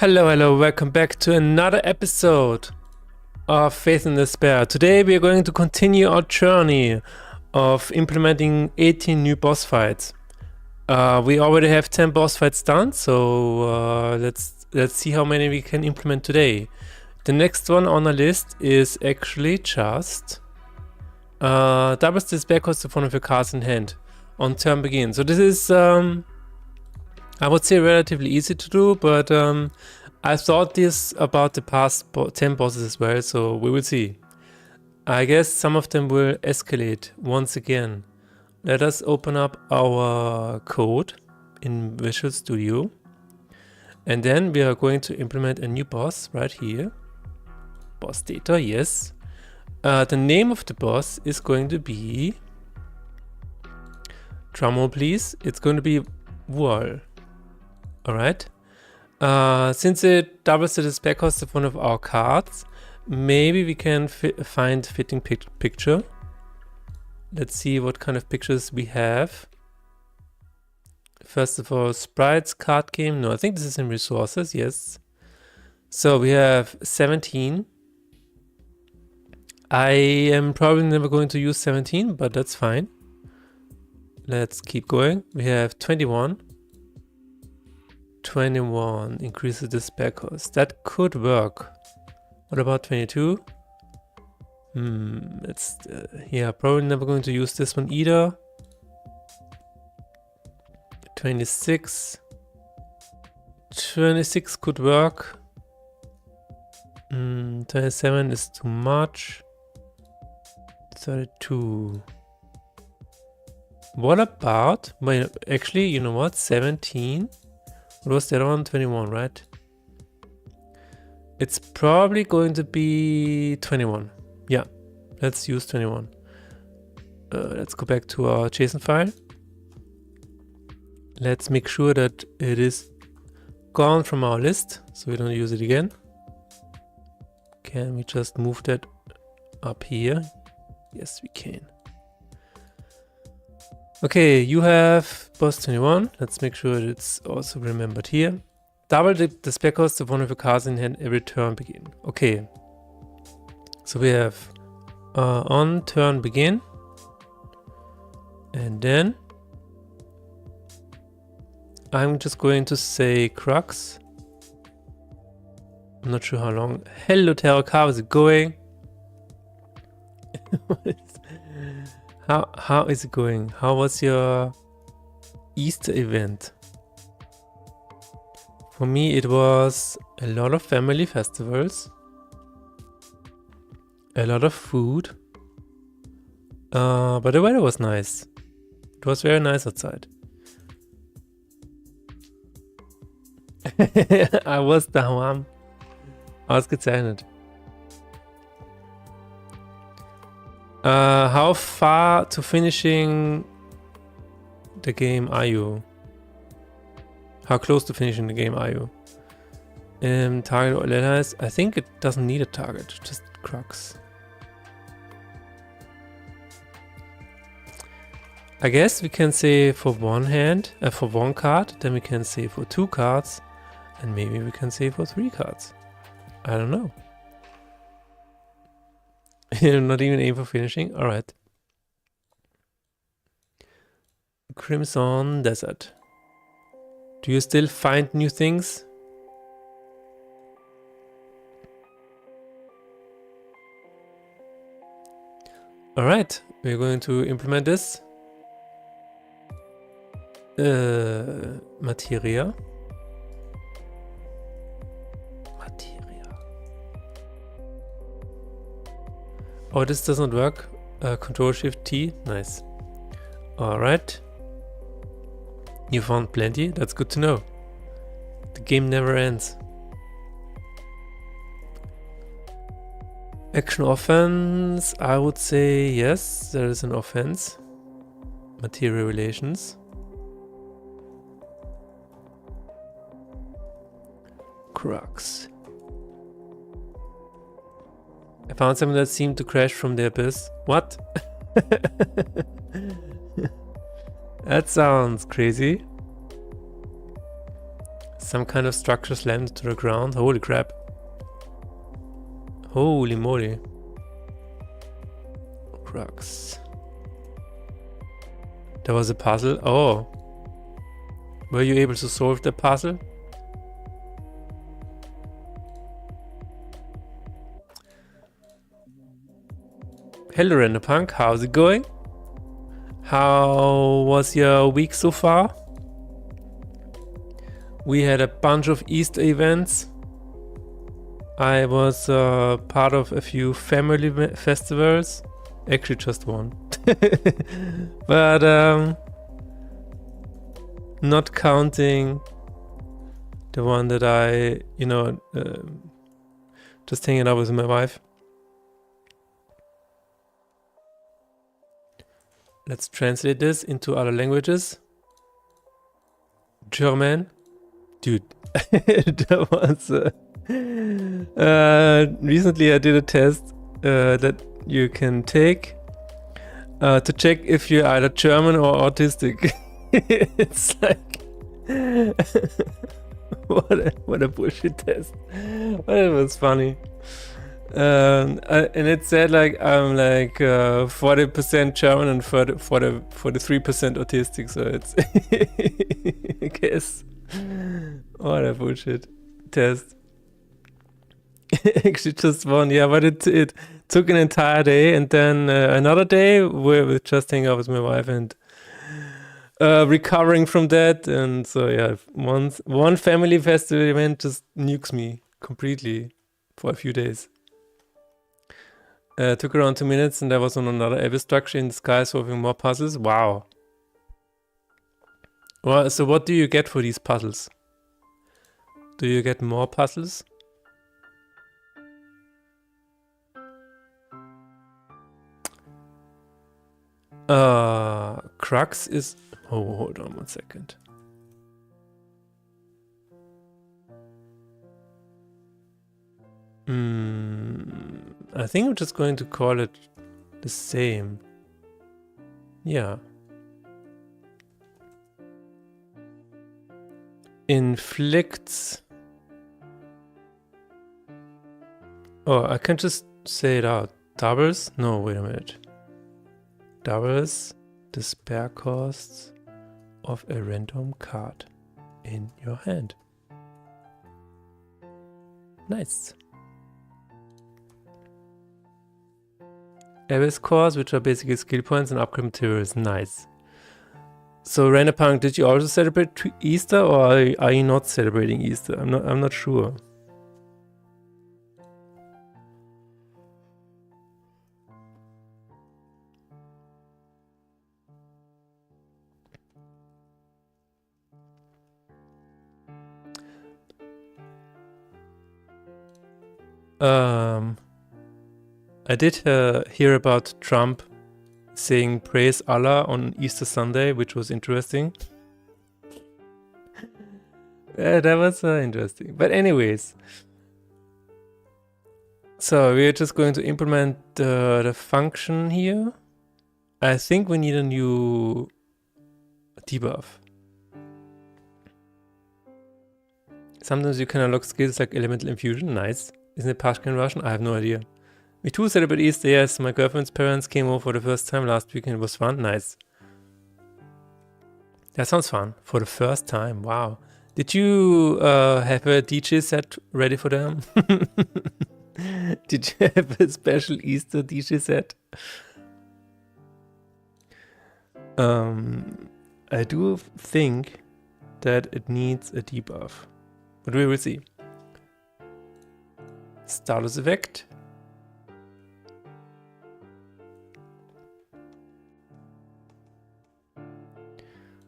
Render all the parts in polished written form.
Hello, welcome back to another episode of Faith in Despair. Today we are going to continue our journey of implementing 18 new boss fights. We already have 10 boss fights done, so let's see how many we can implement today. The next one on the list is actually just doubles the despair cost of one of your cards in hand on turn begin. So this is I would say relatively easy to do, but I thought this about the past 10 bosses as well, so we will see. I guess some of them will escalate once again. Let us open up our code in Visual Studio. And then we are going to implement a new boss right here. Boss data, yes. The name of the boss is going to be... drumroll please. It's going to be Wall. Alright. Since it doubles the despair cost of one of our cards, maybe we can find fitting picture. Let's see what kind of pictures we have. First of all, sprites, card game. No, I think this is in resources, yes. So we have 17. I am probably never going to use 17, but that's fine. Let's keep going. We have 21. 21 increases the despair cost. That could work. What about 22? It's yeah, probably never going to use this one either. 26. 26 could work. 27 is too much. 32. What about, wait, actually, you know what? 17. What was the other one? 21, right? It's probably going to be 21. Yeah, let's use 21. Let's go back to our JSON file. Let's make sure that it is gone from our list, so we don't use it again. Can we just move that up here? Yes, we can. Okay, you have boss 21. Let's make sure it's also remembered here. Double the despair cost of one of your cards in hand every turn begin. Okay. So we have on turn begin. And then I'm just going to say crux. I'm not sure how long. Hello Tarot, how is it going? How is it going? How was your Easter event? For me it was a lot of family festivals, a lot of food, but the weather was nice. It was very nice outside. I was daheim. Ausgezeichnet. How far to finishing the game are you? How close to finishing the game are you? Target or letters? I think it doesn't need a target, just crux. I guess we can say for one hand, for one card, then we can say for 2 cards, and maybe we can say for 3 cards. I don't know. Not even aim for finishing? Alright. Crimson Desert. Do you still find new things? Alright, we're going to implement this. Materia. Oh, this does not work. Control Shift T. Nice. Alright. You found plenty. That's good to know. The game never ends. Action offense. I would say yes, there is an offense. Material relations. Crux. I found something that seemed to crash from the abyss. What? That sounds crazy. Some kind of structure slammed to the ground. Holy crap. Holy moly. Rocks. There was a puzzle. Oh. Were you able to solve the puzzle? Hello Renderpunk, how's it going? How was your week so far? We had a bunch of Easter events. I was part of a few family festivals. Actually just one. But not counting the one that I, just hanging out with my wife. Let's translate this into other languages. German. Dude, that was... recently I did a test that you can take to check if you're either German or autistic. It's like... what a bullshit test. But it was funny. And it said like I'm like 40% German and 43% autistic, so it's I guess what a bullshit test. Actually just one, yeah, but it took an entire day, and then another day where we just hang out with my wife and recovering from that. And so yeah, one family festival event just nukes me completely for a few days. Took around 2 minutes, and I was on another Abyss structure in the sky solving more puzzles. Wow. Well, so what do you get for these puzzles? Do you get more puzzles? Crux is... Oh, hold on 1 second. I think I'm just going to call it the same. Yeah. Inflicts. Oh, I can just say it out. Doubles? No, wait a minute. Doubles the spare costs of a random card in your hand. Nice. Abyss cores, which are basically skill points and upgrade materials. Nice. So Renderpunk, did you also celebrate Easter, or are you not celebrating Easter? I'm not sure. I did hear about Trump saying praise Allah on Easter Sunday, which was interesting. That was interesting. But anyways, so we're just going to implement the function here. I think we need a new debuff. Sometimes you can unlock skills like elemental infusion. Nice. Isn't it Pashka in Russian? I have no idea. Me too celebrate Easter. Yes, my girlfriend's parents came over for the first time last week and it was fun. Nice. That sounds fun. For the first time. Wow. Did you have a DJ set ready for them? Did you have a special Easter DJ set? I do think that it needs a debuff. But we will see. Status effect.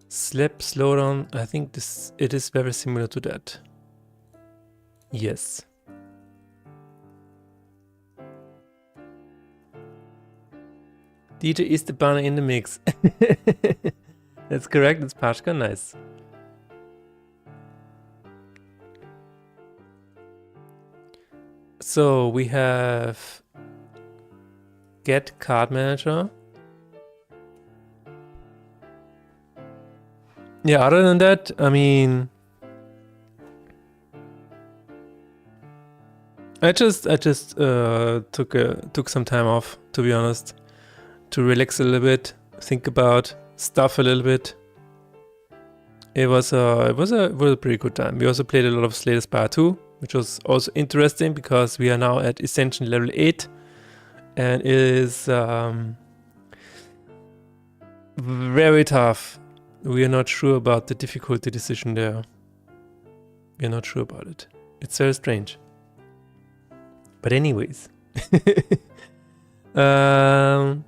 Slap slowdown. I think it is very similar to that. Yes. DJ is the banner in the mix. That's correct. It's Pashka. Nice. So we have get card manager. Yeah, other than that, I mean, I just took some time off, to be honest, to relax a little bit, think about stuff a little bit. It was a pretty good time. We also played a lot of Slay the Spire 2, which was also interesting because we are now at Ascension level 8, and it is very tough. We are not sure about the difficulty decision there. We are not sure about it. It's very strange. But anyways, we're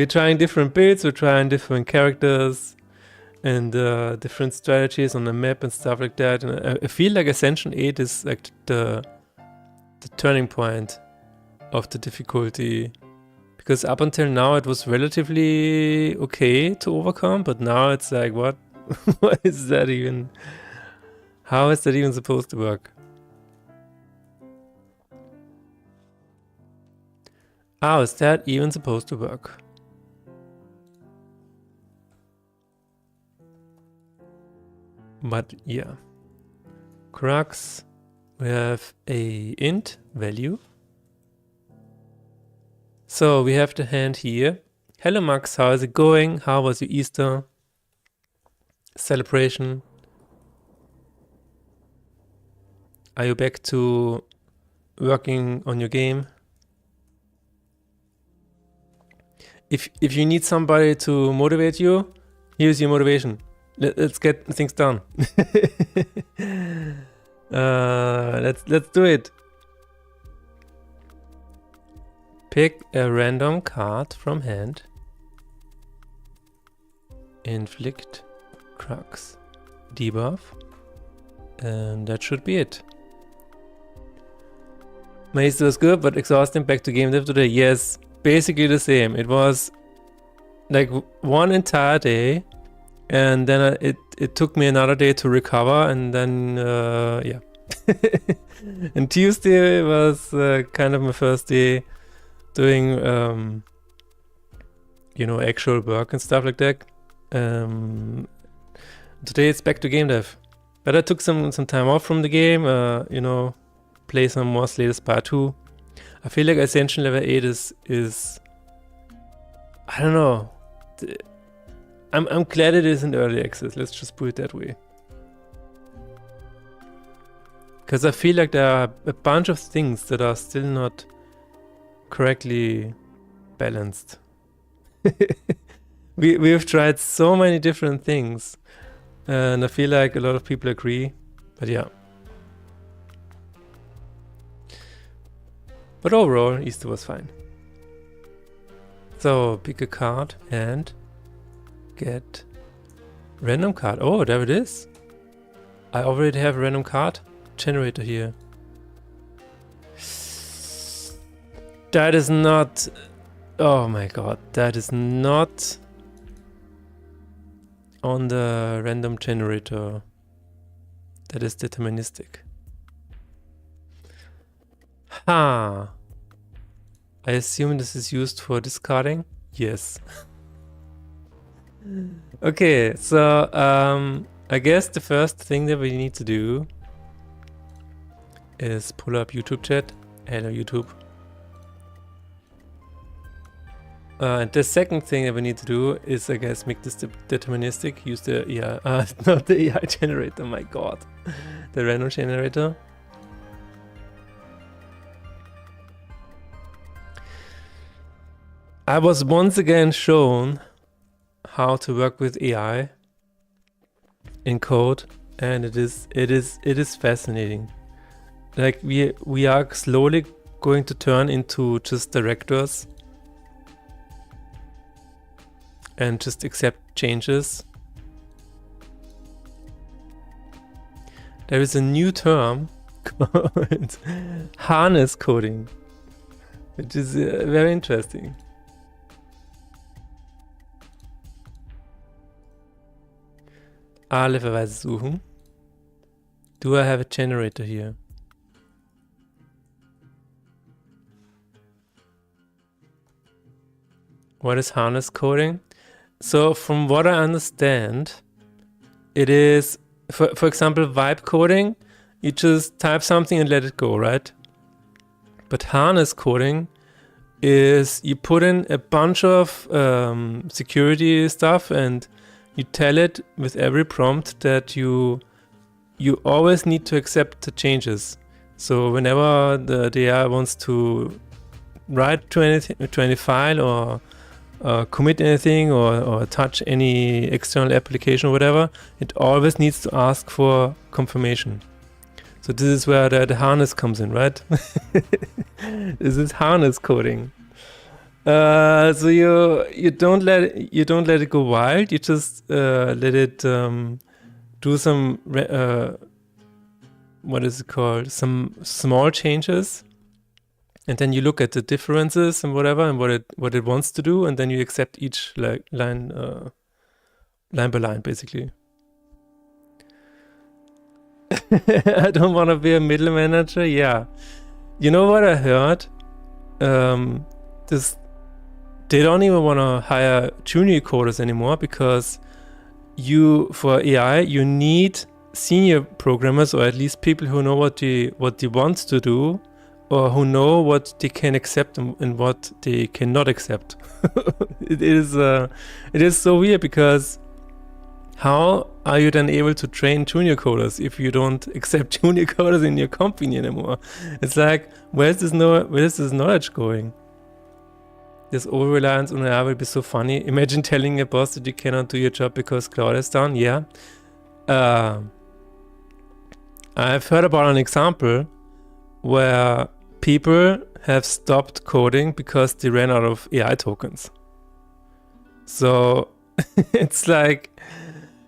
trying different builds, we're trying different characters and different strategies on the map and stuff like that. And I feel like Ascension 8 is like the turning point of the difficulty, because up until now it was relatively okay to overcome, but now it's like, what? What is that even? How is that even supposed to work? How is that even supposed to work? But yeah. Crux, we have a int value. So we have the hand here. Hello Max, how is it going? How was your Easter celebration? Are you back to working on your game? If you need somebody to motivate you, here's your motivation. Let's get things done. Let's do it. Pick a random card from hand. Inflict Crux debuff. And that should be it. My Easter was good, but exhausting. Back to game dev today. Yes, basically the same. It was like one entire day, and then it took me another day to recover, and then yeah. And Tuesday was kind of my first day doing you know, actual work and stuff like that. Today it's back to game dev, but I took some time off from the game. You know, play some more Slay the Spire 2. I feel like Ascension level 8 is I don't know. I'm glad it is in early access. Let's just put it that way. Because I feel like there are a bunch of things that are still not correctly balanced. We've tried so many different things, and I feel like a lot of people agree. But yeah. But overall, Easter was fine. So pick a card and get random card. Oh, there it is. I already have a random card generator here. That is not... Oh my god, that is not on the random generator. That is deterministic. Ha! I assume this is used for discarding? Yes. Okay, so I guess the first thing that we need to do is pull up YouTube chat. Hello YouTube. And the second thing that we need to do is, I guess, make this deterministic. Use the AI, not the AI generator, my god. The random generator. I was once again shown how to work with AI in code, and it is fascinating. Like we are slowly going to turn into just directors and just accept changes. There is a new term called harness coding, which is very interesting. A-Levelweise suchen. Do I have a generator here? What is harness coding? So from what I understand, it is, for example, vibe coding. You just type something and let it go, right? But harness coding is you put in a bunch of security stuff and you tell it with every prompt that you always need to accept the changes. So whenever the AI wants to write to any file or commit anything or touch any external application or whatever, it always needs to ask for confirmation. So this is where the harness comes in, right? This is harness coding. So you don't let it go wild. You just let it do some what is it called? Some small changes, and then you look at the differences and whatever, and what it wants to do, and then you accept each line by line, basically. I don't want to be a middle manager. Yeah, you know what I heard? They don't even want to hire junior coders anymore because for AI you need senior programmers, or at least people who know what they want to do, or who know what they can accept and what they cannot accept. It is so weird, because how are you then able to train junior coders if you don't accept junior coders in your company anymore? It's like, where is this knowledge going? This over-reliance on AI will be so funny. Imagine telling a boss that you cannot do your job because cloud is down. Yeah. I've heard about an example where people have stopped coding because they ran out of AI tokens. So it's like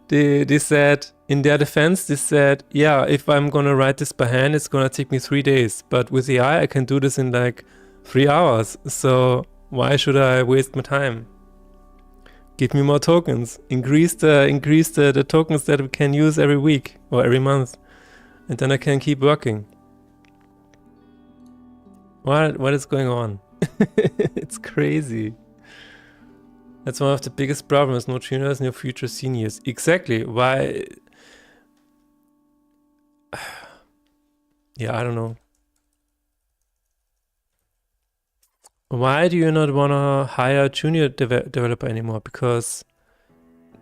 they said, in their defense, they said, yeah, if I'm gonna write this by hand, it's gonna take me 3 days. But with AI, I can do this in like 3 hours. So why should I waste my time? Give me more tokens. Increase the tokens that we can use every week or every month. And then I can keep working. What is going on? It's crazy. That's one of the biggest problems. No juniors, no future seniors. Exactly. Why? Yeah, I don't know. Why do you not want to hire a junior developer anymore? Because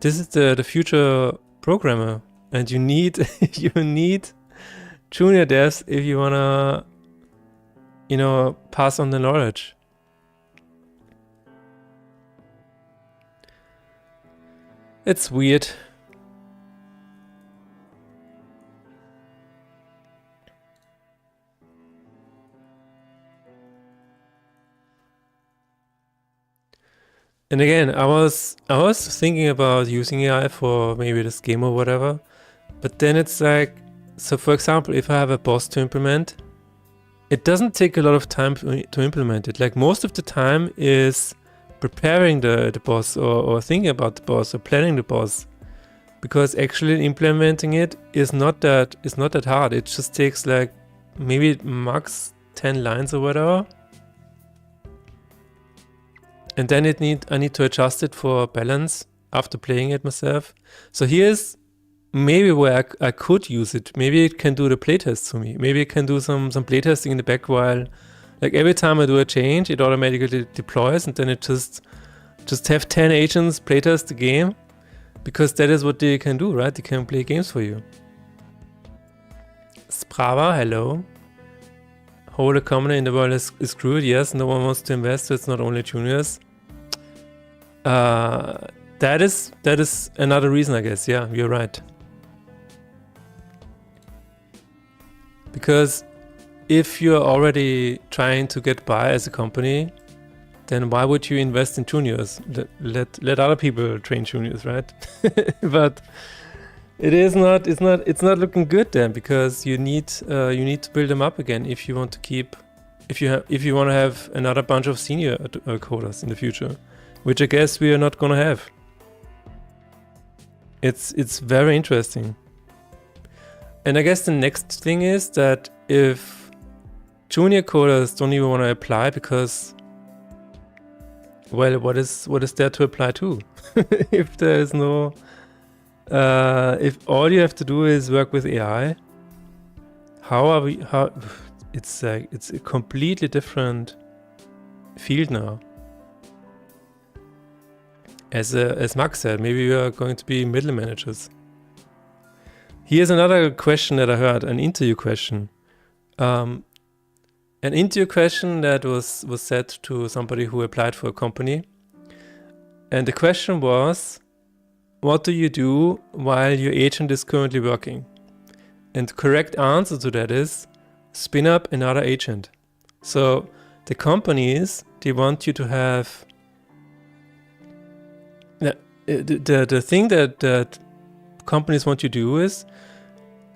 this is the future programmer, and you need junior devs if you want to, pass on the knowledge. It's weird. And again, I was thinking about using AI for maybe this game or whatever, but then it's like, so for example, if I have a boss to implement, it doesn't take a lot of time to implement it. Like, most of the time is preparing the boss or thinking about the boss or planning the boss, because actually implementing it is not that hard. It just takes like maybe max 10 lines or whatever. And then I need to adjust it for balance after playing it myself. So here's maybe where I could use it. Maybe it can do the playtests for me. Maybe it can do some playtesting in the back while, like, every time I do a change, it automatically deploys, and then it just have 10 agents playtest the game, because that is what they can do, right? They can play games for you. Sprava, hello. Whole economy in the world is screwed. Yes, no one wants to invest, so it's not only juniors. That is another reason, I guess. Yeah, you're right. Because if you're already trying to get by as a company, then why would you invest in juniors? Let other people train juniors, right? But it's not looking good then, because you need to build them up again if you want to keep, if you want to have another bunch of senior coders in the future, which I guess we are not gonna have. It's very interesting. And I guess the next thing is that if junior coders don't even want to apply, because, well, what is there to apply to? If there is no, if all you have to do is work with AI, it's a completely different field now. As Max said, maybe we are going to be middle managers. Here's another question that I heard, an interview question. An interview question that was said to somebody who applied for a company. And the question was, what do you do while your agent is currently working? And the correct answer to that is, spin up another agent. So the companies, they want you to have... The thing that companies want you to do is,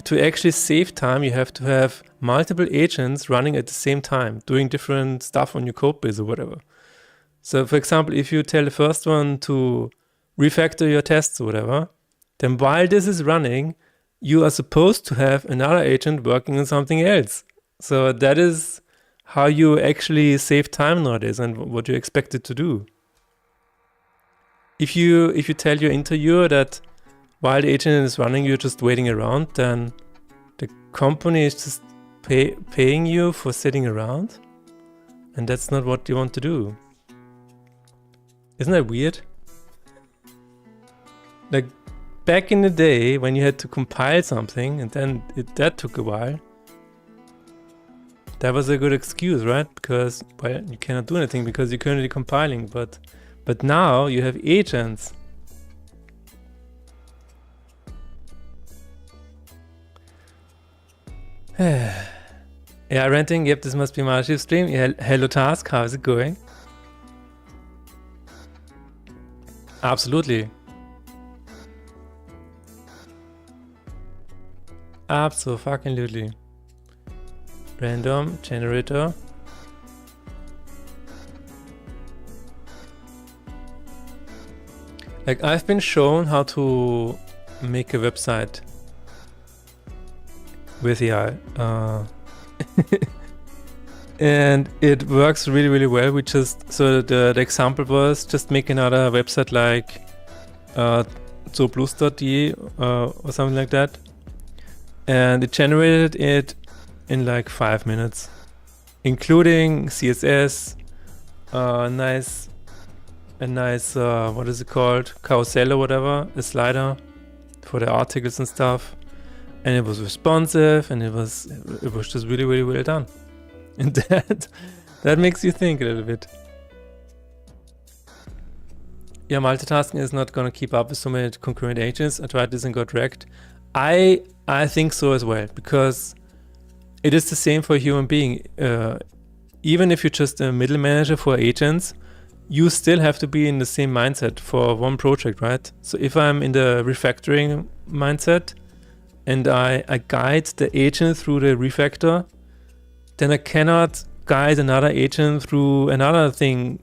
to actually save time, you have to have multiple agents running at the same time, doing different stuff on your code base or whatever. So for example, if you tell the first one to refactor your tests or whatever, then while this is running, you are supposed to have another agent working on something else. So that is how you actually save time nowadays and what you expect it to do. If you tell your interviewer that while the agent is running, you're just waiting around, then the company is just paying you for sitting around, and that's not what you want to do. Isn't that weird? Like back in the day when you had to compile something and then that took a while, that was a good excuse, right? Because, well, you cannot do anything because you're currently compiling, but now you have agents. Yeah, renting. Yep, this must be my archive stream. Yeah, hello Task, how's it going? Absolutely. Absolutely. Random generator. Like, I've been shown how to make a website with AI. And it works really, really well. So the example was just make another website like zooplus.de or something like that. And it generated it in like 5 minutes, including CSS, a nice, what is it called? Carousel or whatever, a slider for the articles and stuff. And it was responsive, and it was just really, really well done. And that makes you think a little bit. Yeah, multitasking is not gonna keep up with so many concurrent agents. I tried this and got wrecked. I think so as well, because it is the same for a human being. Even if you're just a middle manager for agents, you still have to be in the same mindset for one project, right? So if I'm in the refactoring mindset and I guide the agent through the refactor, then I cannot guide another agent through another thing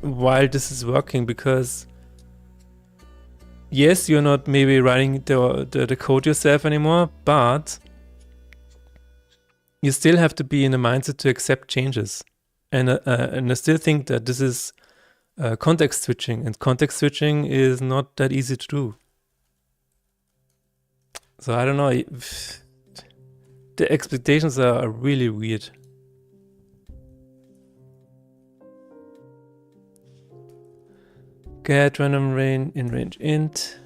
while this is working, because yes, you're not maybe writing the code yourself anymore, but you still have to be in the mindset to accept changes. And I still think that this is context switching, and context switching is not that easy to do. So I don't know, the expectations are really weird. Get random in range int.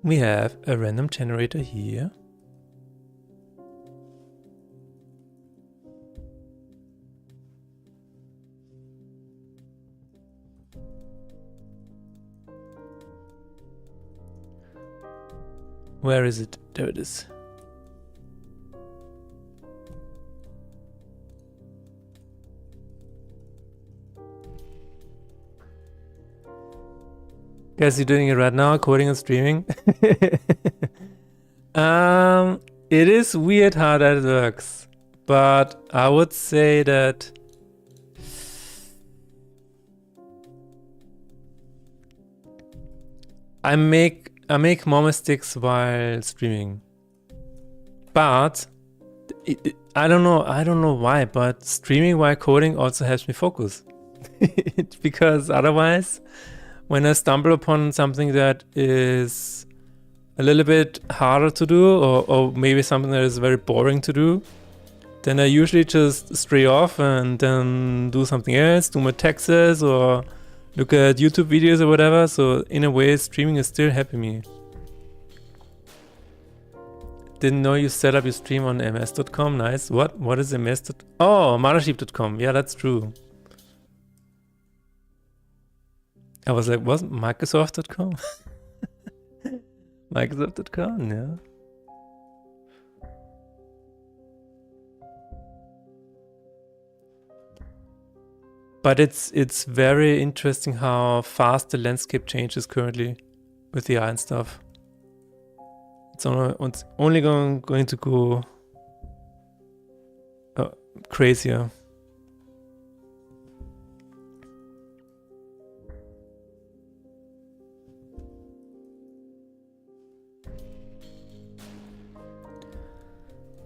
We have a random generator here. Where is it? There it is. Guess you're doing it right now, coding and streaming. It is weird how that works, but I would say that I make more mistakes while streaming, but I don't know why, but streaming while coding also helps me focus. Because otherwise, when I stumble upon something that is a little bit harder to do, or maybe something that is very boring to do, then I usually just stray off and then do something else, do my taxes or look at YouTube videos or whatever. So in a way, streaming is still helping me. Didn't know you set up your stream on ms.com. Nice. What is ms? Oh, mothership.com. Yeah, that's true. I was like, wasn't Microsoft.com? Microsoft.com, yeah. But it's very interesting how fast the landscape changes currently with the AI and stuff. It's only going to go crazier.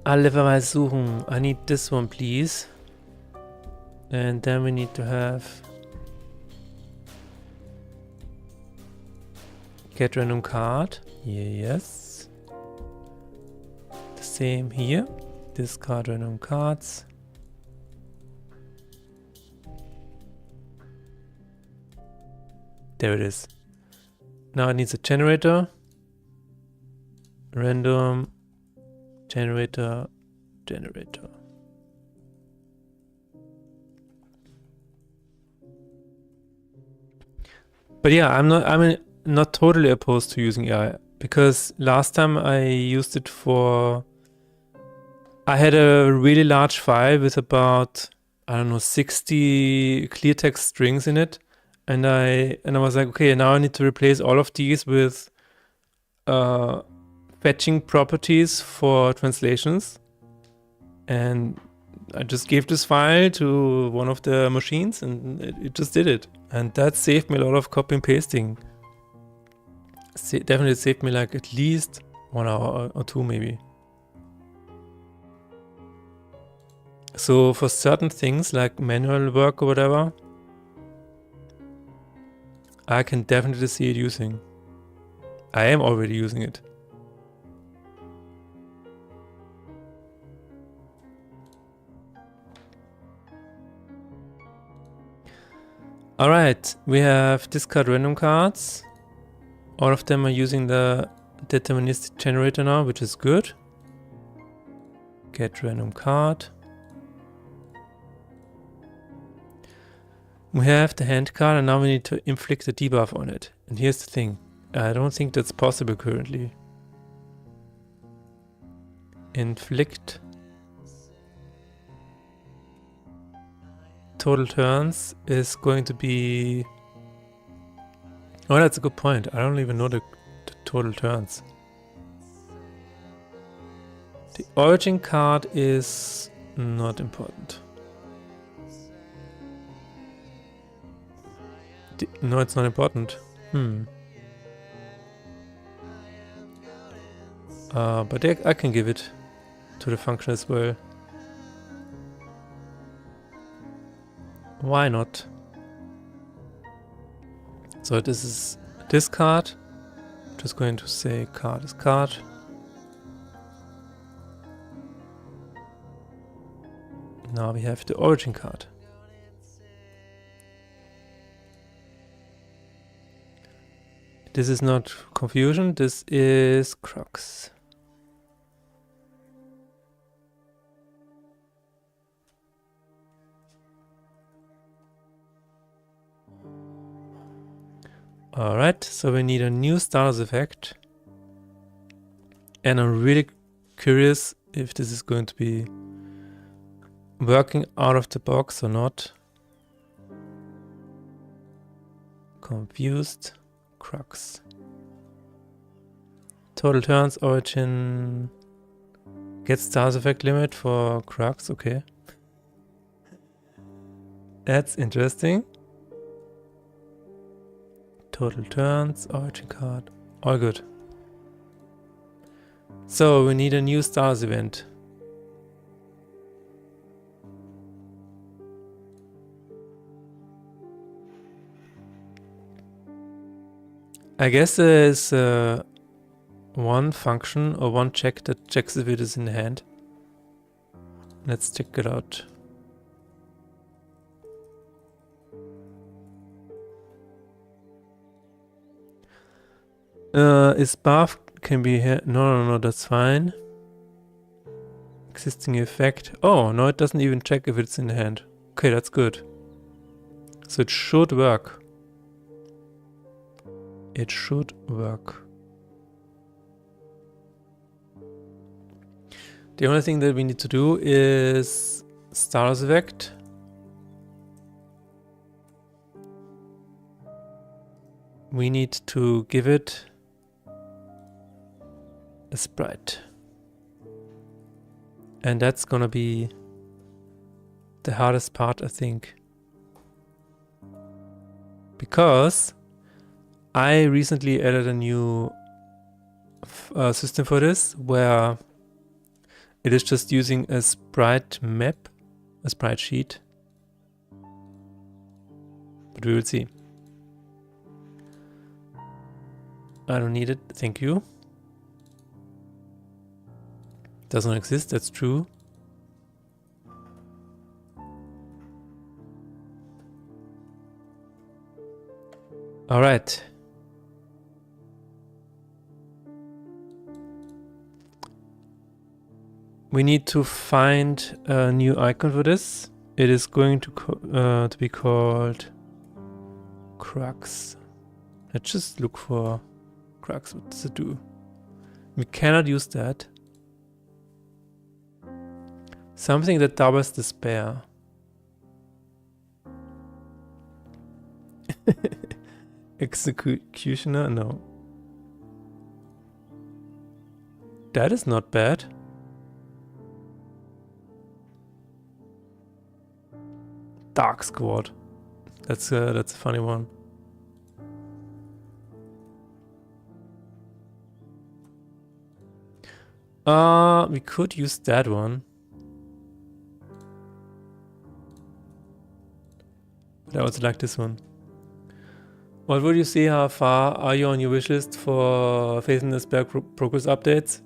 Alle mal suchen. I need this one, please. And then we need to have get random card. Yes. The same here. Discard random cards. There it is. Now it needs a generator. Random generator. But yeah, I'm not totally opposed to using AI, because last time I used it for, I had a really large file with about, I don't know, 60 clear text strings in it, and I was like, okay, now I need to replace all of these with fetching properties for translations, and I just gave this file to one of the machines and it just did it. And that saved me a lot of copy and pasting. Definitely saved me like at least 1 hour or 2 maybe. So for certain things like manual work or whatever, I can definitely see it using. I am already using it. Alright, we have discard random cards. All of them are using the deterministic generator now, which is good. Get random card. We have the hand card, and now we need to inflict a debuff on it. And here's the thing. I don't think that's possible currently. Inflict. Total turns is going to be... Oh, that's a good point. I don't even know the total turns. The origin card is not important. No, it's not important. But I can give it to the function as well. Why not? So this is this card. I'm just going to say card is card. Now we have the origin card. This is not confusion, this is crux. Alright, so we need a new status effect. And I'm really curious if this is going to be working out of the box or not. Confused. Crux. Total turns, origin. Get status effect limit for crux, okay. That's interesting. Total turns, origin card, all good. So we need a new stars event. I guess there's one function or one check that checks if it is in hand. Let's check it out. Is buff can be here? No, that's fine. Existing effect. Oh, no, it doesn't even check if it's in hand. Okay, that's good. So it should work. It should work. The only thing that we need to do is status effect. We need to give it a sprite. And that's gonna be the hardest part, I think. Because I recently added a new system for this, where it is just using a sprite map, a sprite sheet. But we will see. I don't need it, thank you. Does not exist, that's true. All right. We need to find a new icon for this. It is going to be called Crux. Let's just look for Crux. What does it do? We cannot use that. Something that doubles despair. Executioner? No. That is not bad. Dark Squad. That's a funny one. We could use that one. But I also like this one. What would you say? How far are you on your wishlist for Faith in the Spare progress updates?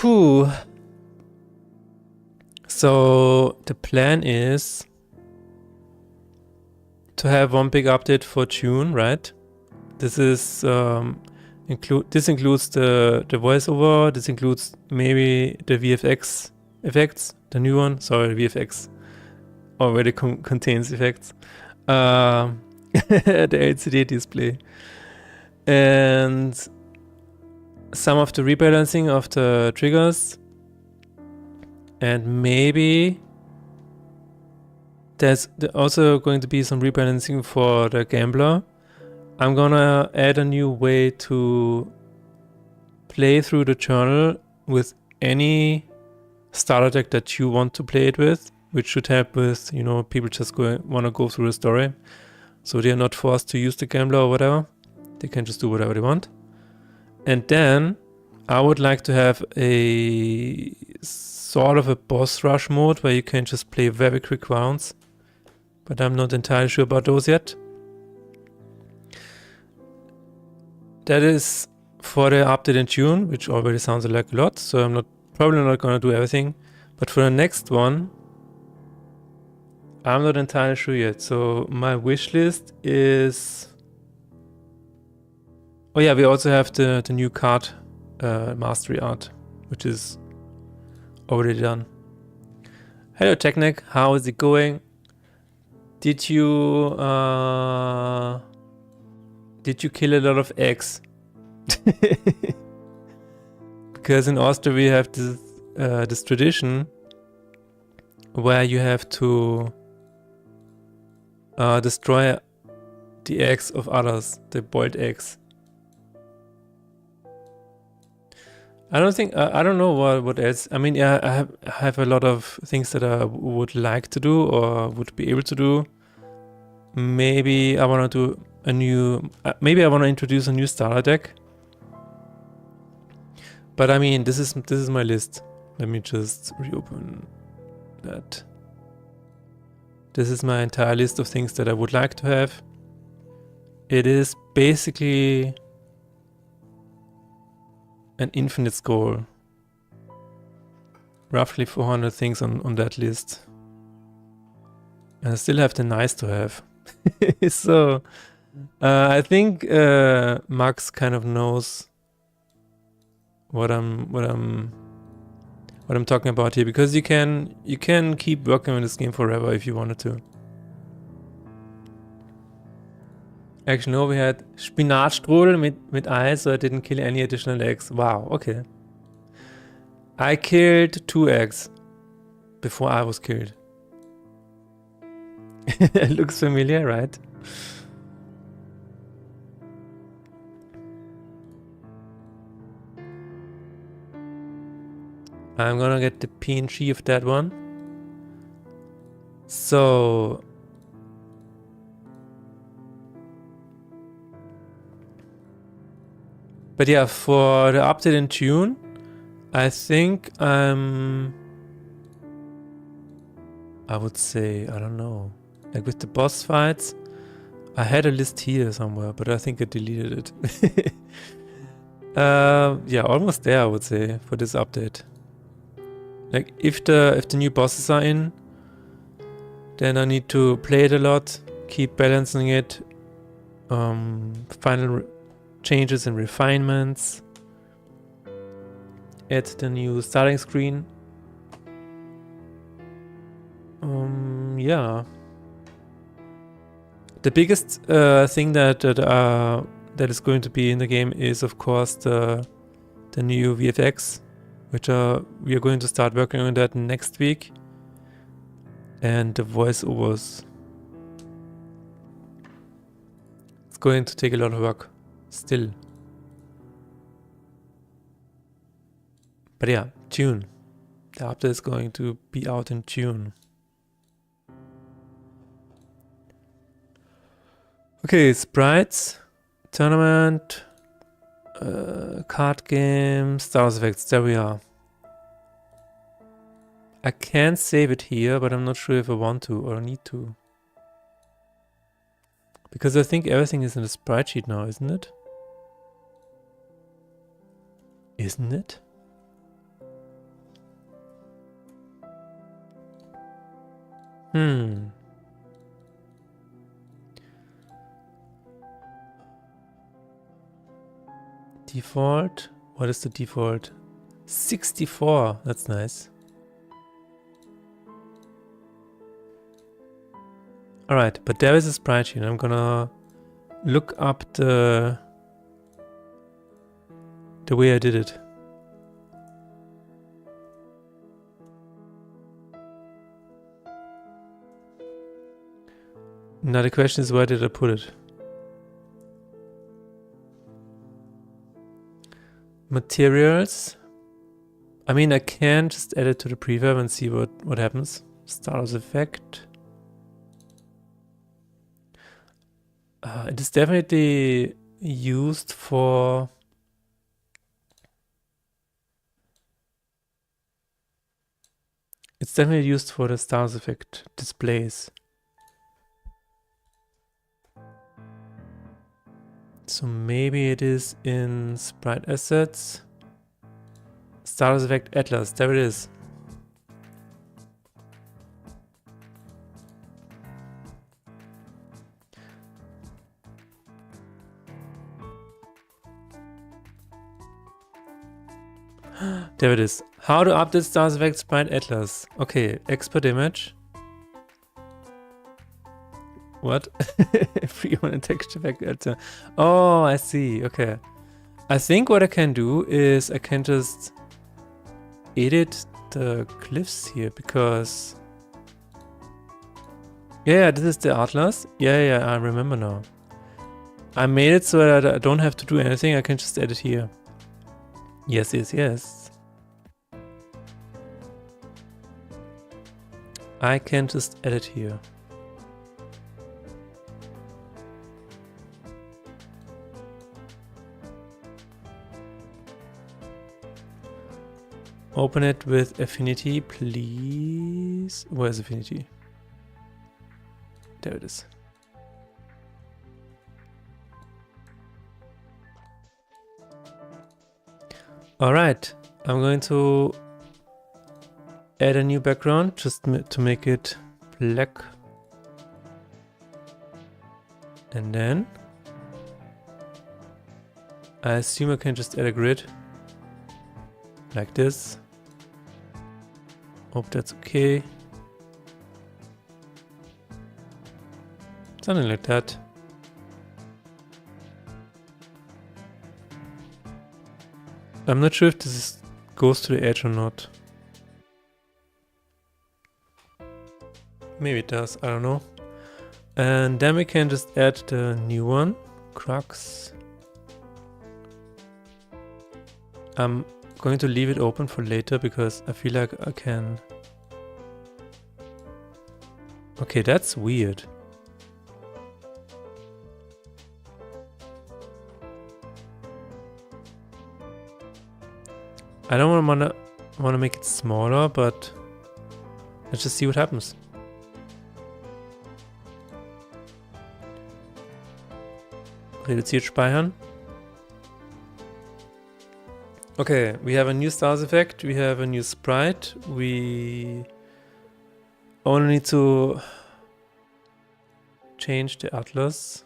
Whew. So the plan is to have one big update for June, right? This is this includes the voiceover. This includes maybe the VFX effects, the new one. Sorry, VFX already contains effects. The LCD display and some of the rebalancing of the triggers, and maybe there's also going to be some rebalancing for the gambler. I'm gonna add a new way to play through the journal with any starter deck that you want to play it with, which should help with, you know, people just want to go through the story. So they are not forced to use the gambler or whatever. They can just do whatever they want. And then I would like to have a sort of a boss rush mode where you can just play very quick rounds. But I'm not entirely sure about those yet. That is for the update in June, which already sounds like a lot. So I'm probably not gonna do everything. But for the next one, I'm not entirely sure yet. So my wish list is... Oh yeah, we also have the new card mastery art, which is already done. Hello Technic, how is it going? Did you kill a lot of eggs? Because in Austria we have this tradition where you have to destroy the eggs of others, the boiled eggs. I don't know what else. I mean, yeah, I have a lot of things that I would like to do or would be able to do. Maybe I want to do a new, maybe I want to introduce a new starter deck. But I mean, this is my list. Let me just reopen that. This is my entire list of things that I would like to have. it is basically an infinite scroll. Roughly 400 things on that list. And I still have the nice to have. So I think Max kind of knows what I'm talking about here, because you can keep working on this game forever if you wanted to. Actually, no, we had Spinatstrudel mit Eis, so I didn't kill any additional eggs. Wow, okay. I killed 2 eggs before I was killed. It looks familiar, right? I'm gonna get the PNG of that one. So but yeah, for the update in June, I think I would say, I don't know, like with the boss fights, I had a list here somewhere, but I think I deleted it. Yeah, almost there, I would say, for this update. Like if the new bosses are in, then I need to play it a lot, keep balancing it, final changes and refinements, add the new starting screen. Yeah. The biggest thing that is going to be in the game is, of course, the new VFX, which we are going to start working on that next week, and the voiceovers. It's going to take a lot of work still. But yeah, June. The update is going to be out in June. Okay, sprites, tournament, card game, stars effects, there we are. I can save it here, but I'm not sure if I want to or need to. Because I think everything is in the sprite sheet now, isn't it? Isn't it? Default? What is the default? 64, that's nice. Alright, but there is a sprite sheet. I'm gonna look up the way I did it. Now the question is, where did I put it? Materials. I mean, I can just add it to the prefab and see what happens. Stars effect. It is definitely used for... It's definitely used for the stars effect displays. So maybe it is in sprite assets. Stars effect atlas, there it is. There it is. How to update stars effect sprite atlas. Okay, export image. What? Free on a texture vector. Oh, I see. Okay. I think what I can do is I can just edit the glyphs here, because... Yeah, this is the atlas. Yeah, I remember now. I made it so that I don't have to do anything. I can just edit here. Yes. I can just edit here. Open it with Affinity, please. Where's Affinity? There it is. Alright, I'm going to add a new background just to make it black. And then I assume I can just add a grid like this. Hope that's okay. Something like that. I'm not sure if this goes to the edge or not. Maybe it does, I don't know. And then we can just add the new one, crux. I'm going to leave it open for later because I feel like I can... Okay, that's weird. I don't want to make it smaller, but let's just see what happens. Reduziert speichern. Okay, we have a new stars effect, we have a new sprite, we only need to change the atlas.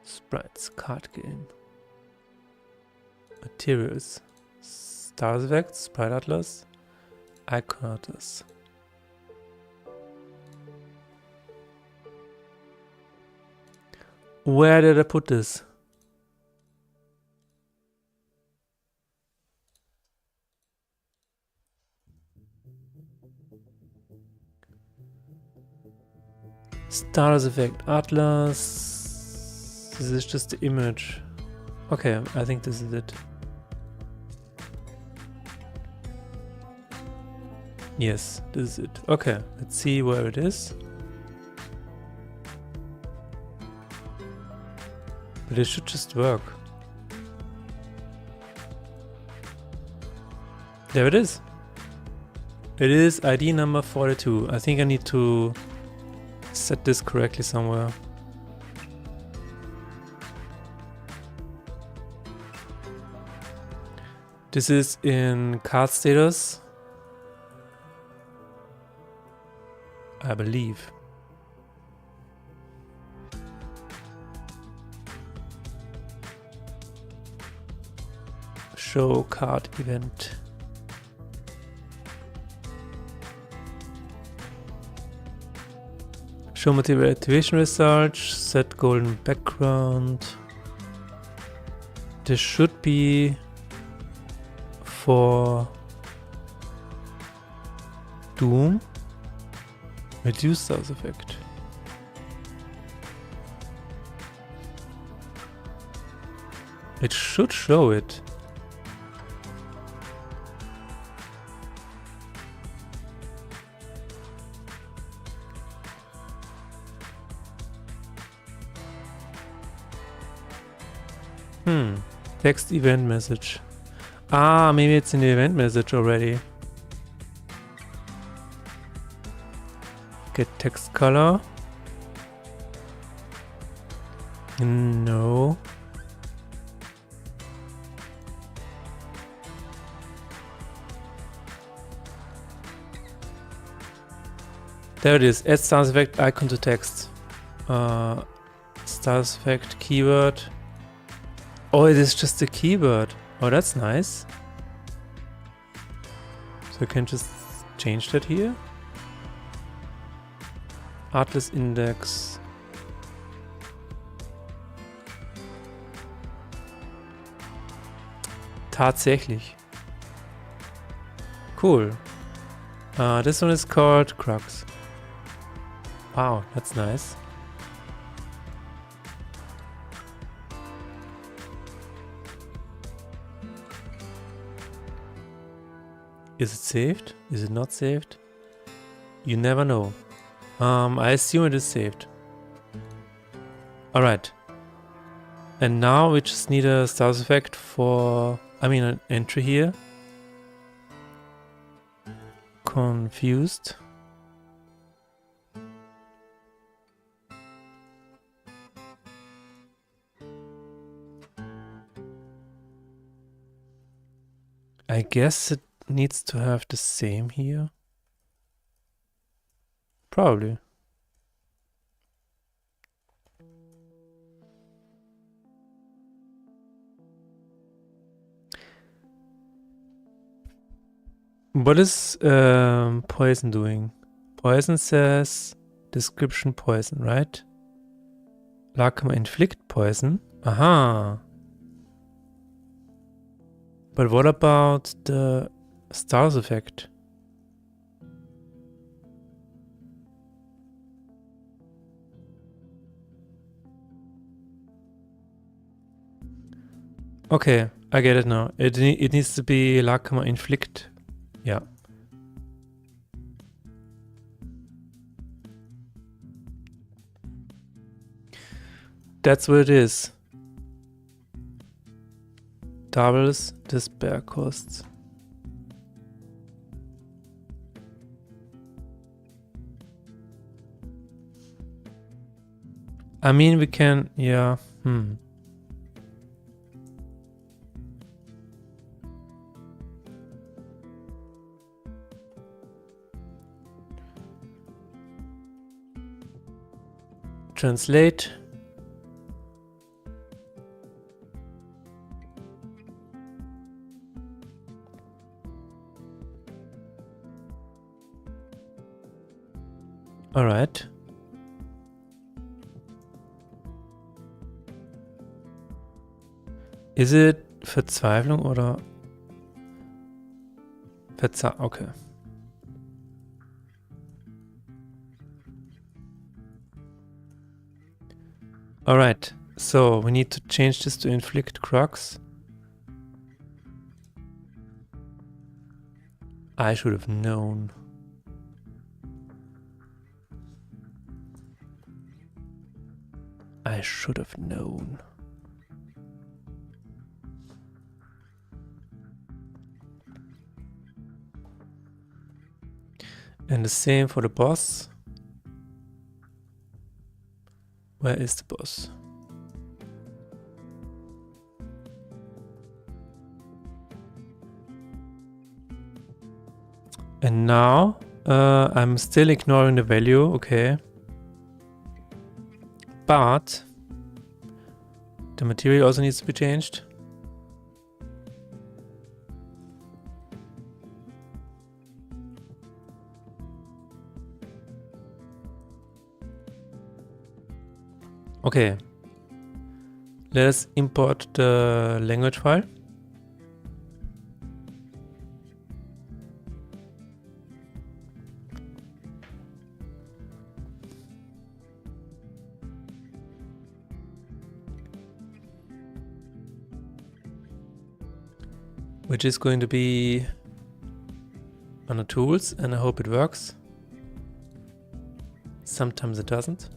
Sprites, card game. Materials. Stars effect, sprite atlas, icon atlas. Where did I put this? Stars effect, atlas. This is just the image. Okay, I think this is it. Yes, this is it. Okay, let's see where it is. But it should just work. There it is. It is ID number 42. I think I need to set this correctly somewhere. This is in card status, I believe. Show card event. Show material activation results, set golden background. This should be for Doom. Reduce stars effect. It should show it. Text event message. Ah, maybe it's in the event message already. Get text color. No. There it is. Add stars effect icon to text. Stars effect keyword. Oh, it is just a keyword. Oh, that's nice. So I can just change that here. Atlas index. Tatsächlich. Cool. This one is called crux. Wow, that's nice. Is it saved? Is it not saved? You never know. I assume it is saved. Alright. And now we just need a stars effect for, an entry here. Confused. guess it needs to have the same here. Probably. What is poison doing? Poison says description poison, right? Lacma inflict poison. Aha. But what about the stars effect? Okay, I get it now. It needs to be Lacma inflict. Yeah. That's what it is. Doubles despair costs. I mean, we can, yeah, Translate. All right. Is it Verzweiflung oder okay. All right. So we need to change this to inflict crux. I should have known. I should have known. And the same for the boss. Where is the boss? And now I'm still ignoring the value, okay. But the material also needs to be changed. Okay. Let us import the language file. Which is going to be on the tools, and I hope it works. Sometimes it doesn't.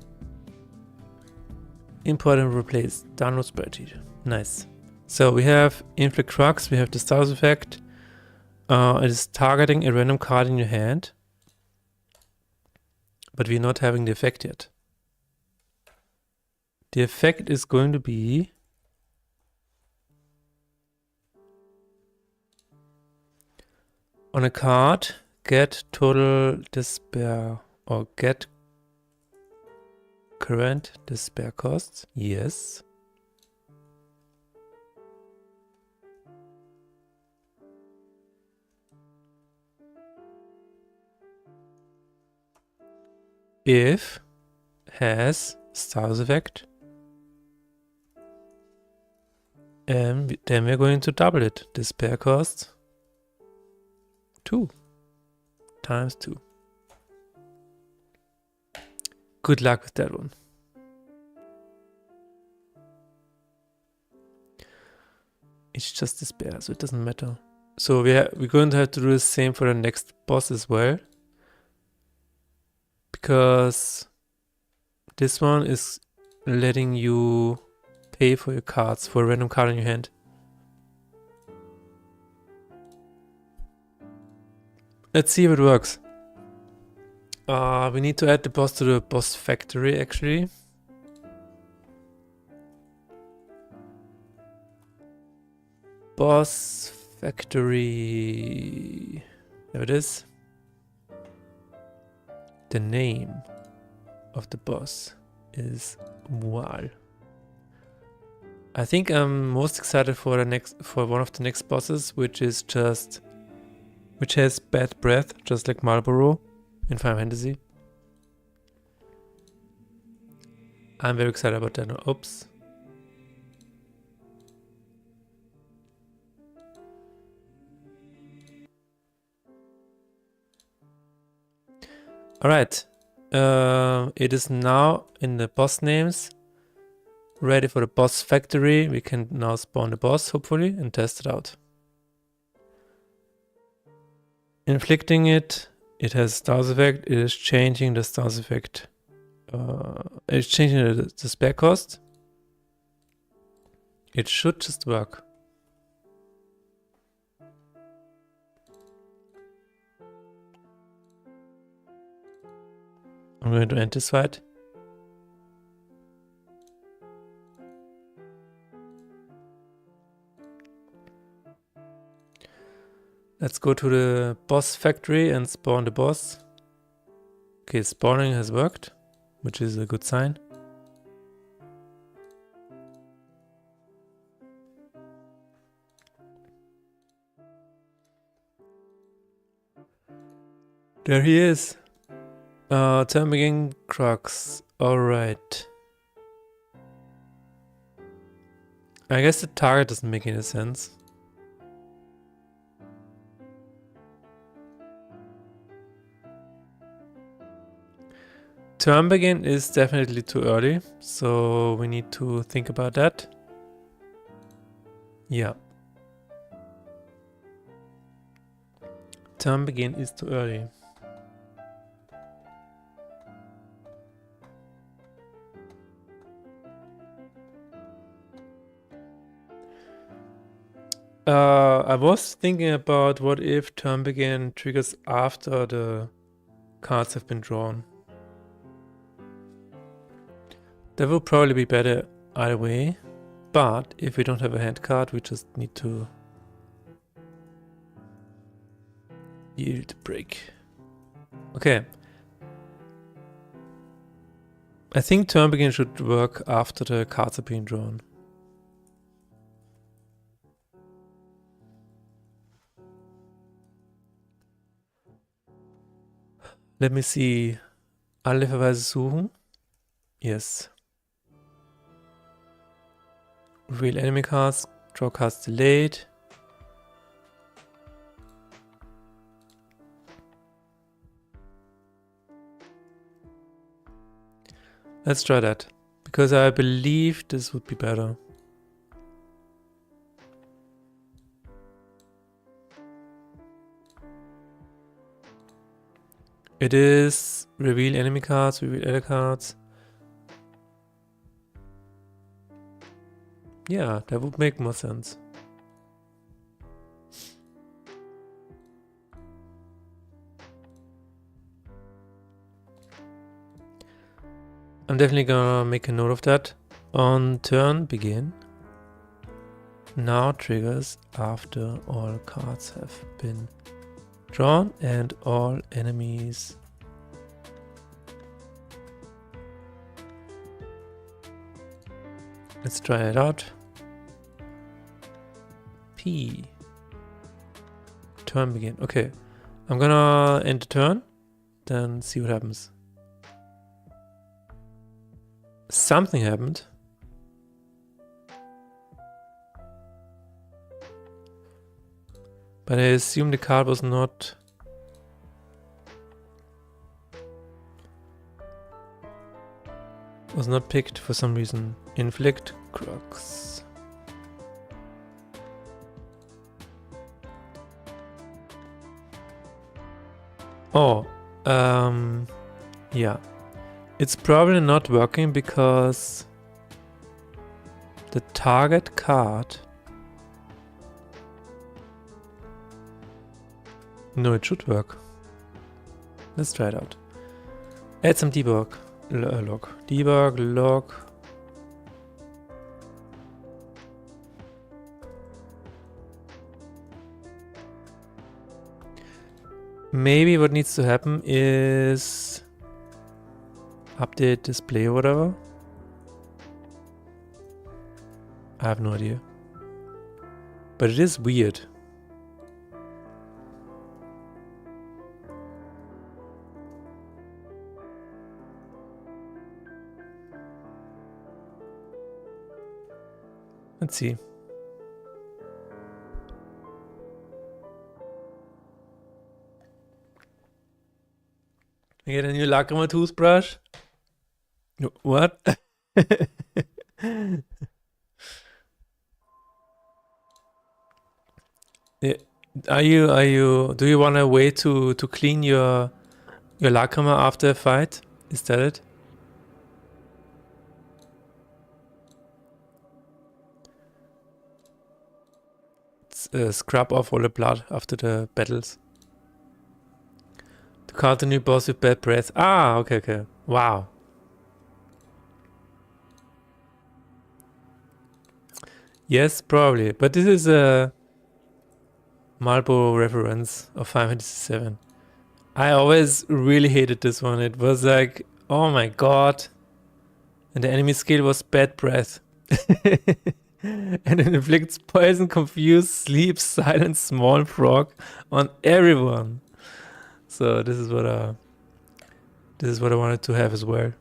Import and replace, download spreadsheet. Nice. So we have inflict crux, we have the stars effect. It is targeting a random card in your hand. But we're not having the effect yet. The effect is going to be on a card, get total despair or get current despair costs. Yes. If has stars effect, and then we're going to double it. Despair costs 2 times 2. Good luck with that one. It's just despair, so it doesn't matter. So we're going to have to do the same for the next boss as well. Because this one is letting you pay for your cards, for a random card in your hand. Let's see if it works. We need to add the boss to the boss factory, actually. Boss Factory. There it is. The name of the boss is Wal. I think I'm most excited for one of the next bosses, which has bad breath, just like Marlboro in Final Fantasy. I'm very excited about that. Oops. Alright. It is now in the boss names. Ready for the boss factory. We can now spawn the boss, hopefully, and test it out. Inflicting it. It has stars effect. It is changing the stars effect. It's changing the spare cost. It should just work. I'm going to end this fight. Let's go to the boss factory and spawn the boss. Okay, spawning has worked, which is a good sign. There he is. Turn begin Crux. Alright. I guess the target doesn't make any sense. Turn begin is definitely too early, so we need to think about that. Yeah. Turn begin is too early. I was thinking about what if turn begin triggers after the cards have been drawn. That would probably be better either way, but if we don't have a hand card, we just need to yield break. Okay. I think turn begin should work after the cards are being drawn. Let me see. Alle Verweise suchen. Yes. Reveal enemy cards. Draw cards delayed. Let's try that. Because I believe this would be better. It is reveal enemy cards, reveal other cards. Yeah, that would make more sense. I'm definitely gonna make a note of that. On turn begin. Now triggers after all cards have been drawn and all enemies let's try it out. P. Turn begin. Okay. I'm gonna end the turn, then see what happens. Something happened. But I assume the card was not picked for some reason. Inflict Crux. Oh, yeah. It's probably not working because the target card. No, it should work. Let's try it out. Add some debug log. Debug log. Maybe what needs to happen is update display or whatever. I have no idea. But it is weird. Let's see. I get a new Lacrima toothbrush. What? Do you want a way to clean your Lacrima after a fight? Is that it? Scrub off all the blood after the battles. To counter new boss with bad breath. Ah, okay. Wow. Yes, probably. But this is a Marlboro reference of 557. I always really hated this one. It was like, oh my god. And the enemy skill was bad breath. And it inflicts poison, confuse, sleep, silence, small frog on everyone. So this is what I wanted to have as well.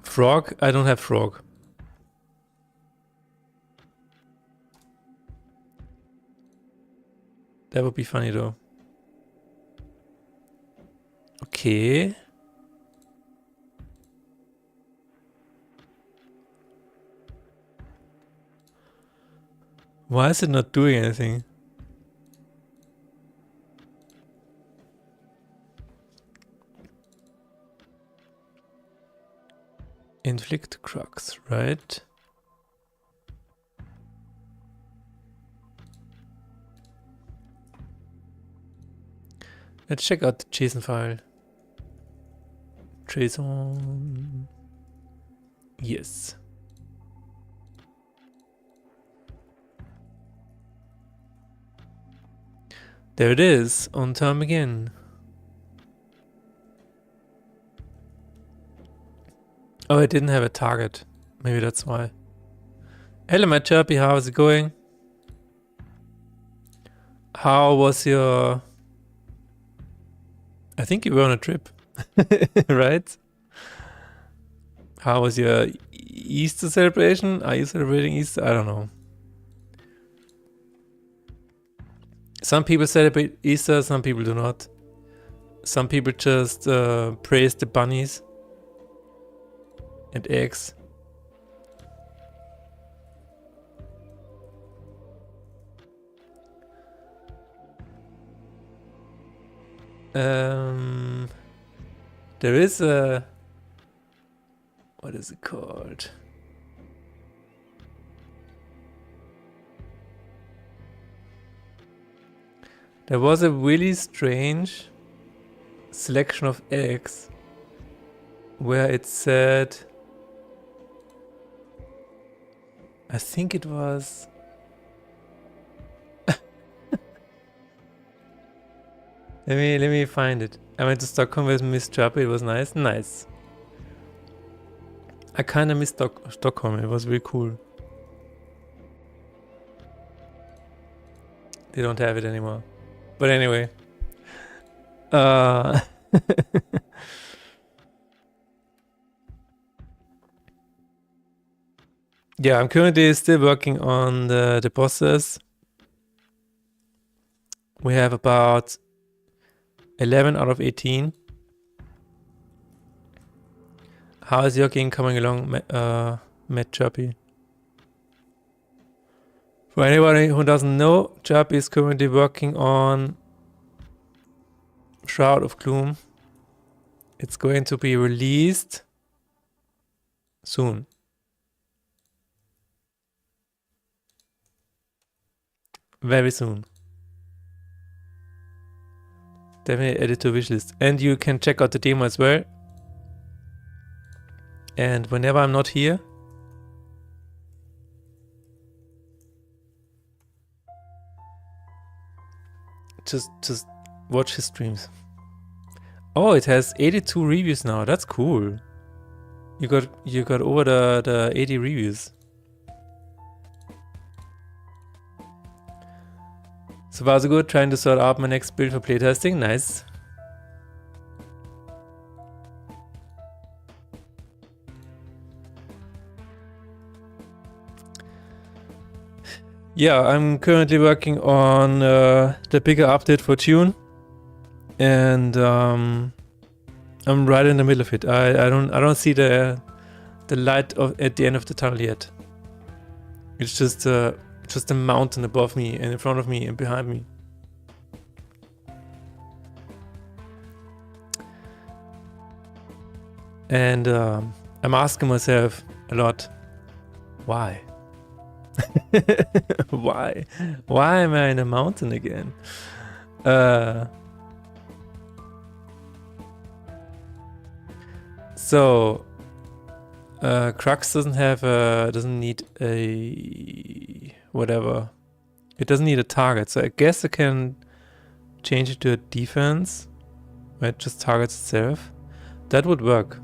Frog? I don't have frog. That would be funny though. Okay. Why is it not doing anything? Inflict crux, right? Let's check out the JSON file. JSON. Yes. There it is, on time again. Oh, I didn't have a target. Maybe that's why. Hello, my chirpy, how is it going? How was your... I think you were on a trip, right? How was your Easter celebration? Are you celebrating Easter? I don't know. Some people celebrate Easter, some people do not. Some people just praise the bunnies and eggs. There is a... What is it called? There was a really strange selection of eggs where it said... I think it was... Let me find it. I went to Stockholm with Miss Chirpy. It was nice. Nice. I kinda miss Stockholm. It was really cool. They don't have it anymore. But anyway. Yeah, I'm currently still working on the bosses. We have about 11 out of 18. How is your game coming along, Matt Chirpy? For anybody who doesn't know, Chirpy is currently working on Shroud of Gloom. It's going to be released soon. Very soon. Definitely add it to wishlist. And you can check out the demo as well. And whenever I'm not here, just watch his streams. Oh, it has 82 reviews now. That's cool. You got over the 80 reviews. So far so good. Trying to sort out my next build for playtesting. Nice. Yeah, I'm currently working on the bigger update for Tune, and I'm right in the middle of it. I don't see the light at the end of the tunnel yet. It's just a mountain above me and in front of me and behind me. And I'm asking myself a lot, why? Why? Why am I in a mountain again? So Crux doesn't need a whatever. It doesn't need a target, so I guess I can change it to a defense where it just targets itself. That would work.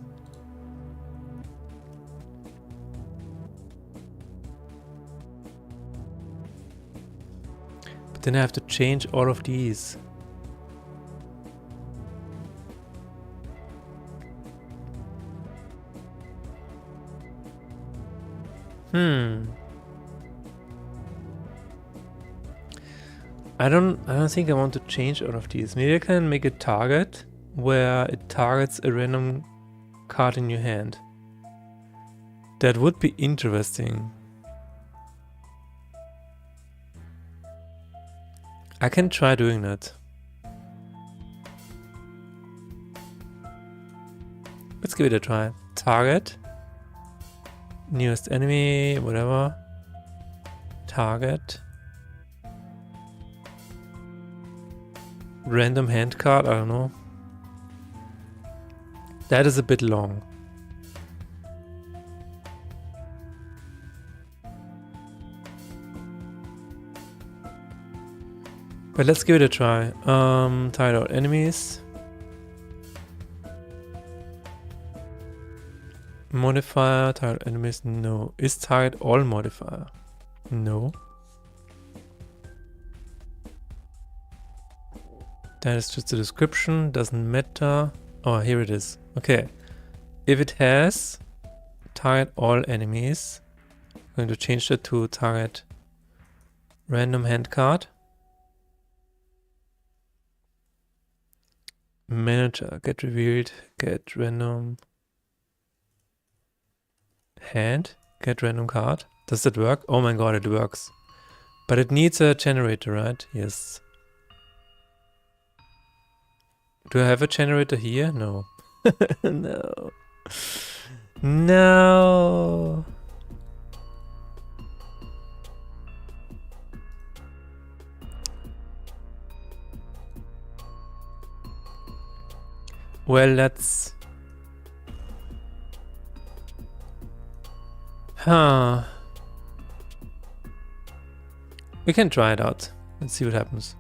But then I have to change all of these. I don't think I want to change all of these. Maybe I can make a target where it targets a random card in your hand. That would be interesting. I can try doing that. Let's give it a try. Target. Nearest enemy, whatever. Target. Random hand card, I don't know. That is a bit long. But let's give it a try. Tile out enemies. Modifier, target enemies, no. Is target all modifier? No. That is just a description, doesn't matter. Oh, here it is. Okay. If it has target all enemies, I'm going to change that to target random hand card. Manager, get revealed, get random hand, get random card. Does that work? Oh my god, it works. But it needs a generator, right? Yes. Do I have a generator here? No. No. No. Well, that's... Huh. We can try it out. Let's see what happens.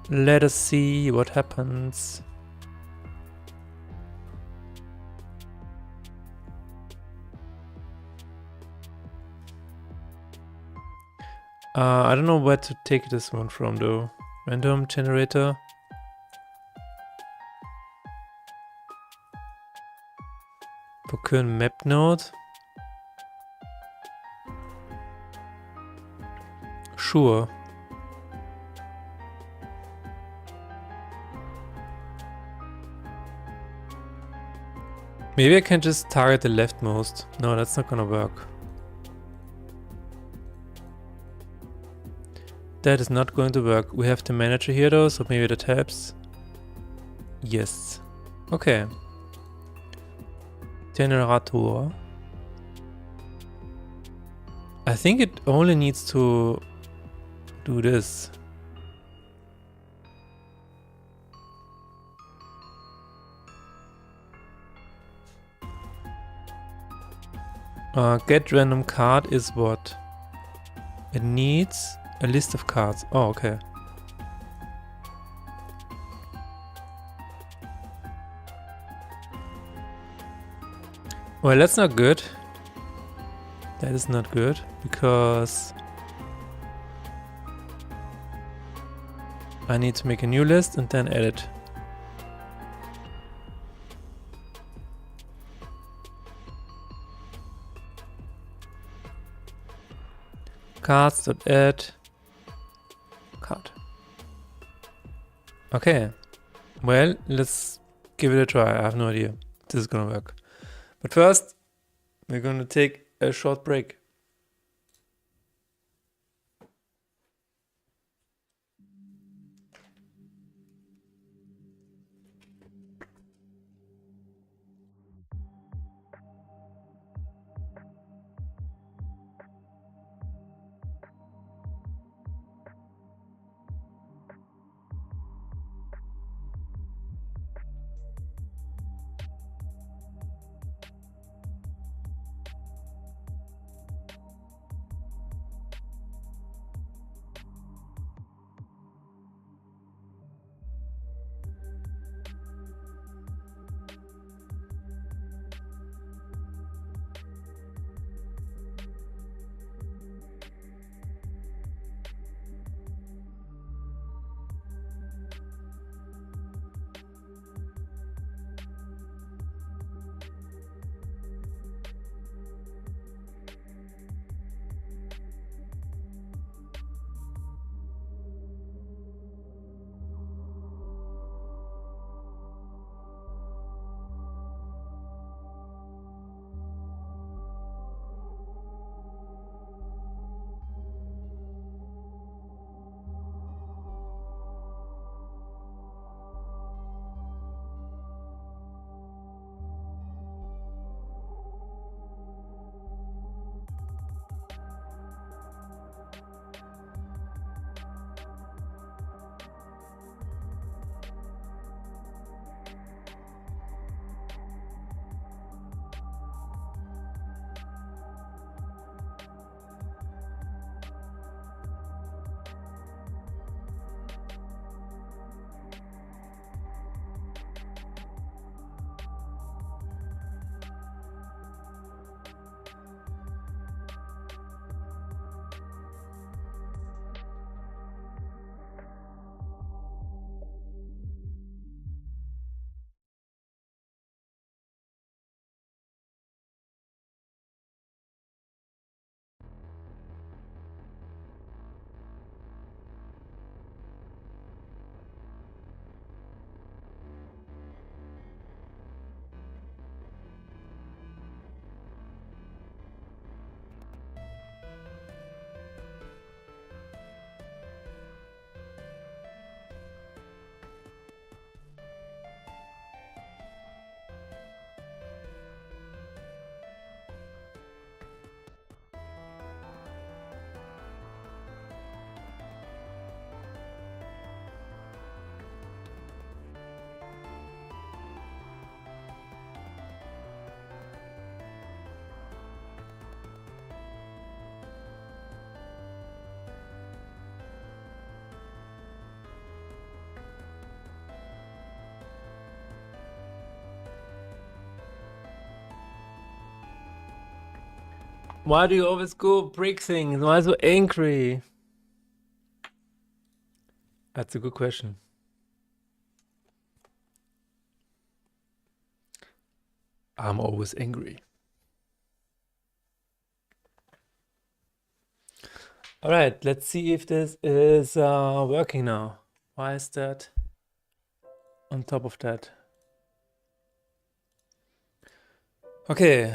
Let us see what happens. I don't know where to take this one from though. Random generator. Procure map node. Sure. Maybe I can just target the leftmost. No, that's not gonna work. That is not going to work. We have the manager here though, so maybe that helps. Yes. Okay. Generator. I think it only needs to do this. Get random card is what? It needs a list of cards. Oh, okay. Well, that's not good. That is not good, because I need to make a new list and then edit. Cards.add card. Okay. Well, let's give it a try. I have no idea if this is gonna work. But first, we're gonna take a short break. Why do you always go break things? Why so angry? That's a good question. I'm always angry. All right, let's see if this is working now. Why is that on top of that? Okay.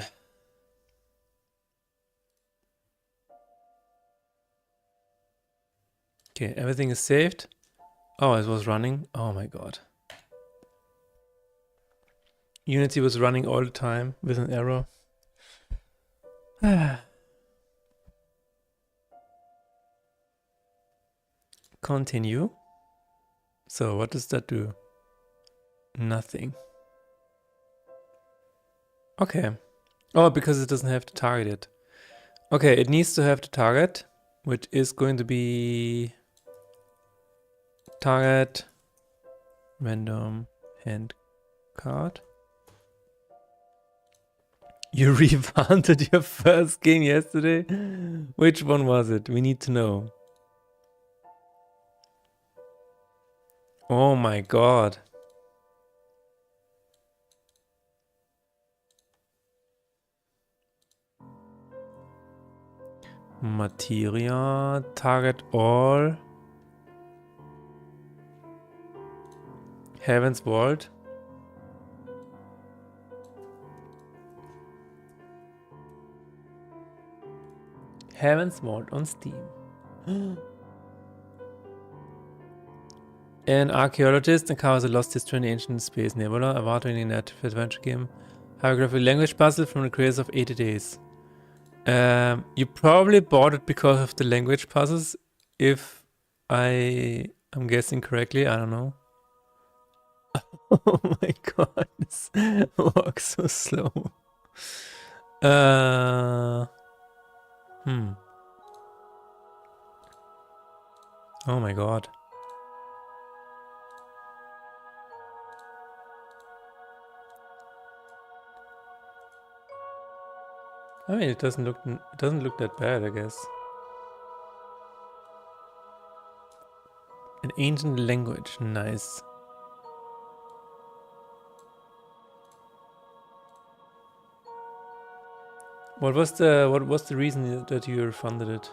Okay, everything is saved. Oh, it was running. Oh my god. Unity was running all the time with an error. Continue. So what does that do? Nothing. Okay. Oh, because it doesn't have to target it. Okay, it needs to have the target, which is going to be target random hand card. You refunded your first game yesterday? Which one was it? We need to know. Oh my god. Materia, target all. Heaven's Vault. Heaven's Vault on Steam. An archaeologist uncovers a lost history in the ancient space nebula, award-winning narrative adventure game. Hieroglyphic language puzzle from the creators of 80 Days. You probably bought it because of the language puzzles, if I am guessing correctly. I don't know. Oh my god, this walks so slow. Oh my god. I mean, it doesn't look that bad, I guess. An ancient language, nice. What was the reason that you refunded it?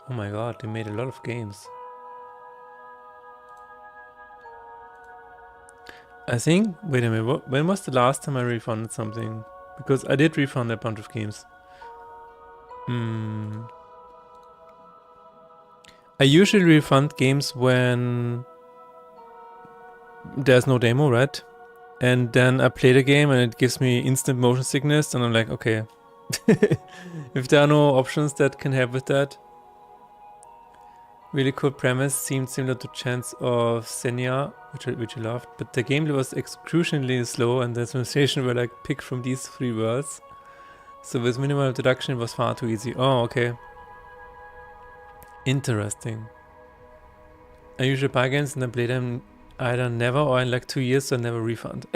Oh my god, they made a lot of games. I think, wait a minute, when was the last time I refunded something? Because I did refund a bunch of games. I usually refund games when there's no demo, right? And then I play the game and it gives me instant motion sickness and I'm like, okay. If there are no options that can help with that. Really cool premise, seemed similar to Chants of Senia, which I loved, but the gameplay was excruciatingly slow and the translation were like picked from these 3 words. So with minimal introduction it was far too easy. Oh, okay. Interesting. I usually buy games and then play them either never or in like 2 years, so I never refund.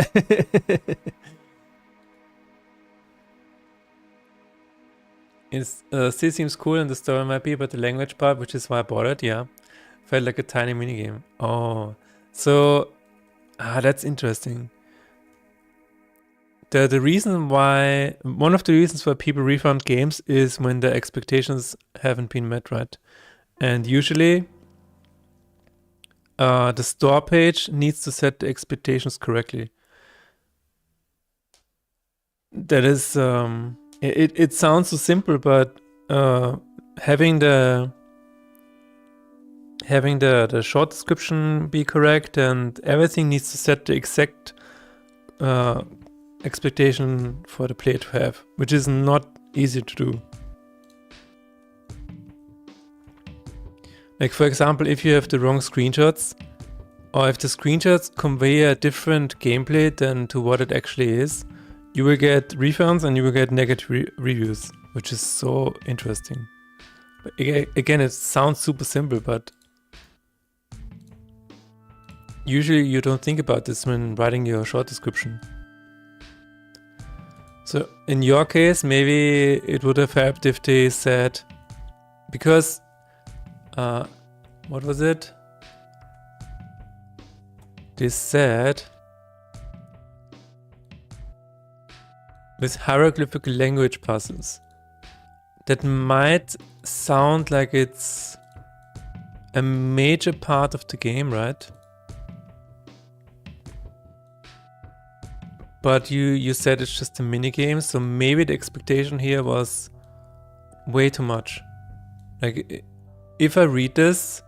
It still seems cool and the story might be, but the language part, which is why I bought it, yeah, felt like a tiny minigame. Oh, so that's interesting. The reason why, one of the reasons why people refund games is when the expectations haven't been met, right? And usually the store page needs to set the expectations correctly. That is, it sounds so simple, but having the short description be correct and everything needs to set the exact expectation for the player to have, which is not easy to do. Like for example, if you have the wrong screenshots, or if the screenshots convey a different gameplay than to what it actually is, you will get refunds and you will get negative reviews, which is so interesting. But again, it sounds super simple, but usually you don't think about this when writing your short description. So in your case, maybe it would have helped if they said, because what was it? They said with hieroglyphic language puzzles. That might sound like it's a major part of the game, right? But you said it's just a mini game, so maybe the expectation here was way too much. Like, if I read this,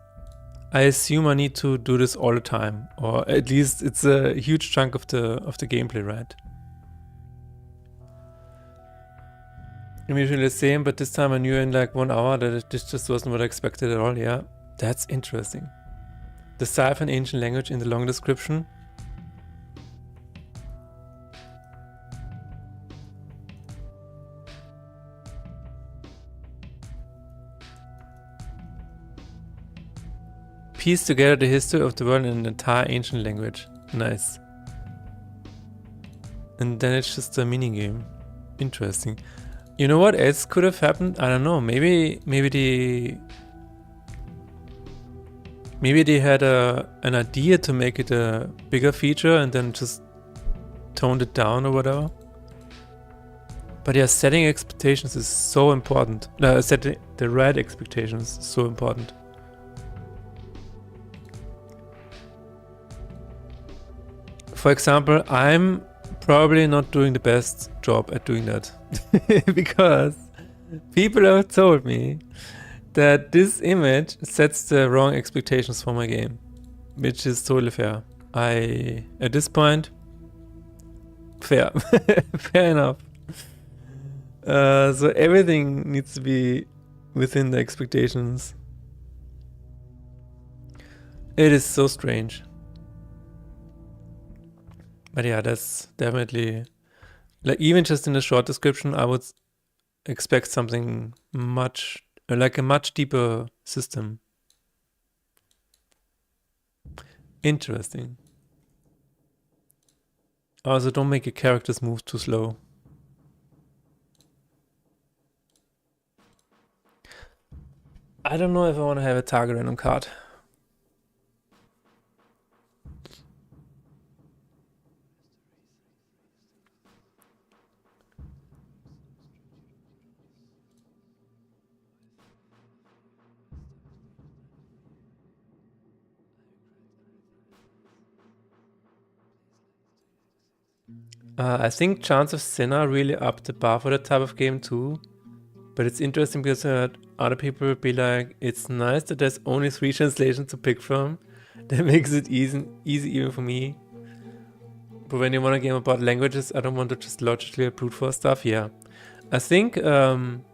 I assume I need to do this all the time, or at least it's a huge chunk of the gameplay, right? I'm usually the same, but this time I knew in like 1 hour that this just wasn't what I expected at all. Yeah, that's interesting. Decipher an ancient language in the long description. piece together the history of the world in an entire ancient language. Nice. And then it's just a mini game. Interesting. You know what else could have happened? I don't know. Maybe they had an idea to make it a bigger feature and then just toned it down or whatever. But yeah, setting expectations is so important. Setting the right expectations is so important. For example, I'm probably not doing the best job at doing that because people have told me that this image sets the wrong expectations for my game, which is totally fair. At this point, fair, fair enough. So everything needs to be within the expectations. It is so strange. But yeah, that's definitely, like, even just in the short description, I would expect something much, like a much deeper system. Interesting. Also, don't make your characters move too slow. I don't know if I want to have a target random card. I think Chance of Sinner really upped the bar for that type of game too. But it's interesting because I heard other people be like, it's nice that there's only 3 translations to pick from. That makes it easy even for me. But when you want a game about languages, I don't want to just logically brute force stuff. Yeah, I think again,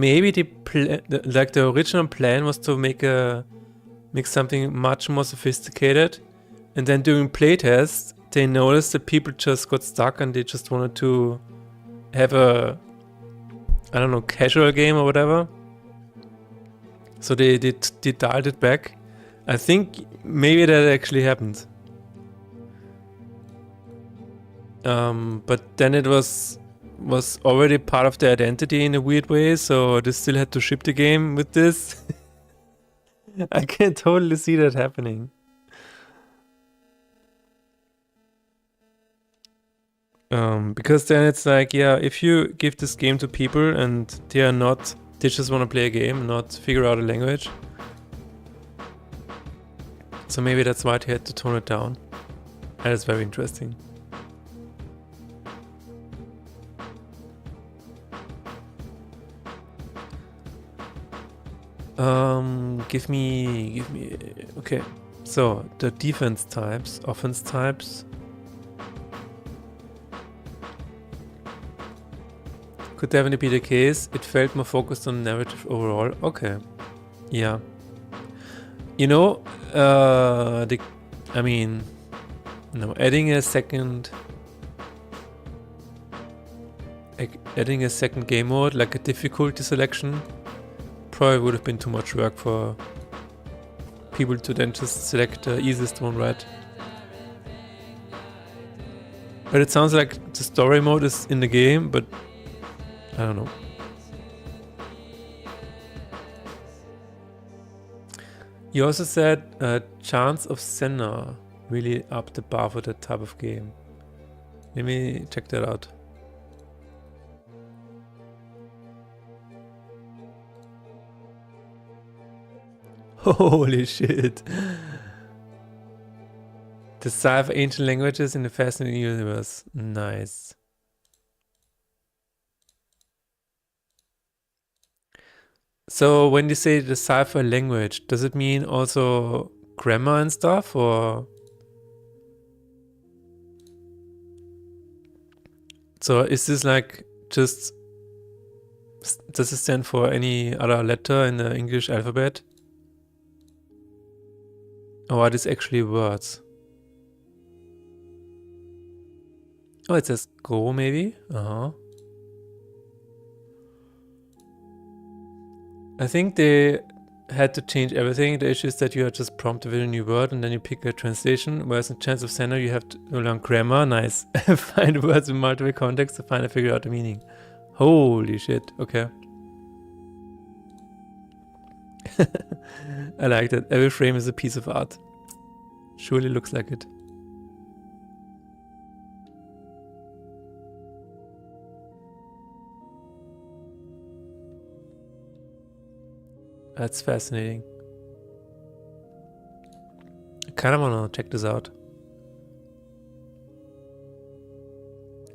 maybe the original plan was to make something much more sophisticated, and then during playtests they noticed that people just got stuck and they just wanted to have a, I don't know, casual game or whatever. So they dialed it back. I think maybe that actually happened. But then it was already part of the identity in a weird way, so they still had to ship the game with this. I can totally see that happening. Because then it's like, yeah, if you give this game to people and they just want to play a game, not figure out a language. So maybe that's why they had to tone it down. That is very interesting. Give me, okay. So the defense types, offense types. Could definitely be the case. It felt more focused on narrative overall. Okay. Yeah. You know, adding a second game mode, like a difficulty selection, probably would have been too much work for people to then just select the easiest one, right? But it sounds like the story mode is in the game, but I don't know. You also said Chance of Senna really upped the bar for that type of game. Let me check that out. Holy shit. The sci-fi ancient languages in the fascinating universe. Nice. So when you say the sci-fi language, does it mean also grammar and stuff, or? So is this like just, does it stand for any other letter in the English alphabet? Or are these actually words? Oh, it says go maybe? I think had to change everything. The issue is that you are just prompted with a new word and then you pick a translation, whereas in Chance of Senna you have to learn grammar. Nice. Find words in multiple contexts to finally figure out the meaning. Holy shit. Okay. I like that. Every frame is a piece of art. Surely looks like it. That's fascinating. I kind of want to check this out.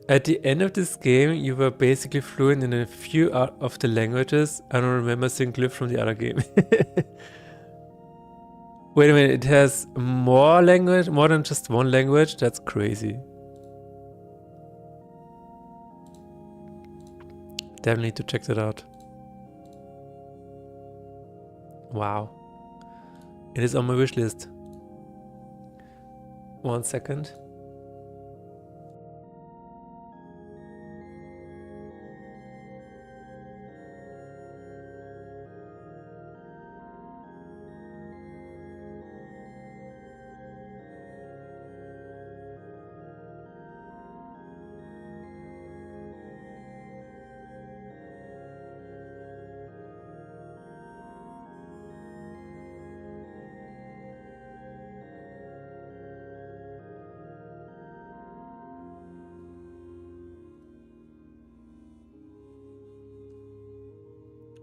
At the end of this game, you were basically fluent in a few of the languages. I don't remember a single clip from the other game. Wait a minute, it has more than just one language? That's crazy. Definitely need to check that out. Wow. It is on my wish list. 1 second.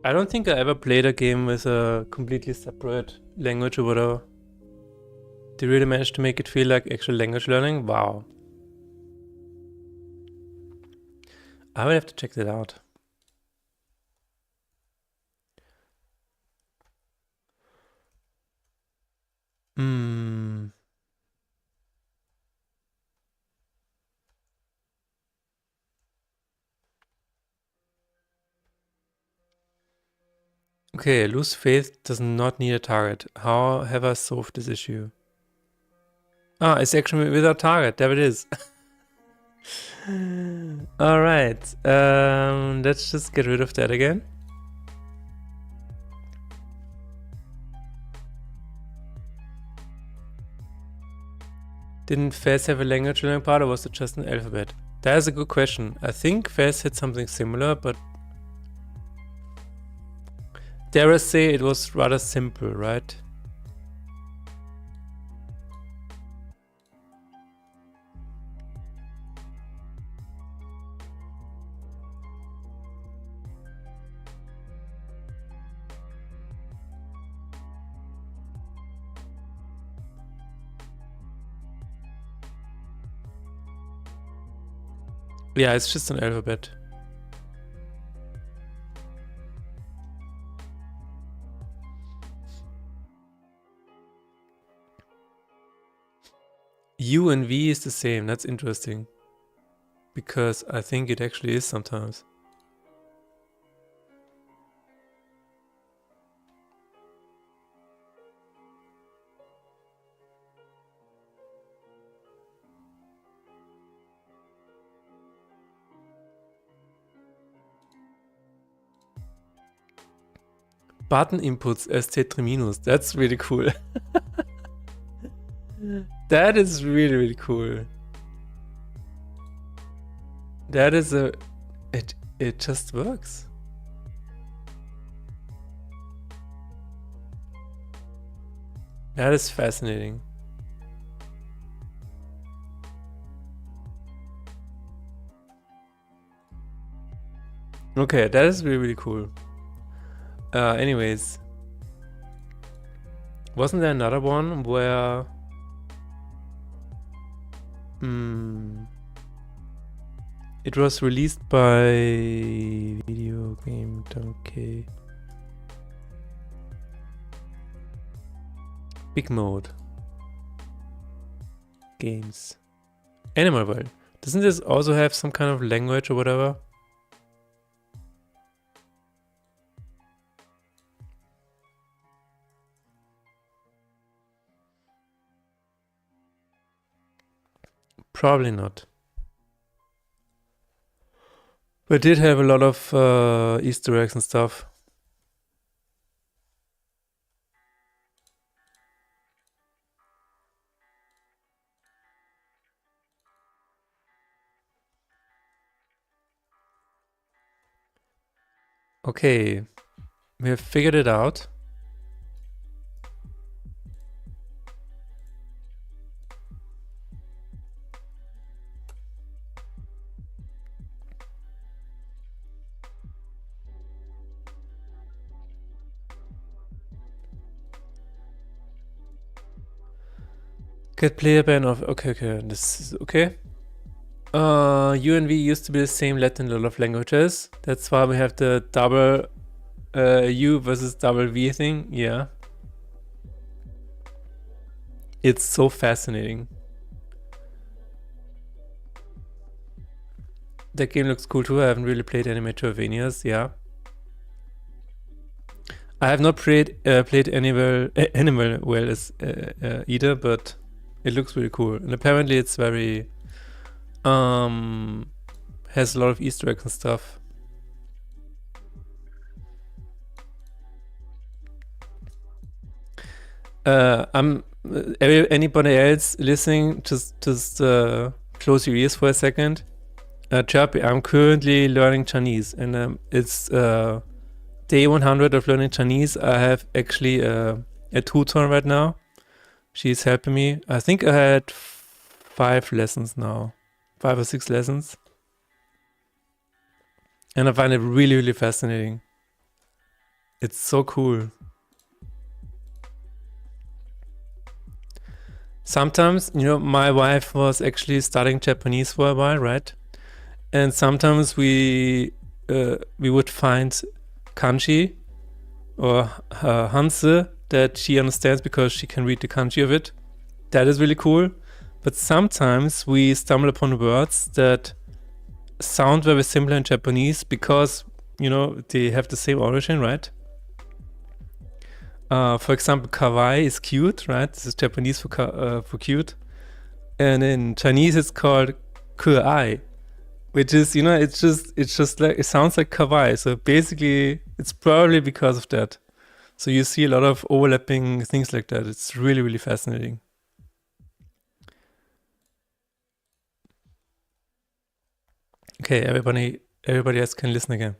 I don't think I ever played a game with a completely separate language or whatever. They really managed to make it feel like actual language learning? Wow. I will have to check that out. Okay, lose faith does not need a target. How have I solved this issue? Ah, it's actually without target. There it is. Alright, let's just get rid of that again. Didn't Fez have a language learning part, or was it just an alphabet? That is a good question. I think Fez had something similar, but dare I say it was rather simple, right? Yeah, it's just an alphabet. U and V is the same. That's interesting. Because I think it actually is sometimes. Button inputs as T3-. That's really cool. That is really, really cool. That is a... It just works. That is fascinating. Okay, that is really, really cool. Anyways. Wasn't there another one where... it was released by Video Game Donkey. Big Mode. Games. Animal World. Doesn't this also have some kind of language or whatever? Probably not. But it did have a lot of Easter eggs and stuff. Okay, we have figured it out. Get player ban of okay, this is okay. U and V used to be the same letter in a lot of languages. That's why we have the double U versus double V thing. Yeah. It's so fascinating. That game looks cool too. I haven't really played any Metroidvanias. Yeah. I have not played Animal well as either, but it looks really cool. And apparently it's very has a lot of Easter eggs and stuff. Anybody else listening, just close your ears for a second. Chirpy, I'm currently learning Chinese, and it's day 100 of learning Chinese. I have actually a tutor right now. She's helping me. I think I had 5 lessons now, 5 or 6 lessons, and I find it really, really fascinating. It's so cool. Sometimes, you know, my wife was actually studying Japanese for a while, right? And sometimes we would find kanji or hanse that she understands because she can read the kanji of it. That is really cool. But sometimes we stumble upon words that sound very similar in Japanese because, you know, they have the same origin, right? For example, kawaii is cute, right? This is Japanese for cute. And in Chinese it's called kuai, which is, you know, it's just like, it sounds like kawaii. So basically it's probably because of that. So you see a lot of overlapping things like that. It's really, really fascinating. Okay, everybody else can listen again.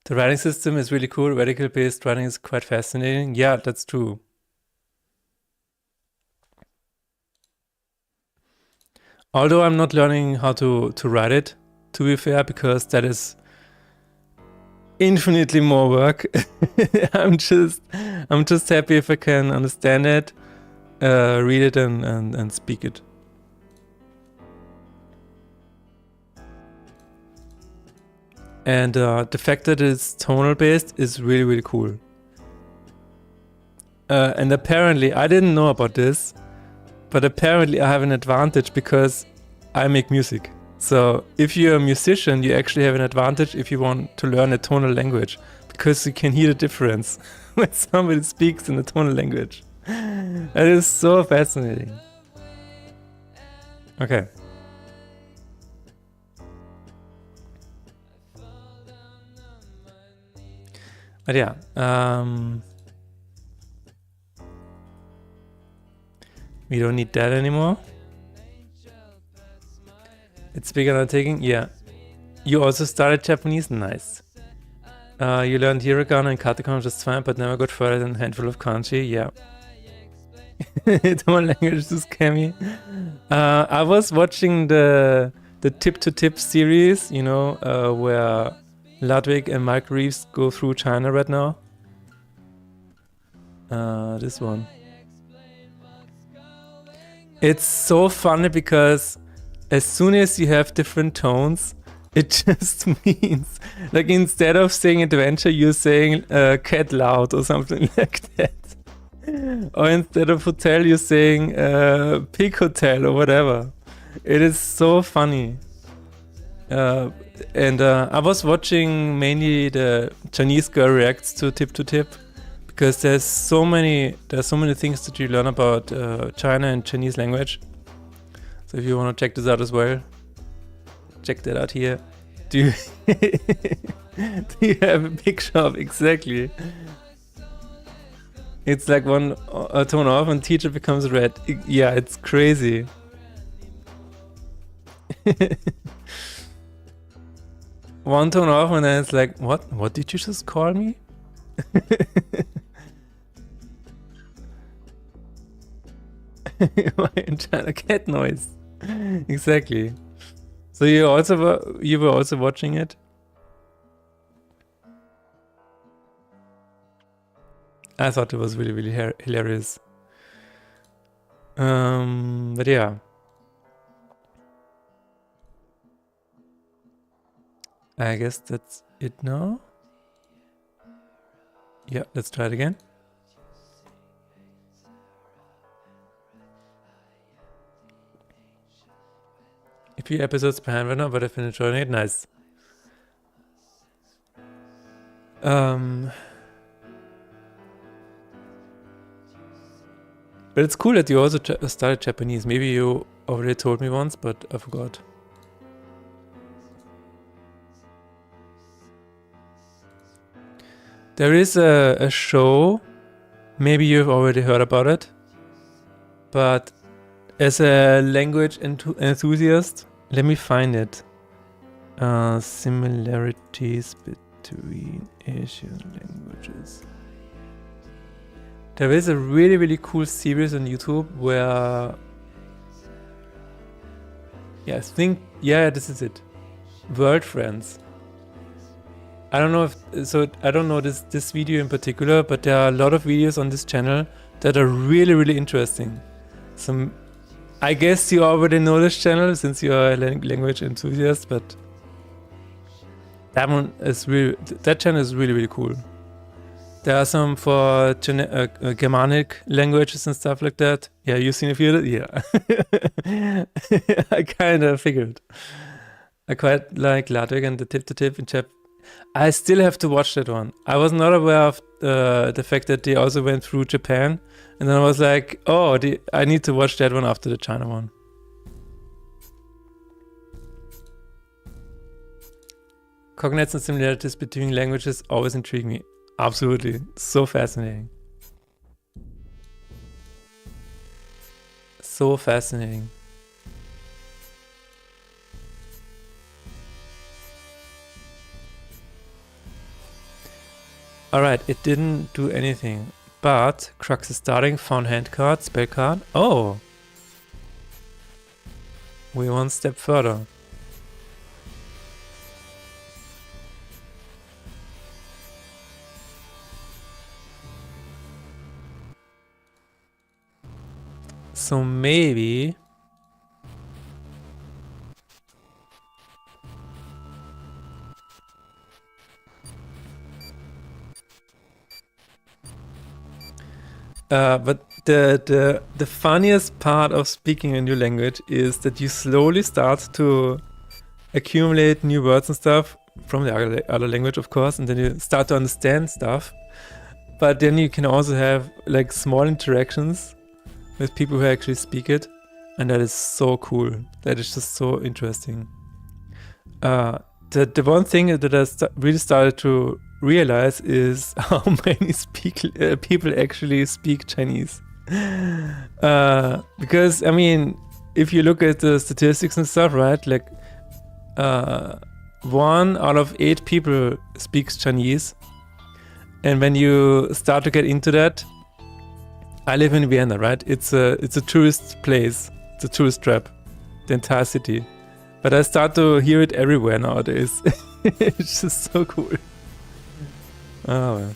The writing system is really cool. Radical-based writing is quite fascinating. Yeah, that's true. Although I'm not learning how to write it, to be fair, because that is infinitely more work. I'm just happy if I can understand it, read it, and speak it. And the fact that it's tonal based is really, really cool. And apparently, I didn't know about this, but apparently I have an advantage because I make music. So if you're a musician, you actually have an advantage if you want to learn a tonal language, because you can hear the difference when somebody speaks in a tonal language. That is so fascinating. Okay. But yeah, we don't need that anymore. It's big undertaking. Yeah. You also started Japanese? Nice. You learned hiragana and katakana just fine, but never got further than a handful of kanji. Yeah. Tonal language to scare me. I was watching the Tip to Tip series, you know, where Ludwig and Mike Reeves go through China right now. This one. It's so funny because as soon as you have different tones, it just means, like, instead of saying adventure, you're saying cat loud or something like that. Or instead of hotel, you're saying pig hotel or whatever. It is so funny. And I was watching mainly the Chinese girl reacts to Tip, because there's so many things that you learn about China and Chinese language. So if you want to check this out as well, check that out here. Do you do you have a picture of exactly? It's like one tone off and teacher becomes red. Yeah, it's crazy. one tone off and then it's like, what did you just call me? My entire cat noise. Exactly. So you were also watching it? I thought it was really, really hilarious. But yeah. I guess that's it now. Yeah, let's try it again. A few episodes behind right now, but I've been enjoying it. Nice. But it's cool that you also started Japanese. Maybe you already told me once, but I forgot. There is a show, maybe you've already heard about it, but as a language enthusiast, let me find it. Similarities between Asian languages. There is a really, really cool series on YouTube where... Yeah, I think... Yeah, this is it. World Friends. I don't know if... So, I don't know this video in particular, but there are a lot of videos on this channel that are really, really interesting. So, I guess you already know this channel since you are a language enthusiast, but... That one is really... That channel is really, really cool. There are some for Germanic languages and stuff like that. Yeah, you've seen a few of it? Yeah. I kind of figured. I quite like Ludwig and the tip-to-tip in Jap. I still have to watch that one. I was not aware of the fact that they also went through Japan. And then I was like, oh, I need to watch that one after the China one. Cognates and similarities between languages always intrigue me. Absolutely. So fascinating. So fascinating. Alright, it didn't do anything. But Crux is starting. Found hand card, spell card. Oh! We're one step further. So maybe... but the funniest part of speaking a new language is that you slowly start to accumulate new words and stuff from the other language, of course, and then you start to understand stuff. But then you can also have like small interactions with people who actually speak it, and that is so cool. That is just so interesting. The one thing that I really started to realize is how many people actually speak Chinese. Because, I mean, if you look at the statistics and stuff, right, like 1 out of 8 people speaks Chinese. And when you start to get into that, I live in Vienna, right? It's a tourist place. It's a tourist trap, the entire city. But I start to hear it everywhere nowadays. It's just so cool. Oh, well.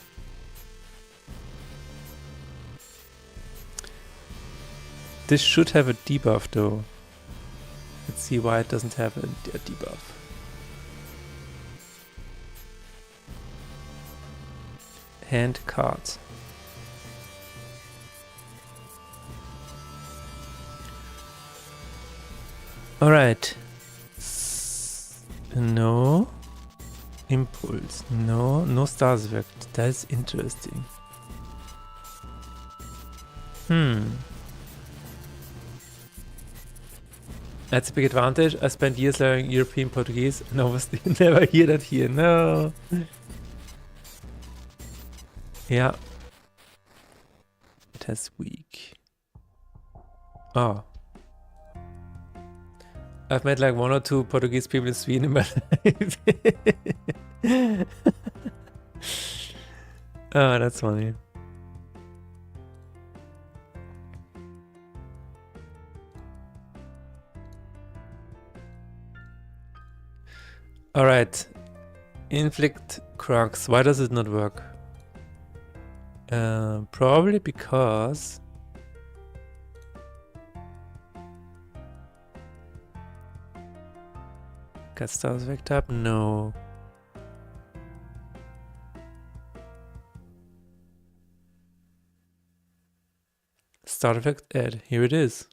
This should have a debuff though. Let's see why it doesn't have a debuff. Hand cards. Alright. No. Impulse. No stars worked. That's interesting. That's a big advantage. I spent years learning European Portuguese and obviously never hear that here. No. Yeah. It has weak. Oh. I've met like 1 or 2 Portuguese people in Sweden in my life. Oh, that's funny. Alright. Inflict crux. Why does it not work? Probably because... Got stars vector up? No. Start effect add. Here it is.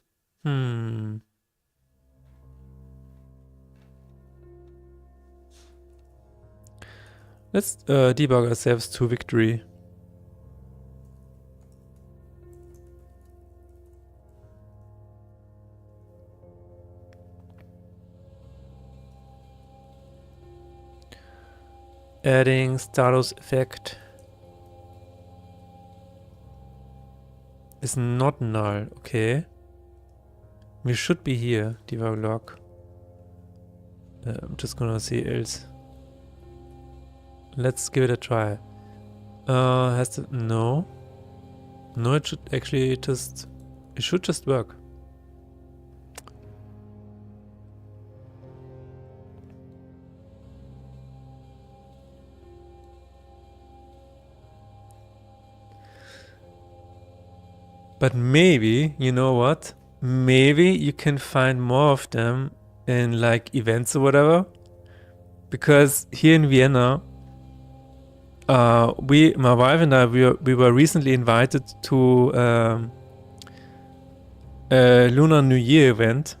Let's debug ourselves to victory. Adding status effect is not null. Okay. We should be here. Debug log. I'm just gonna see else. Let's give it a try. Has to no. No, it should actually just work. But maybe, you know what? Maybe you can find more of them in like events or whatever. Because here in Vienna, my wife and I, we were recently invited to a Lunar New Year event.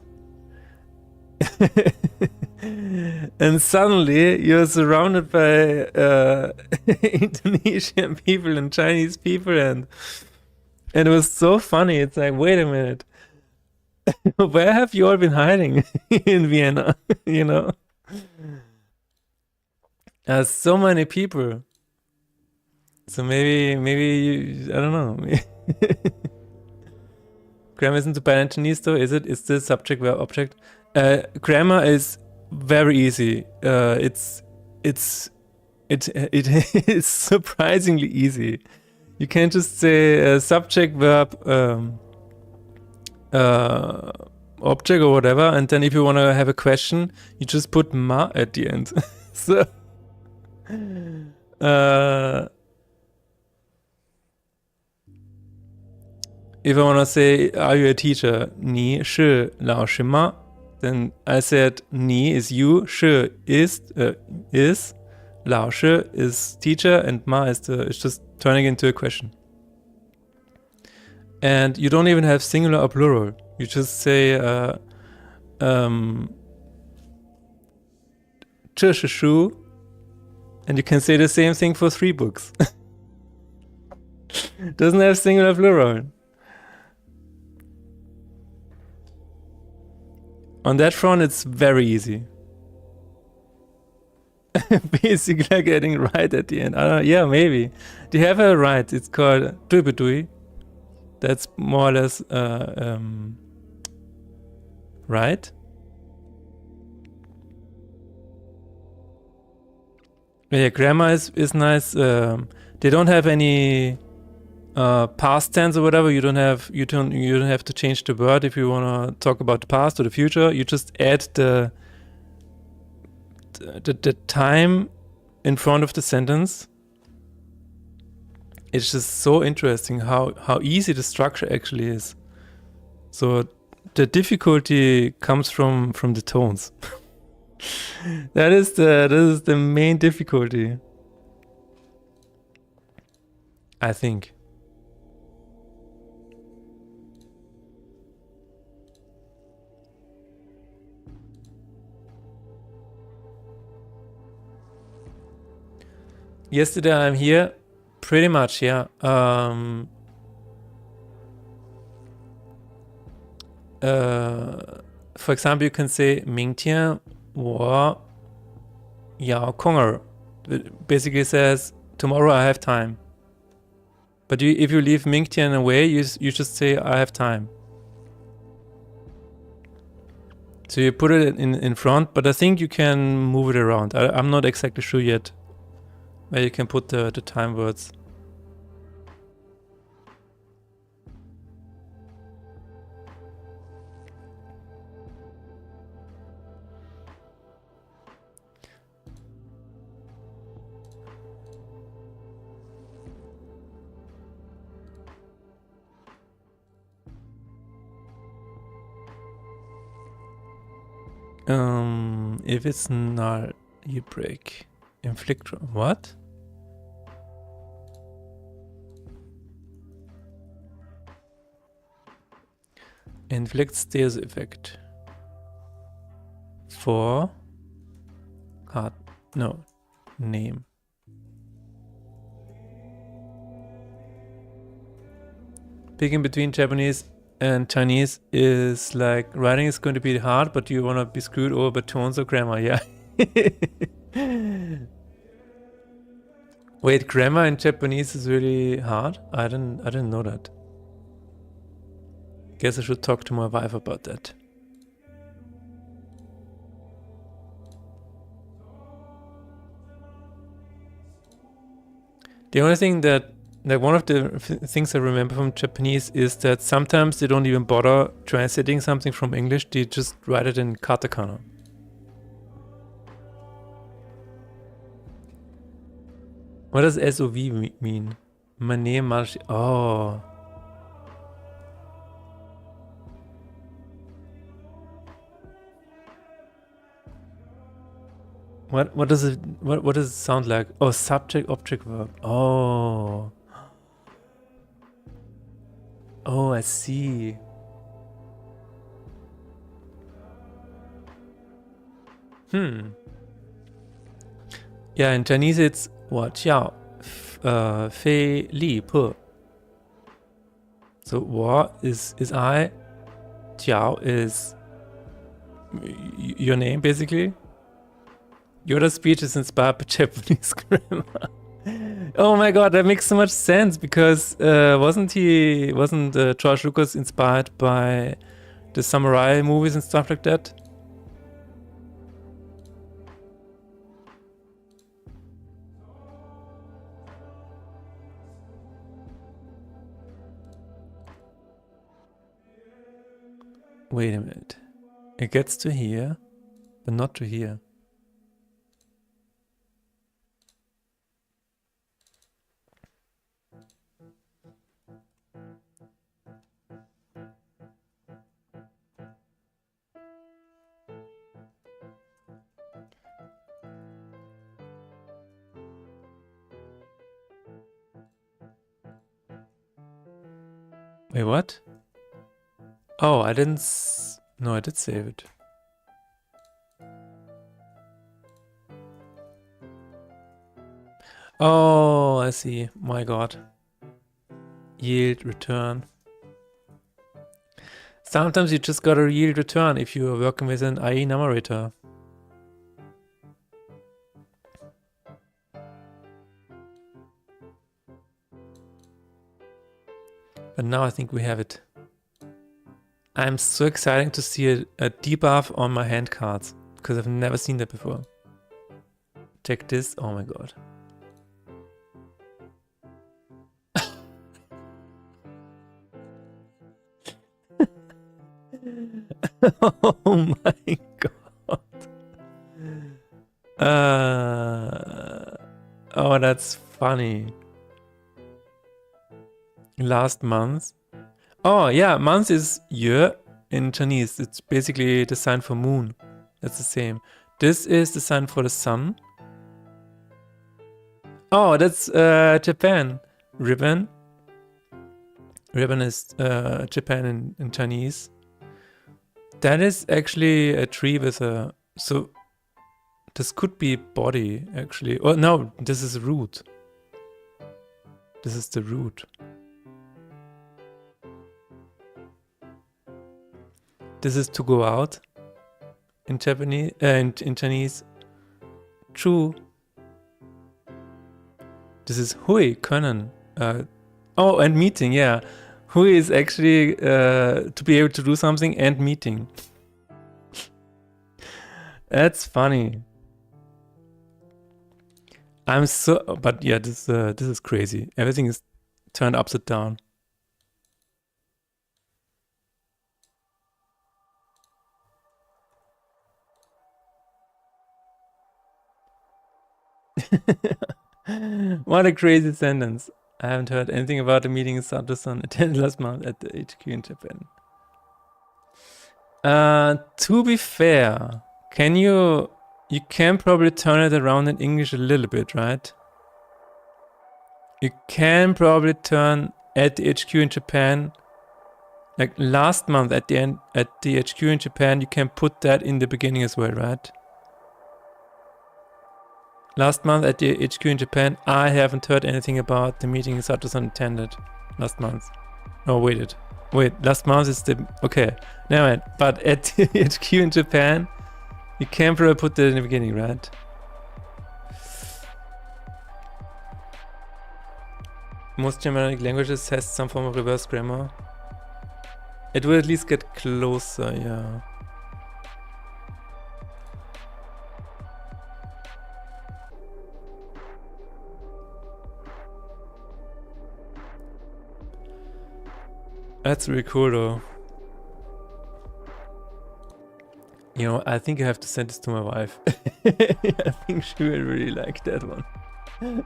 And suddenly you're surrounded by Indonesian people and Chinese people, and it was so funny. It's like, wait a minute. Where have you all been hiding in Vienna? You know? There's so many people. So maybe I don't know. Grammar isn't super Chinese though, is it? Is this subject verb object? Grammar is very easy. It is surprisingly easy. You can just say subject verb object or whatever, and then if you want to have a question, you just put ma at the end. So if I want to say, are you a teacher? 你是老师吗? Then I said, 你 is you, 是 is, 老师 is teacher, and ma is it's just turning into a question. And you don't even have singular or plural. You just say, 这是书, and you can say the same thing for 3 books. Doesn't have singular plural. On that front, it's very easy. Basically getting right at the end. Yeah, maybe. They have a right. It's called Dui. That's more or less right. Yeah, grammar is nice. They don't have any past tense or whatever. You don't have to change the word if you want to talk about the past or the future. You just add the time in front of the sentence. It's just so interesting how easy the structure actually is. So the difficulty comes from the tones. That is the main difficulty, I think. Yesterday I'm here, pretty much, yeah. For example, you can say 明天我有空儿. It basically says tomorrow I have time. But if you leave 明天 away, you just say I have time. So you put it in front, but I think you can move it around. I'm not exactly sure yet where you can put the time words. If it's not, you break. Inflict, what? Inflict status effect. For card, no, name. Picking between Japanese and Chinese is like, writing is going to be hard, but you want to be screwed over by tones or grammar, yeah. Wait, grammar in Japanese is really hard? I didn't know that. Guess I should talk to my wife about that. The only thing that, like, one of the things I remember from Japanese is that sometimes they don't even bother translating something from English, they just write it in katakana. What does SOV mean? Mane marshi. Oh. What does it sound like? Oh, subject, object, verb. Oh. Oh, I see. Yeah, in Chinese it's 我叫菲利普. So 我 is I, 叫 is your name basically. Yoda's speech is inspired by Japanese grammar. Oh my god, that makes so much sense because wasn't George Lucas inspired by the samurai movies and stuff like that? Wait a minute. It gets to here, but not to here. Wait, what? Oh, I didn't no, I did save it. Oh, I see. My god. Yield, return. Sometimes you just gotta yield return if you are working with an IE numerator. But now I think we have it. I'm so excited to see a debuff on my hand cards, because I've never seen that before. Check this, oh my god. Oh my god. Oh, that's funny. Last month. Oh yeah, month is year in Chinese. It's basically the sign for moon. That's the same. This is the sign for the sun. Oh, that's Japan. Ribbon. Ribbon is Japan in Chinese. That is actually a tree with a... So this could be body actually. Oh no, this is root. This is the root. This is to go out in Japanese, in Chinese. True. This is hui, können. Oh, and meeting, yeah. Hui is actually to be able to do something and meeting. That's funny. I'm so, but yeah, this is crazy. Everything is turned upside down. What a crazy sentence. I haven't heard anything about the meeting Sato-san attended last month at the HQ in Japan. To be fair, you can probably turn it around in English a little bit, right? You can probably turn at the HQ in Japan, like last month at the end, at the HQ in Japan, you can put that in the beginning as well, right? Last month at the HQ in Japan, I haven't heard anything about the meeting Sato-san attended last month. Oh, wait, last month is the, okay, never mind. But at the HQ in Japan, you can probably put that in the beginning, right? Most Germanic languages has some form of reverse grammar. It will at least get closer, yeah. That's really cool though. You know, I think I have to send this to my wife. I think she will really like that one.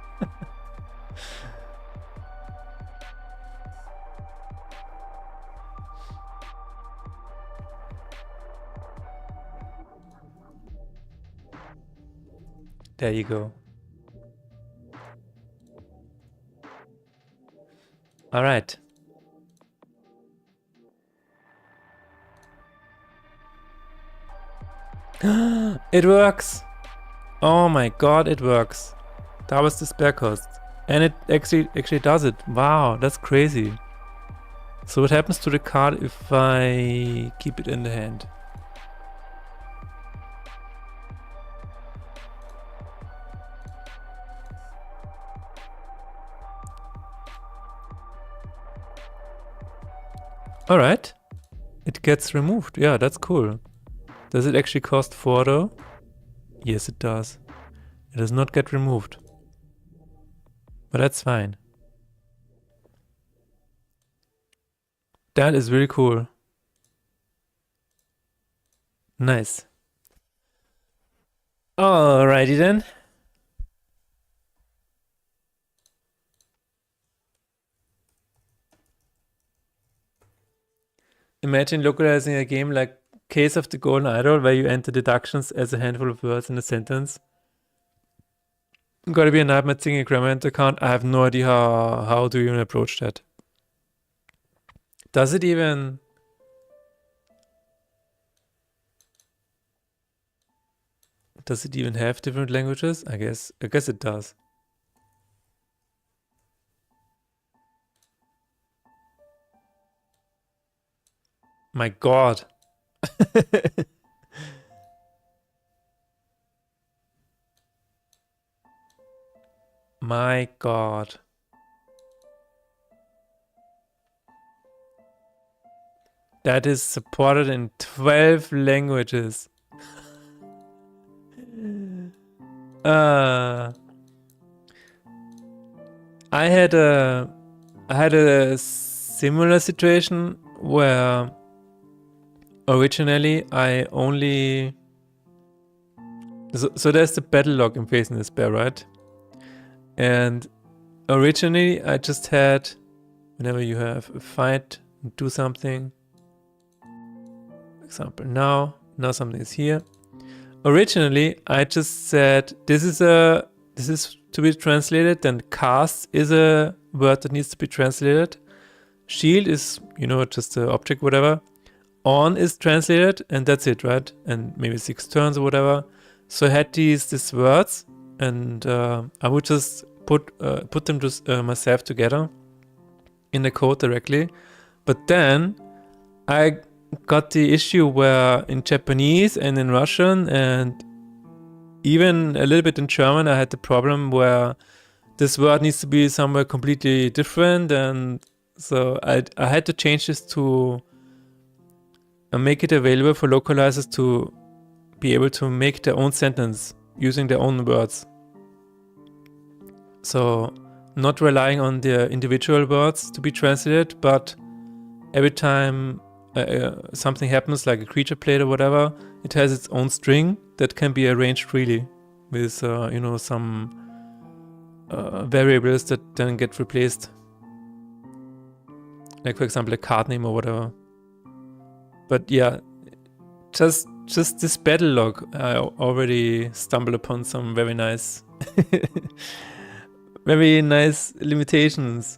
There you go. All right. It works. Oh my god, it works. That was the spare cost. And it actually does it. Wow, that's crazy. So what happens to the card if I keep it in the hand? Alright. It gets removed. Yeah, that's cool. Does it actually cost 4 though? Yes, it does. It does not get removed. But that's fine. That is really cool. Nice. Alrighty then. Imagine localizing a game like Case of the Golden Idol, where you enter deductions as a handful of words in a sentence. Gotta be a nightmare singing a grammar account. I have no idea how do you even approach that. Does it even... Does it even have different languages? I guess it does. My god. My god. That is supported in 12 languages. I had a similar situation where originally I only... So there's the battle log in Faith in Despair, right? And originally I just had, whenever you have a fight, do something. For example, now something is here. Originally I just said this is to be translated, then cast is a word that needs to be translated. Shield is, you know, just the object, whatever. On is translated, and that's it, right? And maybe 6 turns or whatever. So I had these words, and I would just put them just myself together in the code directly. But then I got the issue where in Japanese and in Russian and even a little bit in German, I had the problem where this word needs to be somewhere completely different, and so I had to change this to make it available for localizers to be able to make their own sentence using their own words. So not relying on the individual words to be translated, but every time something happens, like a creature played or whatever, it has its own string that can be arranged freely with some variables that then get replaced, like for example a card name or whatever. But yeah, just this battle log, I already stumbled upon some very nice very nice limitations.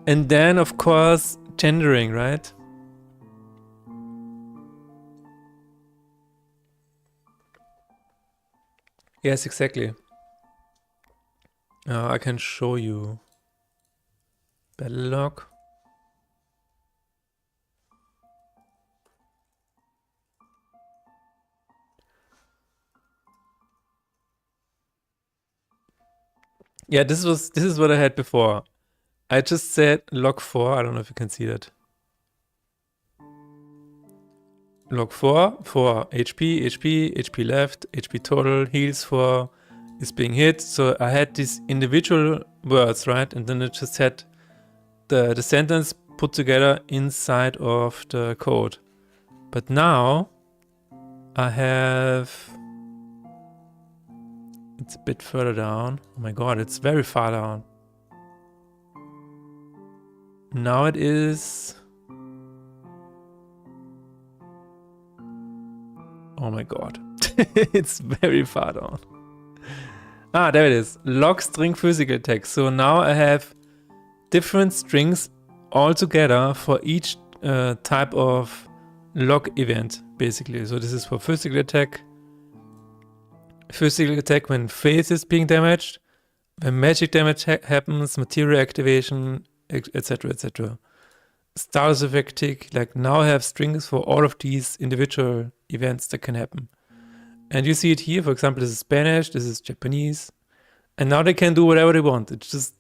And then of course gendering, right? Yes, exactly. I can show you battle log. Yeah, this is what I had before. I just said log 4. I don't know if you can see that. Log 4 for HP, HP left, HP total, heals for is being hit. So I had these individual words, right? And then it just had the sentence put together inside of the code. But now I have, it's a bit further down. Oh my god, it's very far down. Now it is, oh my god, it's very far down. Ah, there it is. Log string physical text. So now I have different strings all together for each type of log event, basically. So this is for physical attack. Physical attack when face is being damaged, when magic damage happens, material activation, etc., etc. Status effect tick, like now I have strings for all of these individual events that can happen. And you see it here, for example, this is Spanish, this is Japanese, and now they can do whatever they want. It's just,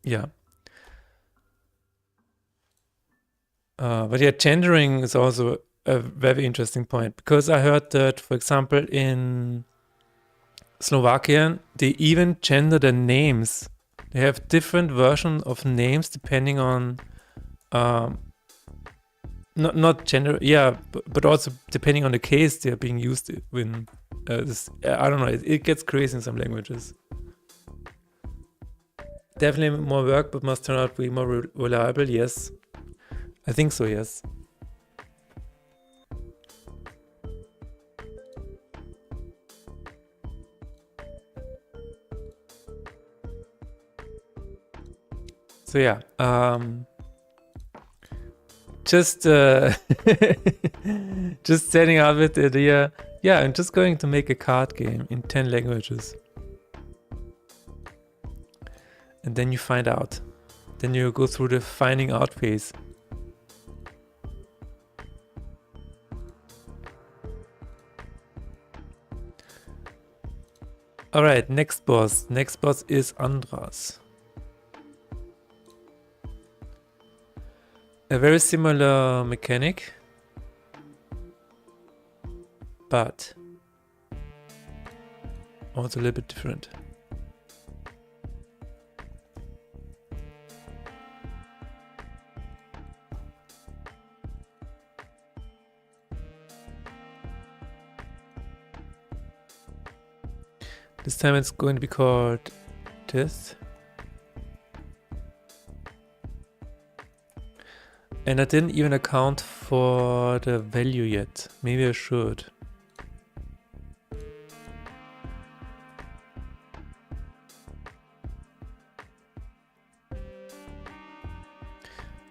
yeah. But yeah, gendering is also a very interesting point, because I heard that, for example, in Slovakian, they even gender their names. They have different versions of names depending on, not gender, yeah, but also depending on the case they are being used in. I don't know, it gets crazy in some languages. Definitely more work, but must turn out to be more reliable, yes. I think so, yes. So yeah, just just setting out with the idea. Yeah, I'm just going to make a card game in 10 languages. And then you find out. Then you go through the finding out phase. Alright, next boss. Next boss is Andras. A very similar mechanic, but also a little bit different. This time it's going to be called this. And I didn't even account for the value yet. Maybe I should.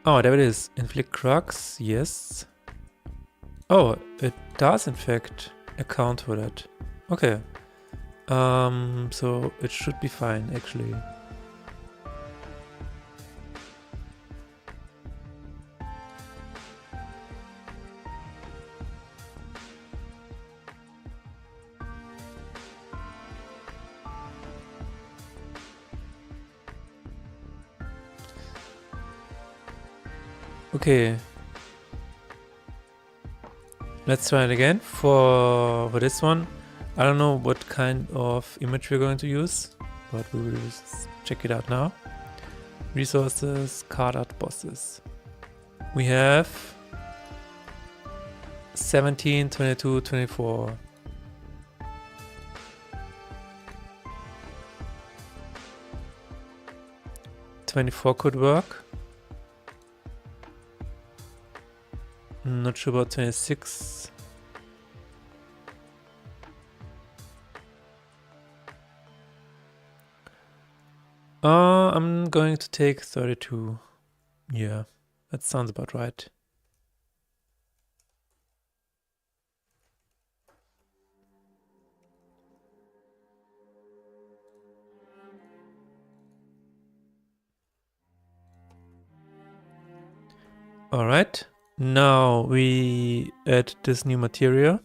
Oh, there it is. Inflict crux, yes. Oh, it does in fact account for that. Okay. So it should be fine actually. Okay. Let's try it again for this one. I don't know what kind of image we're going to use, but we will just check it out now. Resources, card art bosses. We have 17, 22, 24. '24 could work. Not sure about 26. I'm going to take 32. Yeah, that sounds about right. All right, now we add this new material.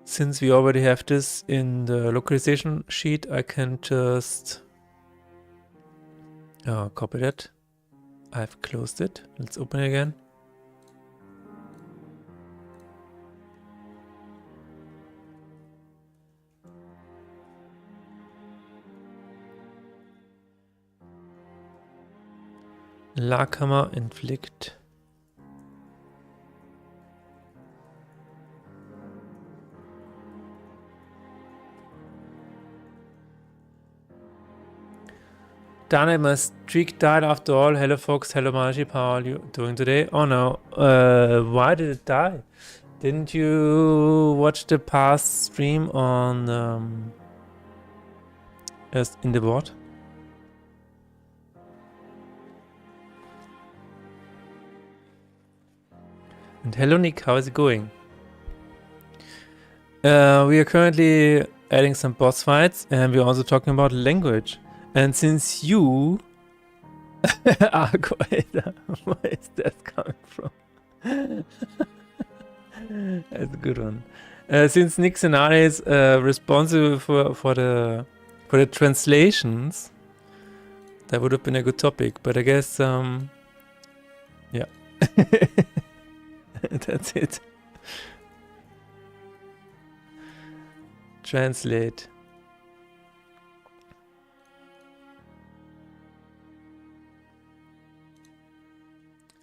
Since we already have this in the localization sheet, I can just copy that. I've closed it. Let's open it again. Lakhammer inflict. Darn it, my streak died after all. Hello folks, hello Margie, how are you doing today? Oh no, why did it die? Didn't you watch the past stream on in the board? And hello Nick, how is it going? We are currently adding some boss fights and we're also talking about language. And since you are quite, where is that coming from? That's a good one. Since Nick Senare is responsible for the translations, that would have been a good topic. But I guess yeah, that's it. Translate.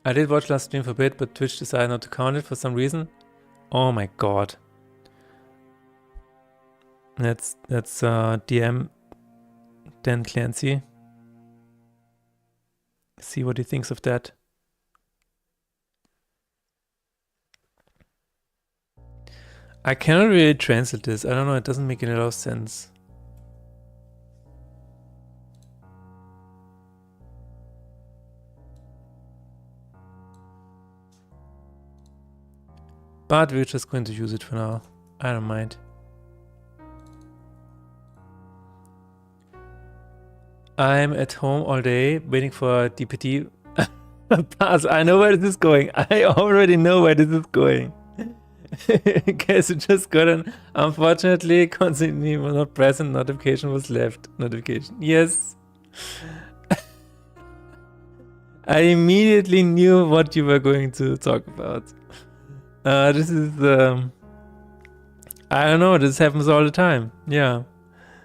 I did watch last stream for a bit, but Twitch decided not to count it for some reason. Oh my god. That's DM Dan Clancy. See what he thinks of that. I cannot really translate this. I don't know, it doesn't make any lot of sense. But we're just going to use it for now. I don't mind. I'm at home all day waiting for DPT pass. I know where this is going. I already know where this is going. Guess you just got an unfortunately constantly was not present. Notification was left. Notification. Yes. I immediately knew what you were going to talk about. This is I don't know, this happens all the time. Yeah.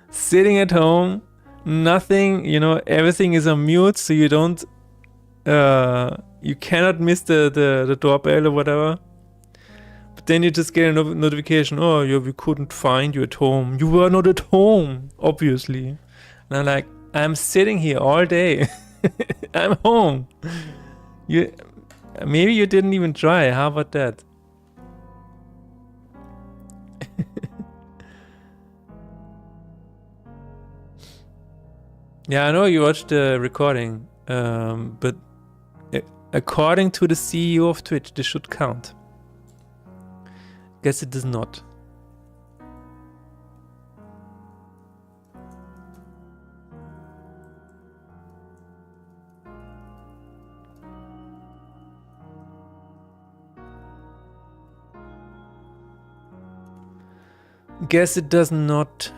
Sitting at home, nothing, you know, everything is on mute, so you don't you cannot miss the doorbell or whatever. But then you just get a notification, oh yeah, we couldn't find you at home. You were not at home, obviously. And I'm like, I'm sitting here all day. I'm home. Maybe you didn't even try. How about that? Yeah, I know you watched the recording, but according to the CEO of Twitch, this should count. Guess it does not. Guess it does not.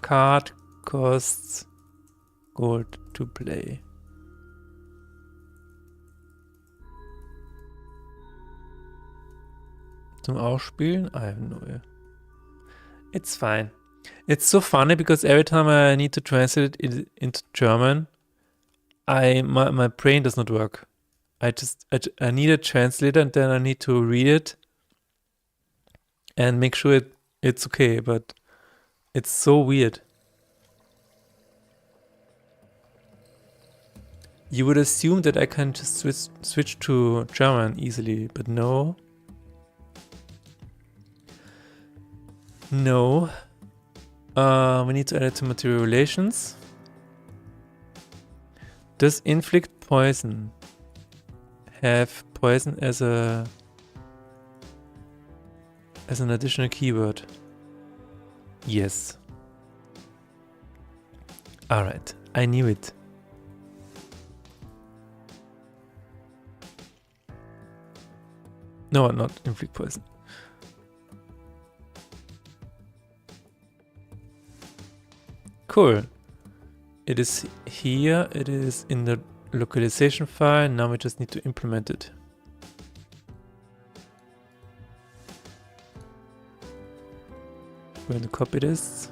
Card costs gold to play. Zum Ausspielen? I have no idea. It's fine. It's so funny because every time I need to translate it into German, my brain does not work. I need a translator and then I need to read it and make sure it's okay, but it's so weird. You would assume that I can just switch to German easily, but no. No. We need to add it to material relations. Does inflict poison have poison as an additional keyword? Yes. Alright, I knew it. No, not inflict poison. Cool. It is here, it is in the localization file, now we just need to implement it. We're going to copy this.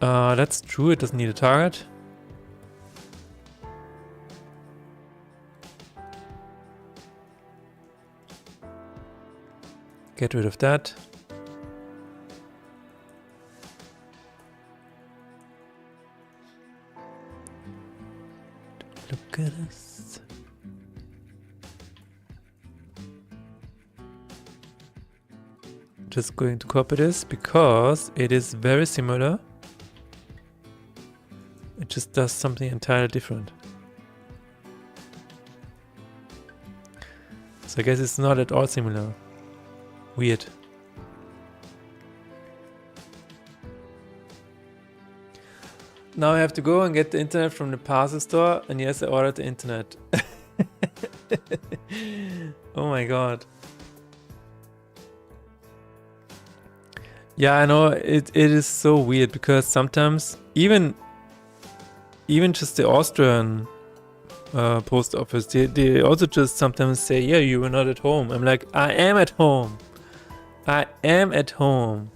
That's true, it doesn't need a target. Get rid of that. Look at us. Just going to copy this because it is very similar. It just does something entirely different. So I guess it's not at all similar. Weird. Now I have to go and get the internet from the parcel store, and yes, I ordered the internet. Oh my god. Yeah, I know, it is so weird because sometimes even just the Austrian post office, they also just sometimes say, yeah, you were not at home. I'm like, I am at home. I am at home.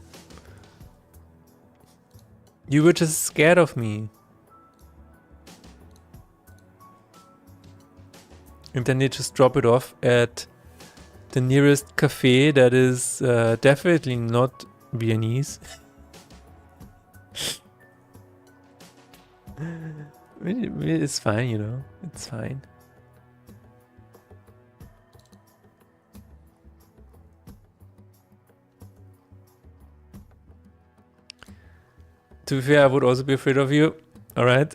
You were just scared of me. And then they just drop it off at the nearest cafe that is definitely not Viennese. It's fine, you know. It's fine. To be fair, I would also be afraid of you. Alright.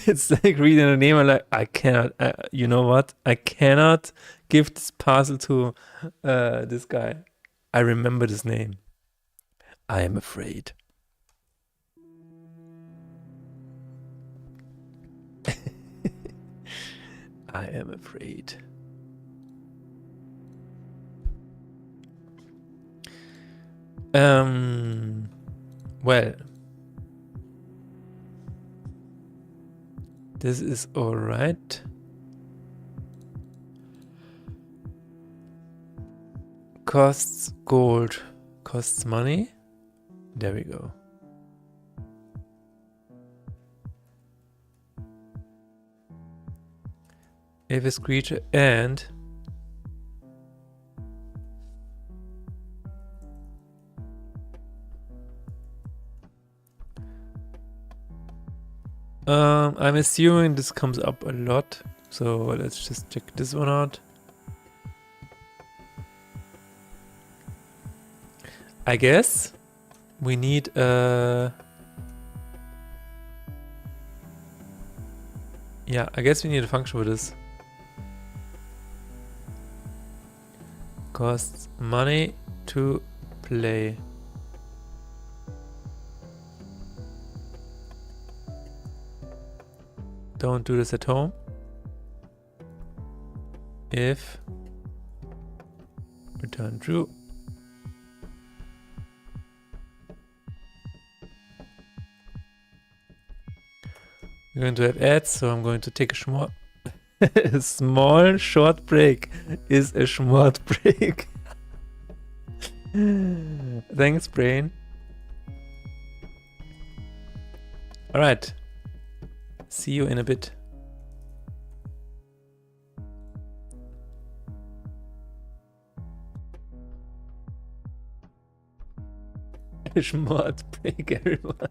It's like reading a name and like, I cannot, you know what? I cannot give this puzzle to this guy. I remember this name. I am afraid. I am afraid. Well, this is all right. Costs gold, costs money. There we go. If a creature and I'm assuming this comes up a lot, so let's just check this one out. I guess we need yeah, I guess we need a function for this. Costs money to play. don't do this at home. If return true. We're going to have ads, so I'm going to take a small a small short break is a short break. Thanks, brain. Alright. See you in a bit. A short break, everyone.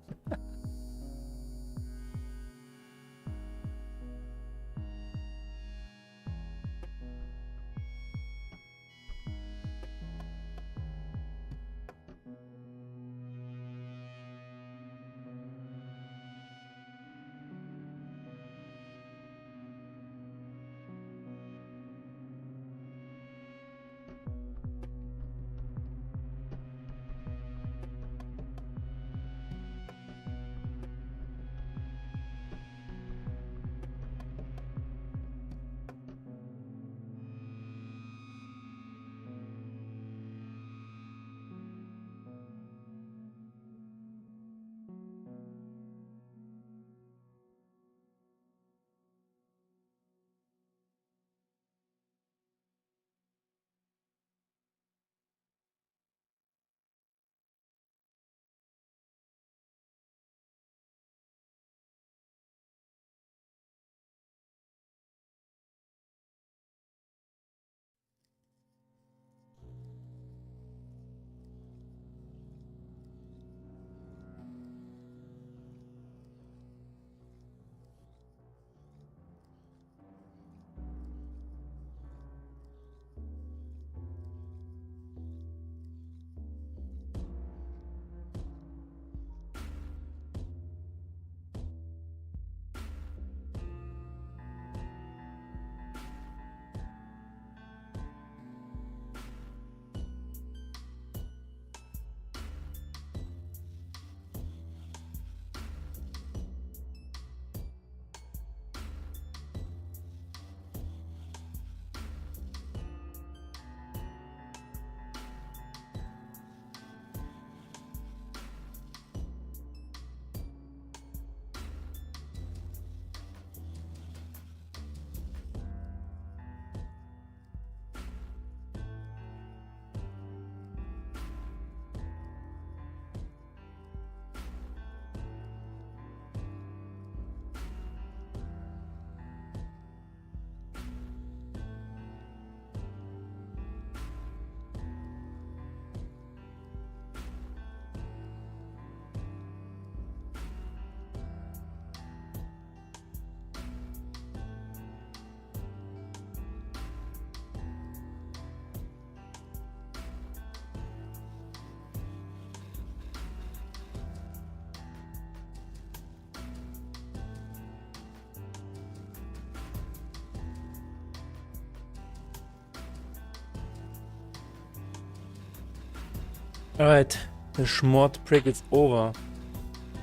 Alright, the short break is over.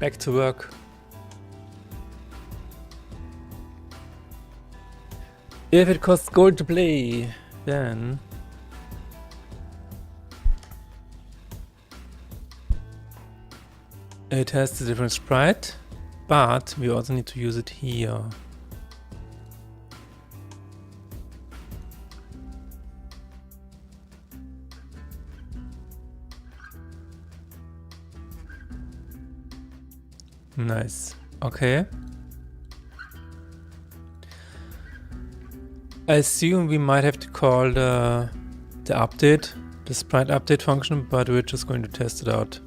Back to work. If it costs gold to play, then it has the different sprite, but we also need to use it here. Nice. Okay. I assume we might have to call the update, the sprite update function, but we're just going to test it out.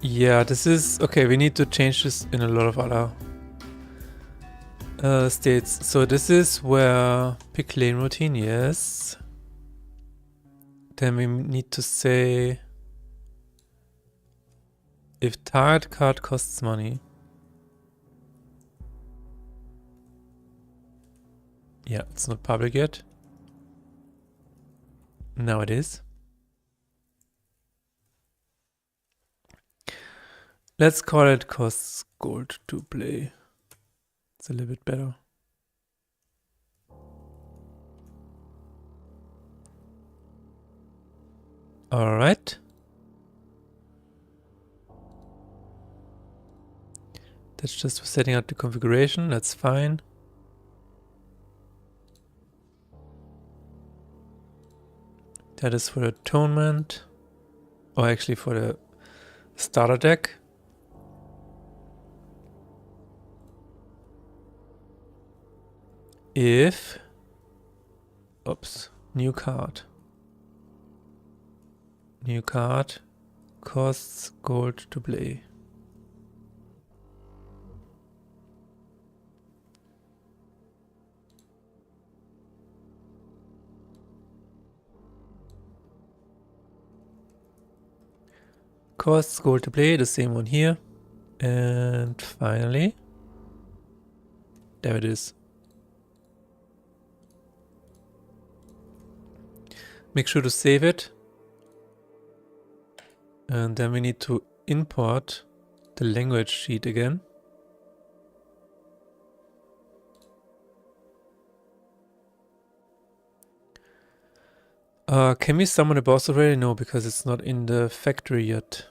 Yeah, this is okay. We need to change this in a lot of other states. So this is where pick lane routine, yes. Then we need to say If target card costs money. Yeah, it's not public yet. Now it is. Let's call it costs gold to play. It's a little bit better. All right. That's just for setting out the configuration. That's fine. That is for the atonement. Or actually for the starter deck. If... Oops. New card. New card costs gold to play. Costs gold to play, the same one here. And finally, there it is. Make sure to save it. And then we need to import the language sheet again. Can we summon a boss already? No, because it's not in the factory yet.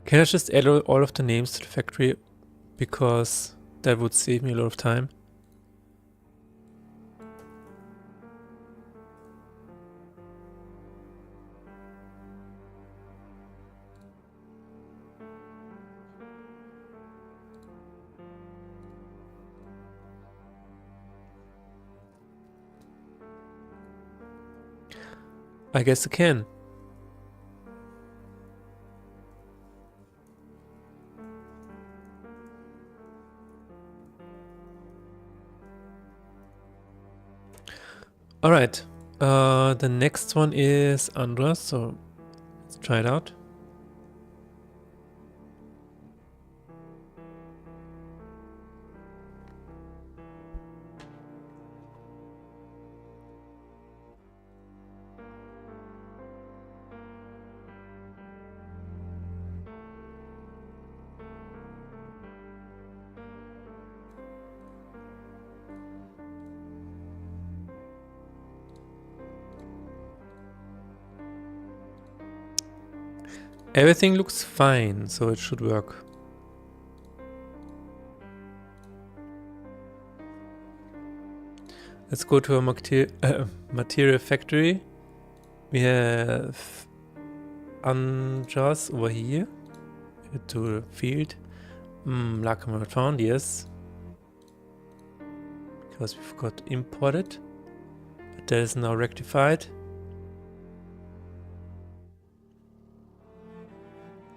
Can I just add all of the names to the factory? Because that would save me a lot of time. I guess I can. Alright, the next one is Andra, so let's try it out. Everything looks fine, so it should work. Let's go to a material factory. We have Anjas over here. To the field. Lacquer not found, yes. Because we forgot imported. But that is now rectified.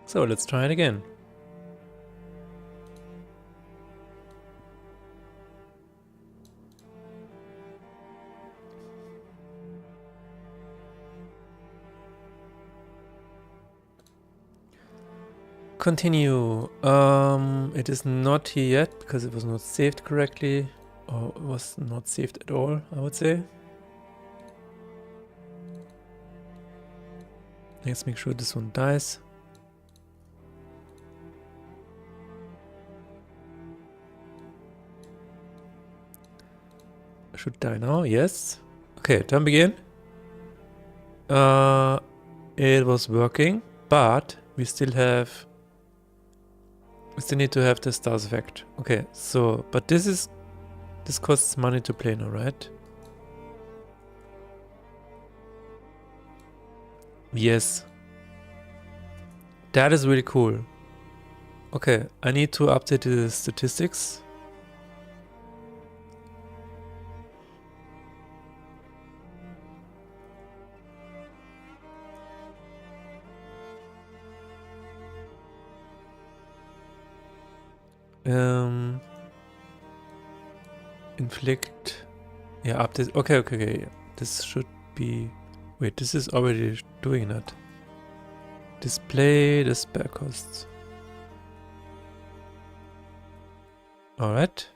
So let's try it again. Continue. It is not here yet because it was not saved correctly, or it was not saved at all, I would say. Let's make sure this one dies. Should die now, yes. Okay, turn begin. It was working, but we still need to have the stars effect. Okay, so, but this costs money to play now, right? Yes. That is really cool. Okay, I need to update the statistics. Inflict. Yeah, up this. Okay, okay, okay. Yeah. This should be. Wait, this is already doing that. Display the spell costs. Alright.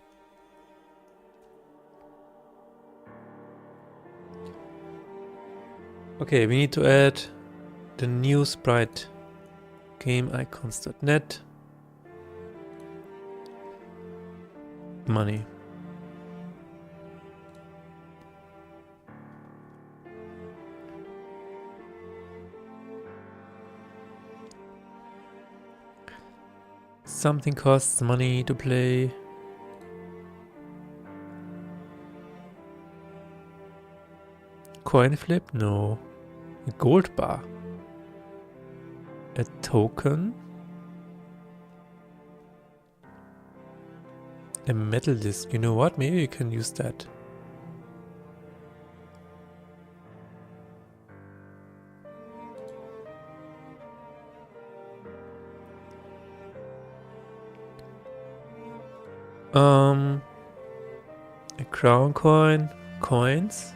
Okay, we need to add the new sprite. Gameicons.net. Money. Something costs money to play. Coin flip? No. A gold bar. A token. A metal disc. You know what? Maybe you can use that. A crown coin. Coins.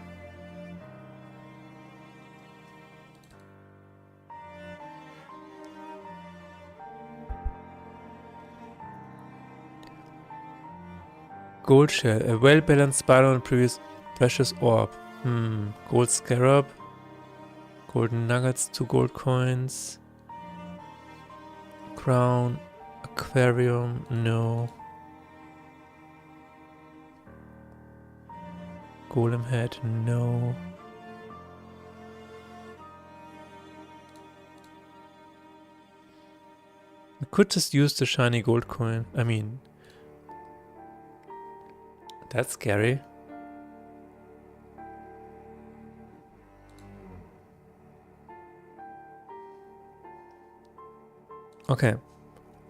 Gold shell. A well-balanced spider on previous precious orb. Gold scarab. Golden nuggets, 2 gold coins. Crown. Aquarium. No. Golem head. No. We could just use the shiny gold coin. I mean, that's scary. Okay,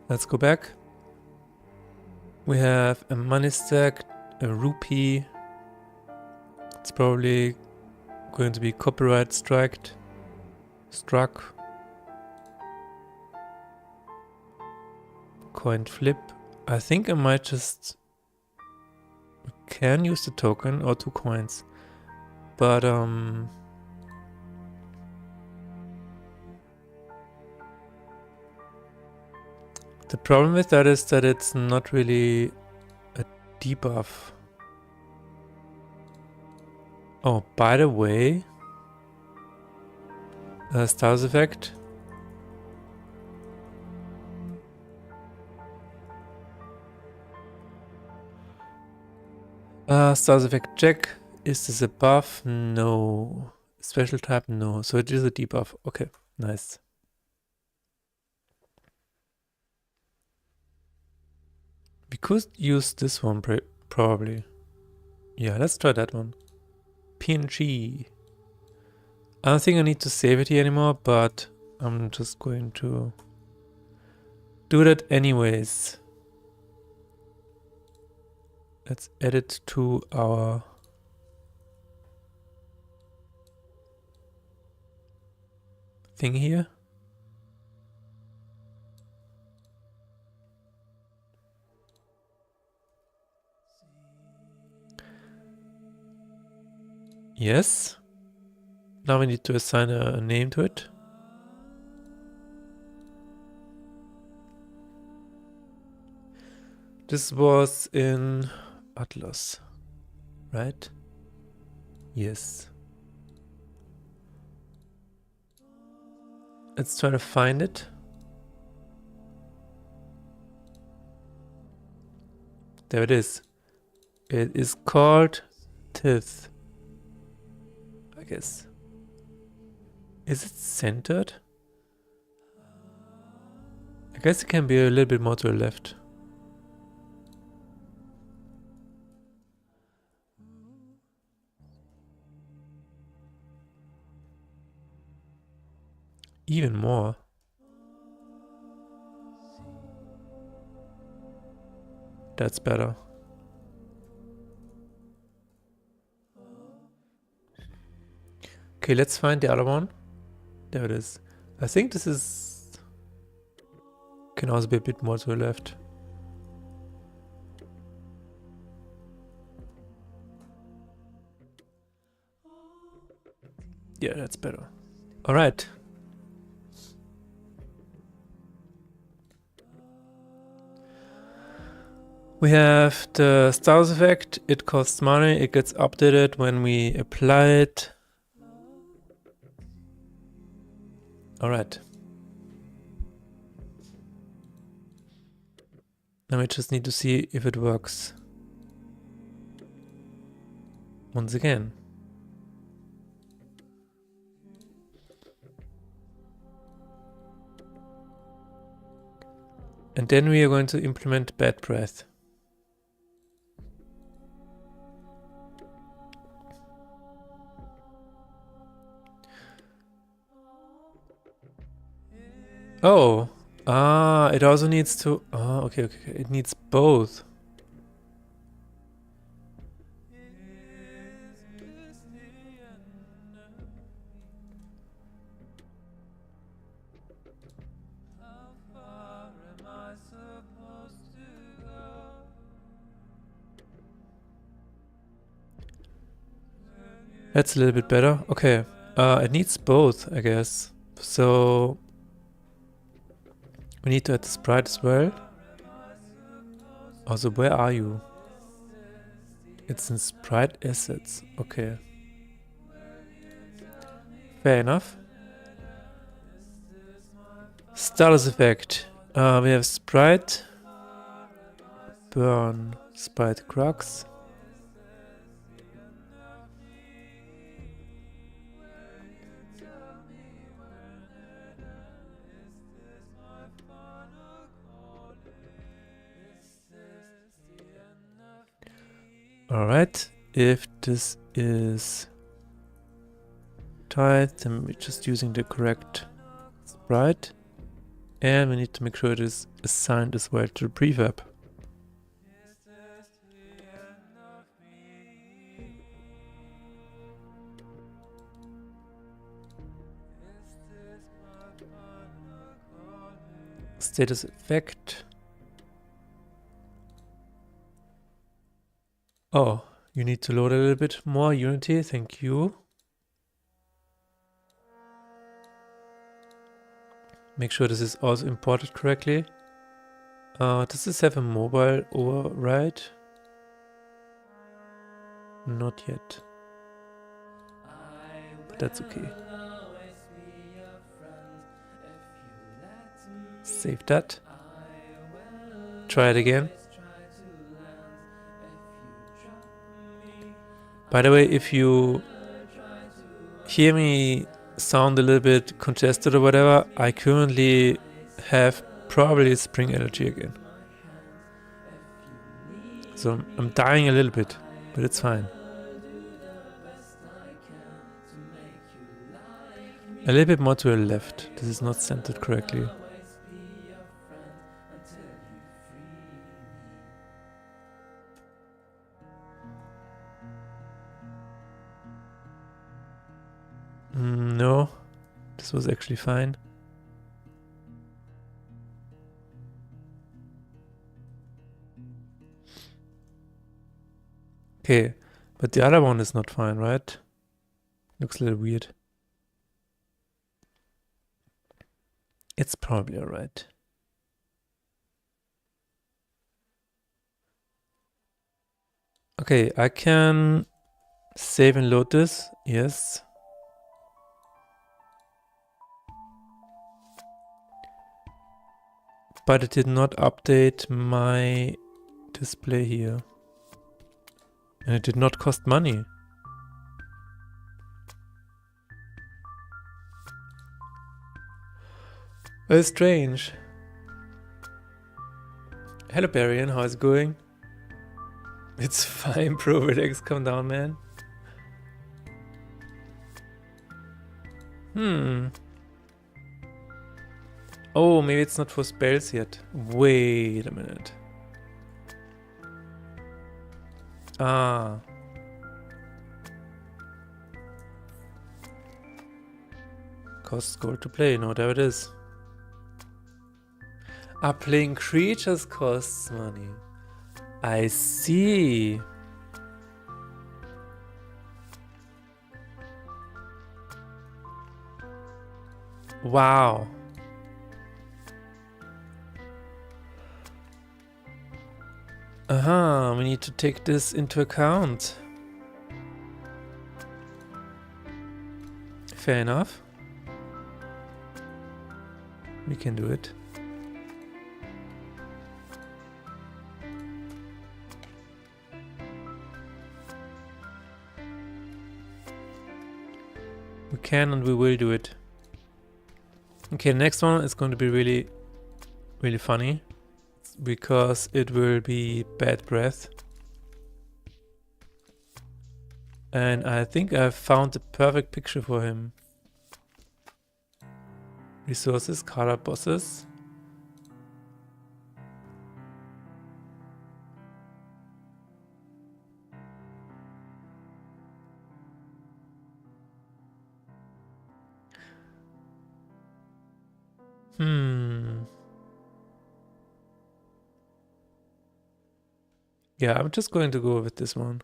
let's go back. We have a money stack, a rupee. It's probably going to be copyright struck. Coin flip. I think I might just can use the token or 2 coins, but the problem with that is that it's not really a debuff. Oh, by the way, stars effect. Stars effect check. Is this a buff? No. Special type? No. So it is a debuff. Okay, nice. We could use this one probably. Yeah, let's try that one. PNG. I don't think I need to save it here anymore, but I'm just going to do that anyways. Let's add it to our thing here. Yes. Now we need to assign a name to it. This was in Atlas, right? Yes. Let's try to find it. There it is. It is called Tith, I guess. Is it centered? I guess it can be a little bit more to the left. Even more. That's better. Okay, let's find the other one. There it is. I think this is... can also be a bit more to the left. Yeah, that's better. All right. We have the stars effect. It costs money. It gets updated when we apply it. All right. Now we just need to see if it works. Once again. And then we are going to implement bad breath. Oh, it also needs to, okay, it needs both. That's a little bit better. Okay, it needs both, I guess. So we need to add the sprite as well. Also, where are you? It's in sprite assets. Okay. Fair enough. Status effect. We have sprite, burn, sprite crux. Alright, if this is tied, then we're just using the correct sprite. And we need to make sure it is assigned as well to the prefab. Status effect. Oh, you need to load a little bit more Unity, thank you. Make sure this is also imported correctly. Does this have a mobile override? Not yet. But that's okay. Save that. Try it again. By the way, if you hear me sound a little bit congested or whatever, I currently have probably spring allergy again. So I'm dying a little bit, but it's fine. A little bit more to the left. This is not centered correctly. No, this was actually fine. Okay, but the other one is not fine, right? Looks a little weird. It's probably alright. Okay, I can save and load this, yes. But it did not update my display here. And it did not cost money. Very strange. Hello Barian, how's it going? It's fine, bro, relax, calm down, man. Oh, maybe it's not for spells yet. Wait a minute. Ah. Costs gold to play, no, there it is. Ah, playing creatures costs money. I see. Wow. We need to take this into account. Fair enough. We can do it. We can and we will do it. Okay, the next one is going to be really, really funny. Because it will be bad breath. And I think I've found the perfect picture for him. Resources, color bosses. Yeah, I'm just going to go with this one.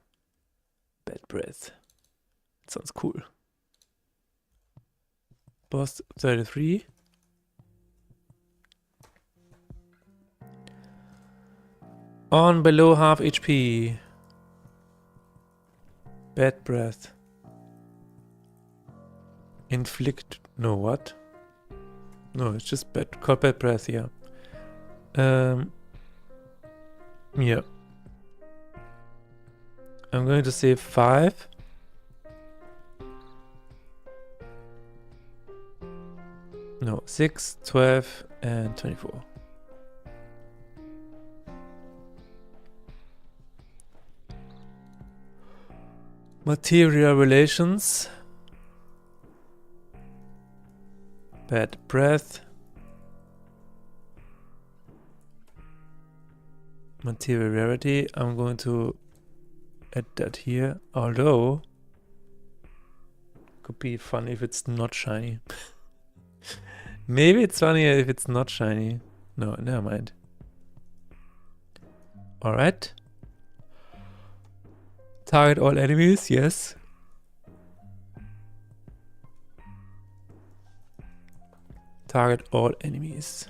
Bad breath. It sounds cool. Boss 33. On below half HP. Bad breath. Inflict. No, what? No, it's just called bad breath, yeah. Yeah. I'm going to save 5. No, 6, 12, and 24. Material relations. Bad breath. Material rarity. I'm going to add that here. Although, could be funny if it's not shiny. Maybe it's funnier if it's not shiny. No, never mind. Alright. Target all enemies, yes. Target all enemies.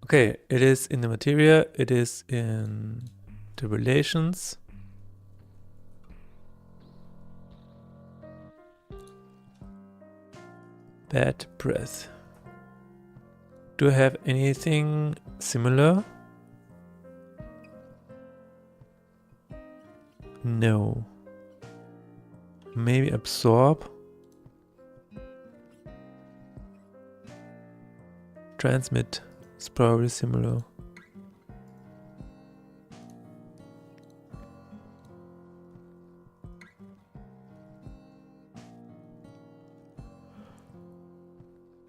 Okay, it is in the materia, it is in the relations. Bad breath. Do I have anything similar? No. Maybe absorb. Transmit is probably similar.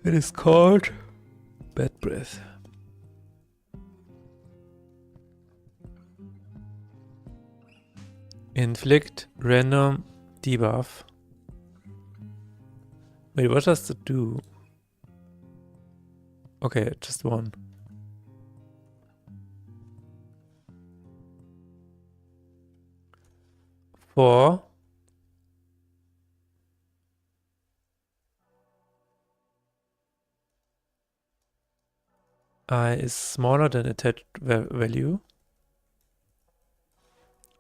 It is called bad breath. Inflict random debuff. Wait, what does it do? Okay, just one. Four. I is smaller than attached value.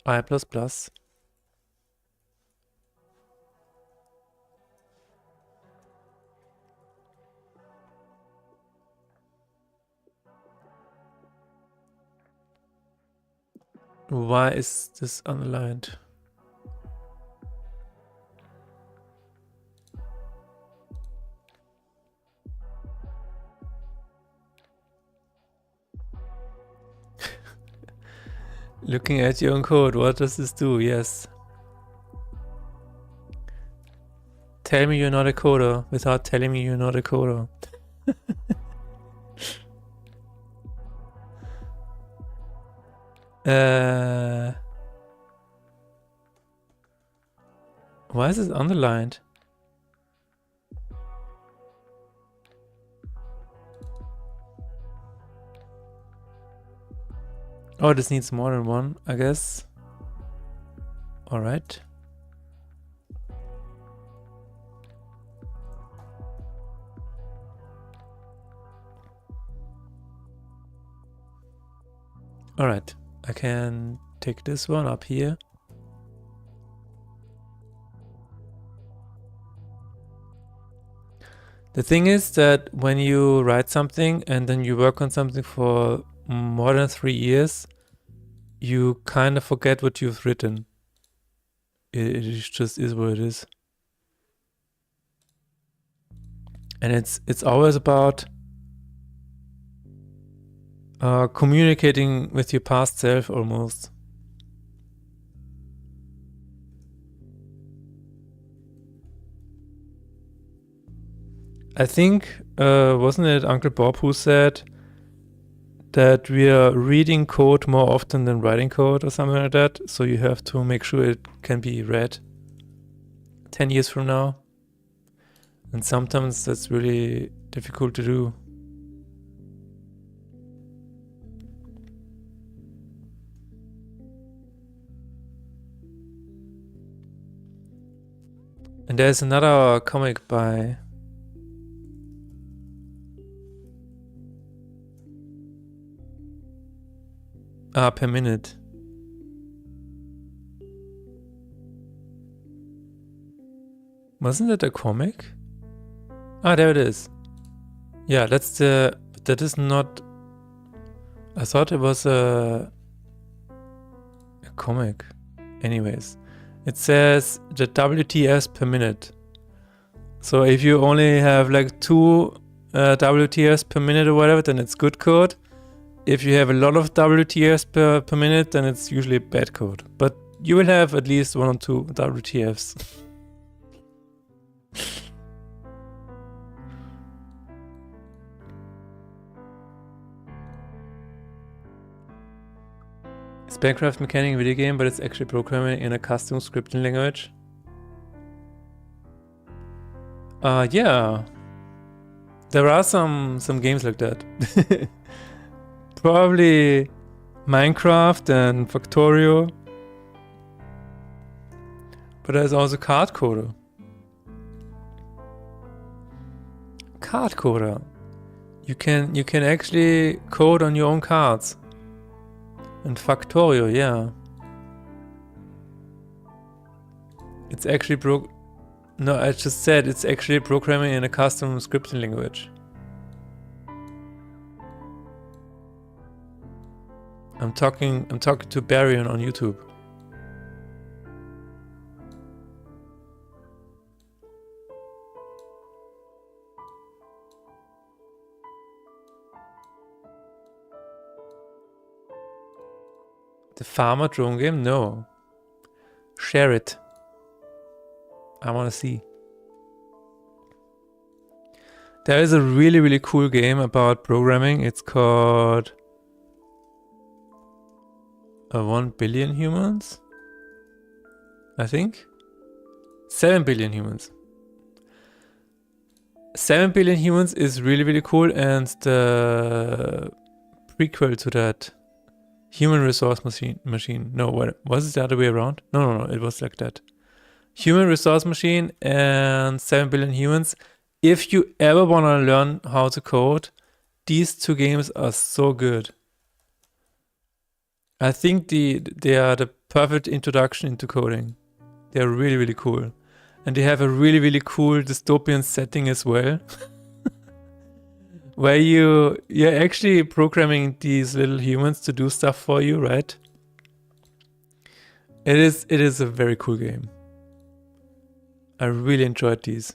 I plus plus. Why is this underlined? Looking at your own code, what does this do? Yes. Tell me you're not a coder without telling me you're not a coder. Why is it underlined? Oh, this needs more than one, I guess. All right. All right. I can take this one up here. The thing is that when you write something and then you work on something for more than 3 years, you kind of forget what you've written. It just is what it is. And it's always about communicating with your past self almost. I think, wasn't it Uncle Bob who said that we are reading code more often than writing code or something like that? So you have to make sure it can be read 10 years from now. And sometimes that's really difficult to do. And there's another comic by per minute. Wasn't it a comic? Ah, there it is. Yeah, that's the... That is not... I thought it was a comic. Anyways, it says the WTFs per minute. So if you only have like 2 WTFs per minute or whatever, then it's good code. If you have a lot of WTFs per minute, then it's usually bad code. But you will have at least 1 or 2 WTFs. It's backcraft mechanic in a video game, but it's actually programming in a custom scripting language. Yeah. There are some games like that. Probably Minecraft and Factorio. But there's also Card Coder. Card Coder. You can actually code on your own cards. And Factorio, yeah. It's actually No, I just said it's actually programming in a custom scripting language. I'm talking to Barry on YouTube. The farmer drone game? No. Share it. I want to see. There is a really, really cool game about programming. It's called 1 billion humans, I think. 7 billion humans. 7 billion humans is really, really cool, and the prequel to that, Human Resource Machine. No, what was it the other way around? No, it was like that. Human Resource Machine and 7 billion humans. If you ever want to learn how to code, these 2 games are so good. I think they are the perfect introduction into coding. They're really, really cool. And they have a really, really cool dystopian setting as well. Where you're actually programming these little humans to do stuff for you, right? It is a very cool game. I really enjoyed these.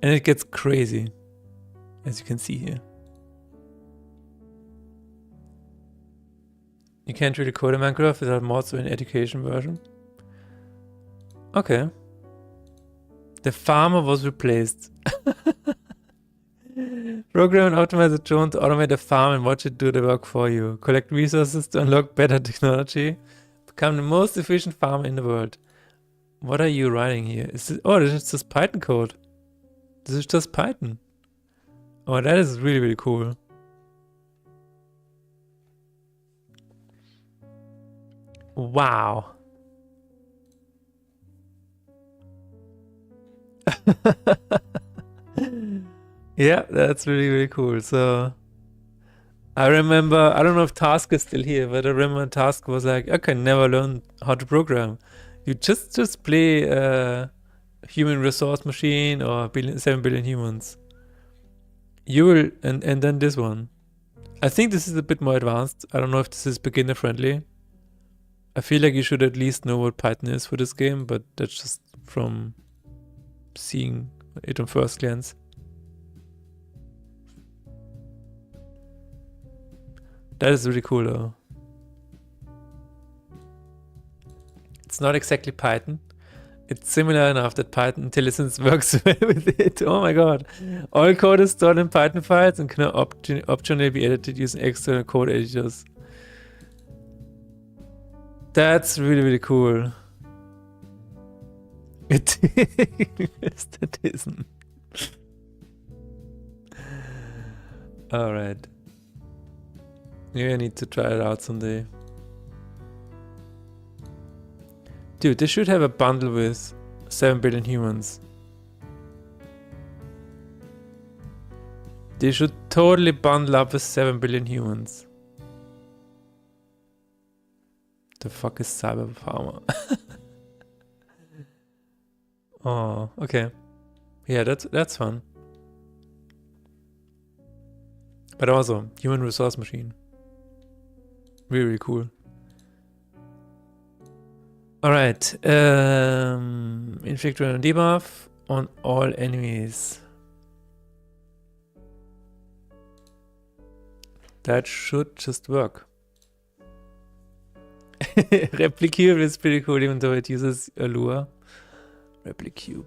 And it gets crazy, as you can see here. You can't really code in Minecraft without mods or an education version. Okay. The farmer was replaced. Program and optimize the drone to automate the farm and watch it do the work for you. Collect resources to unlock better technology. Become the most efficient farmer in the world. What are you writing here? This is just Python code. This is just Python. Oh, that is really, really cool. Wow. Yeah, that's really, really cool. So I remember, I don't know if Task is still here, but I remember Task was like, I can never learn how to program. You just play human resource machine or 7 billion humans. You will, and then this one. I think this is a bit more advanced. I don't know if this is beginner friendly. I feel like you should at least know what Python is for this game, but that's just from seeing it on first glance. That is really cool though. It's not exactly Python. It's similar enough that Python IntelliSense works well with it. Oh my god. All code is stored in Python files and can optionally be edited using external code editors. That's really, really cool. It isn't. Alright. Maybe I need to try it out someday. Dude, they should have a bundle with 7 billion humans. They should totally bundle up with 7 billion humans. The fuck is Cyber Farmer? Oh, okay. Yeah, that's fun. But also, human resource machine. Really, really cool. Alright, inflict random debuff on all enemies. That should just work. Replicube is pretty cool, even though it uses Allure. Replicube.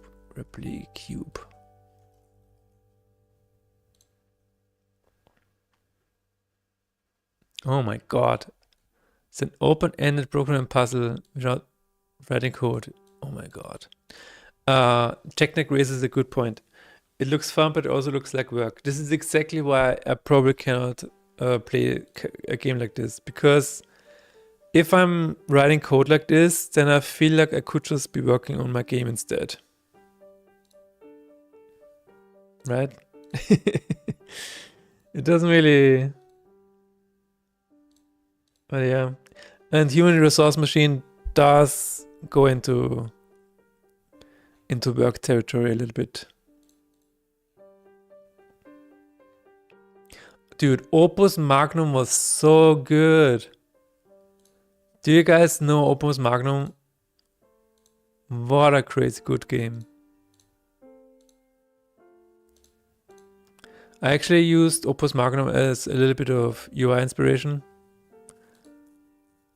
Oh my god. It's an open-ended programming puzzle without writing code. Oh my god. Technic raises a good point. It looks fun, but it also looks like work. This is exactly why I probably cannot play a game like this. Because if I'm writing code like this, then I feel like I could just be working on my game instead. Right? It doesn't really... But yeah. And human resource machine does go into work territory a little bit. Dude, Opus Magnum was so good. Do you guys know Opus Magnum? What a crazy good game. I actually used Opus Magnum as a little bit of UI inspiration.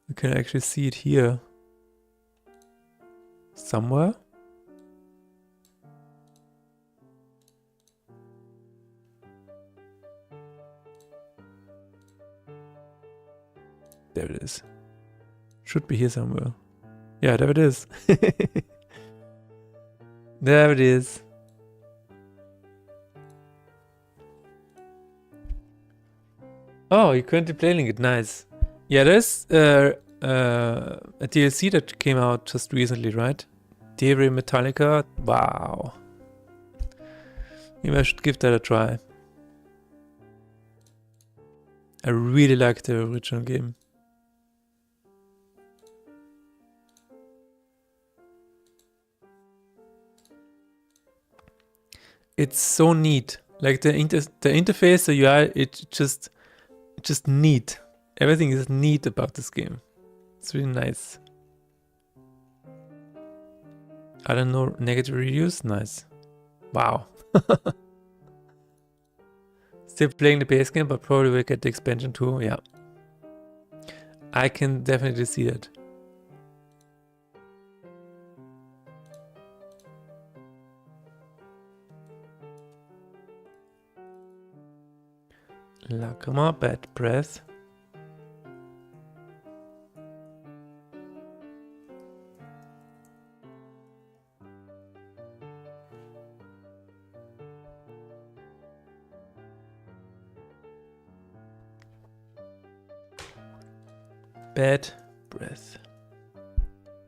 You can actually see it here. Somewhere. There it is. Should be here somewhere. Yeah, there it is. There it is. Oh, you're currently playing it. Nice. Yeah, there's a DLC that came out just recently, right? Dere Metallica. Wow. Maybe I should give that a try. I really like the original game. It's so neat. Like the interface, the UI, it's just neat. Everything is neat about this game. It's really nice. I don't know, negative reviews? Nice. Wow. Still playing the base game, but probably will get the expansion too. Yeah. I can definitely see that. Lacrima, bad breath. Bad breath.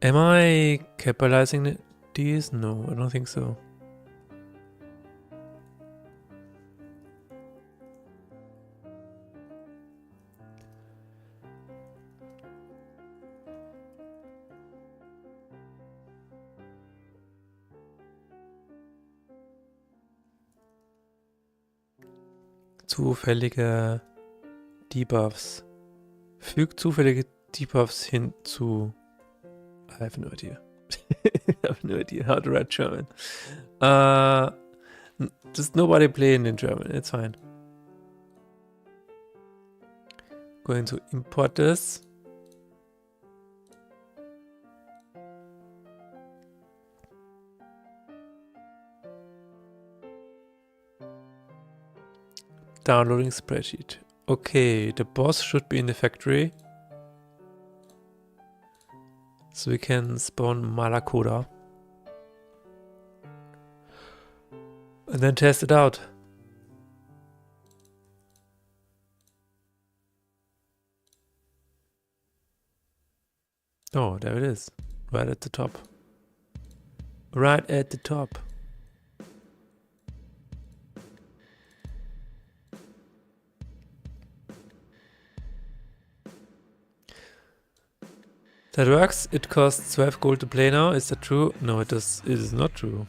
Am I capitalizing these? No, I don't think so. Zufällige Debuffs. Fügt zufällige Debuffs hinzu. I have no idea. I have no idea how to write German. Just nobody playing in German. It's fine. Going to import this. Downloading spreadsheet. Okay, the boss should be in the factory. So we can spawn Malakoda. And then test it out. Oh, there it is. Right at the top. Right at the top. That works. It costs 12 gold to play now. Is that true? No, it is not true.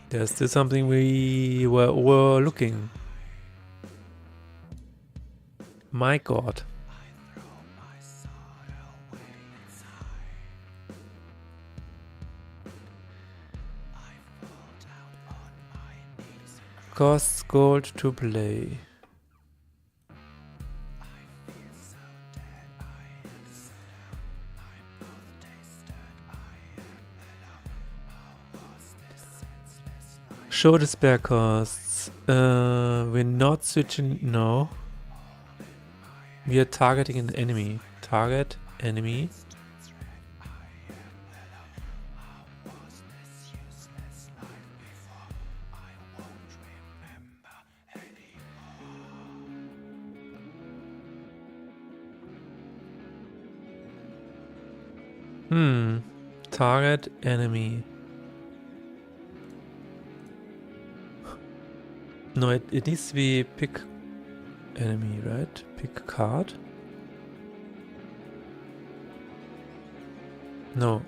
There's still something we were overlooking. My god. Costs gold to play. Show the spare costs. We're not switching. No. We are targeting an enemy. Target enemy. Target enemy. No, it needs to be pick enemy, right? Pick card. No.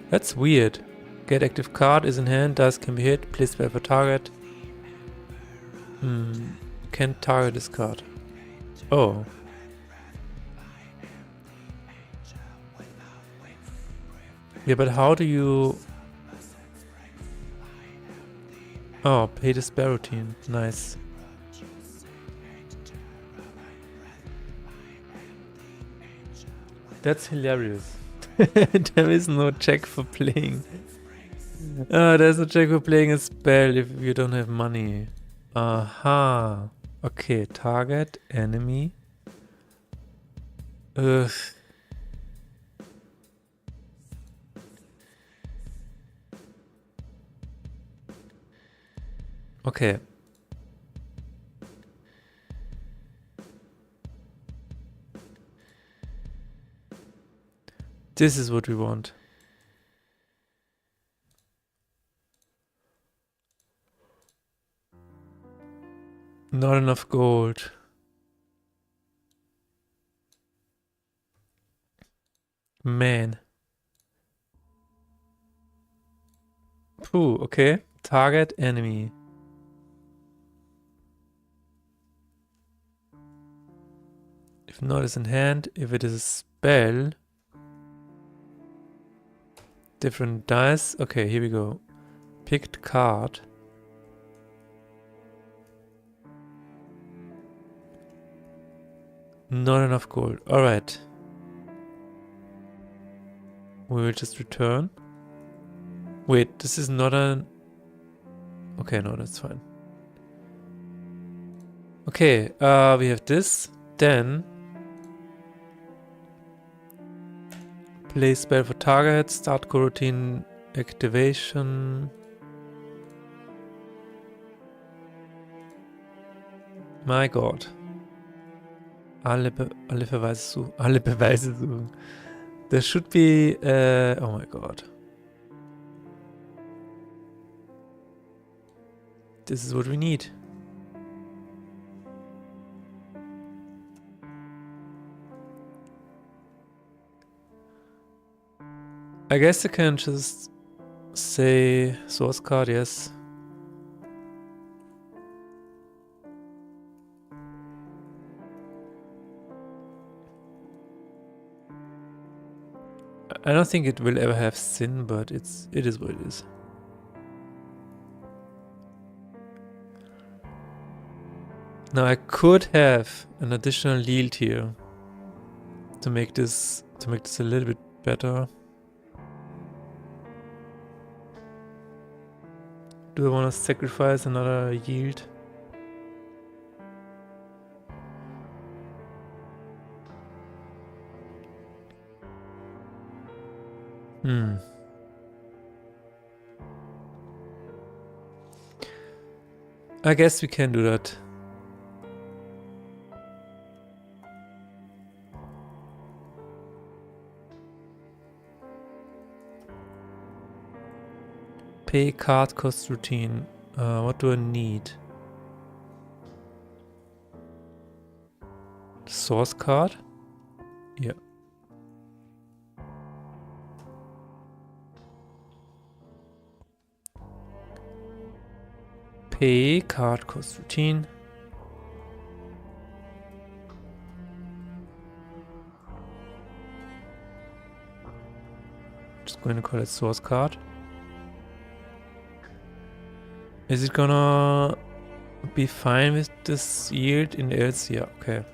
That's weird. Get active card is in hand, dice can be hit, place spell for target. Can't target this card. Oh. Yeah, but how do you... Oh, pay the spell routine. Nice. That's hilarious. There is no check for playing. There's no check for playing a spell if you don't have money. Aha. Okay, target, enemy. Ugh. Okay. This is what we want. Not enough gold. Man. Pooh, okay. Target enemy. If not is in hand, if it is a spell. Different dice. Okay, here we go. Picked card. Not enough gold. Alright. We will just return. Wait, this is not an... Okay, no, that's fine. Okay, we have this. Then... Play spell for target. Start coroutine activation. My god. Alle Beweise suchen. Alle Beweise suchen. There should be... oh my god. This is what we need. I guess I can just say source card, yes. I don't think it will ever have sin, but it is what it is. Now I could have an additional yield here to make this a little bit better. Do I want to sacrifice another yield? I guess we can do that. Pay card cost routine. What do I need? Source card? Yeah. Pay card cost routine. Just going to call it source card. Is it gonna be fine with this yield in else? Yeah, okay.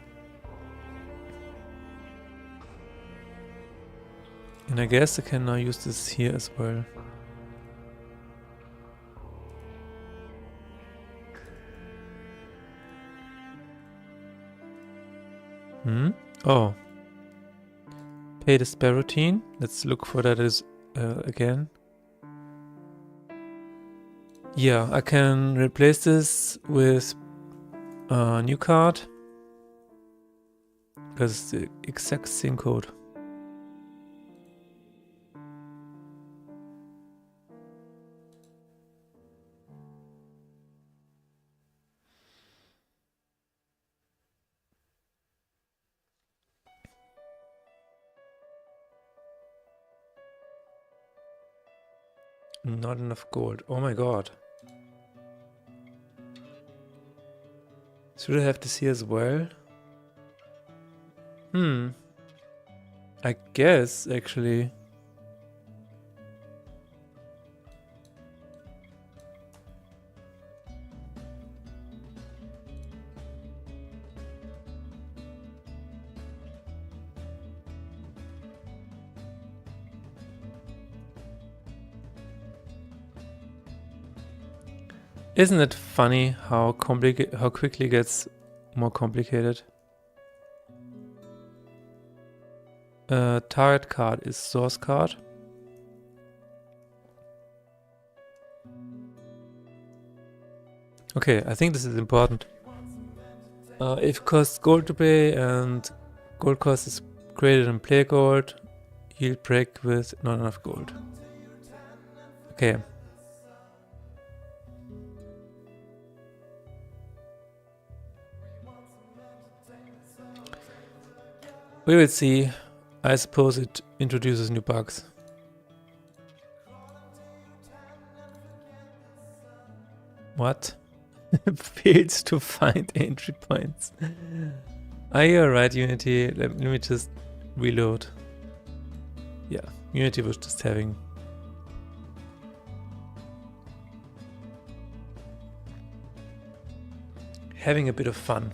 And I guess I can now use this here as well. Oh. Pay the spare routine. Let's look for that again. Yeah, I can replace this with a new card. Because it's the exact same code. Not enough gold. Oh my god. Should I have this here as well? I guess, actually. Isn't it funny how quickly it gets more complicated? Target card is source card. Okay, I think this is important. If it costs gold to pay and gold cost is greater than player gold, yield break with not enough gold. Okay. We will see. I suppose it introduces new bugs. What? Fails to find entry points. Are you alright, Unity? Let me just reload. Yeah, Unity was just having a bit of fun.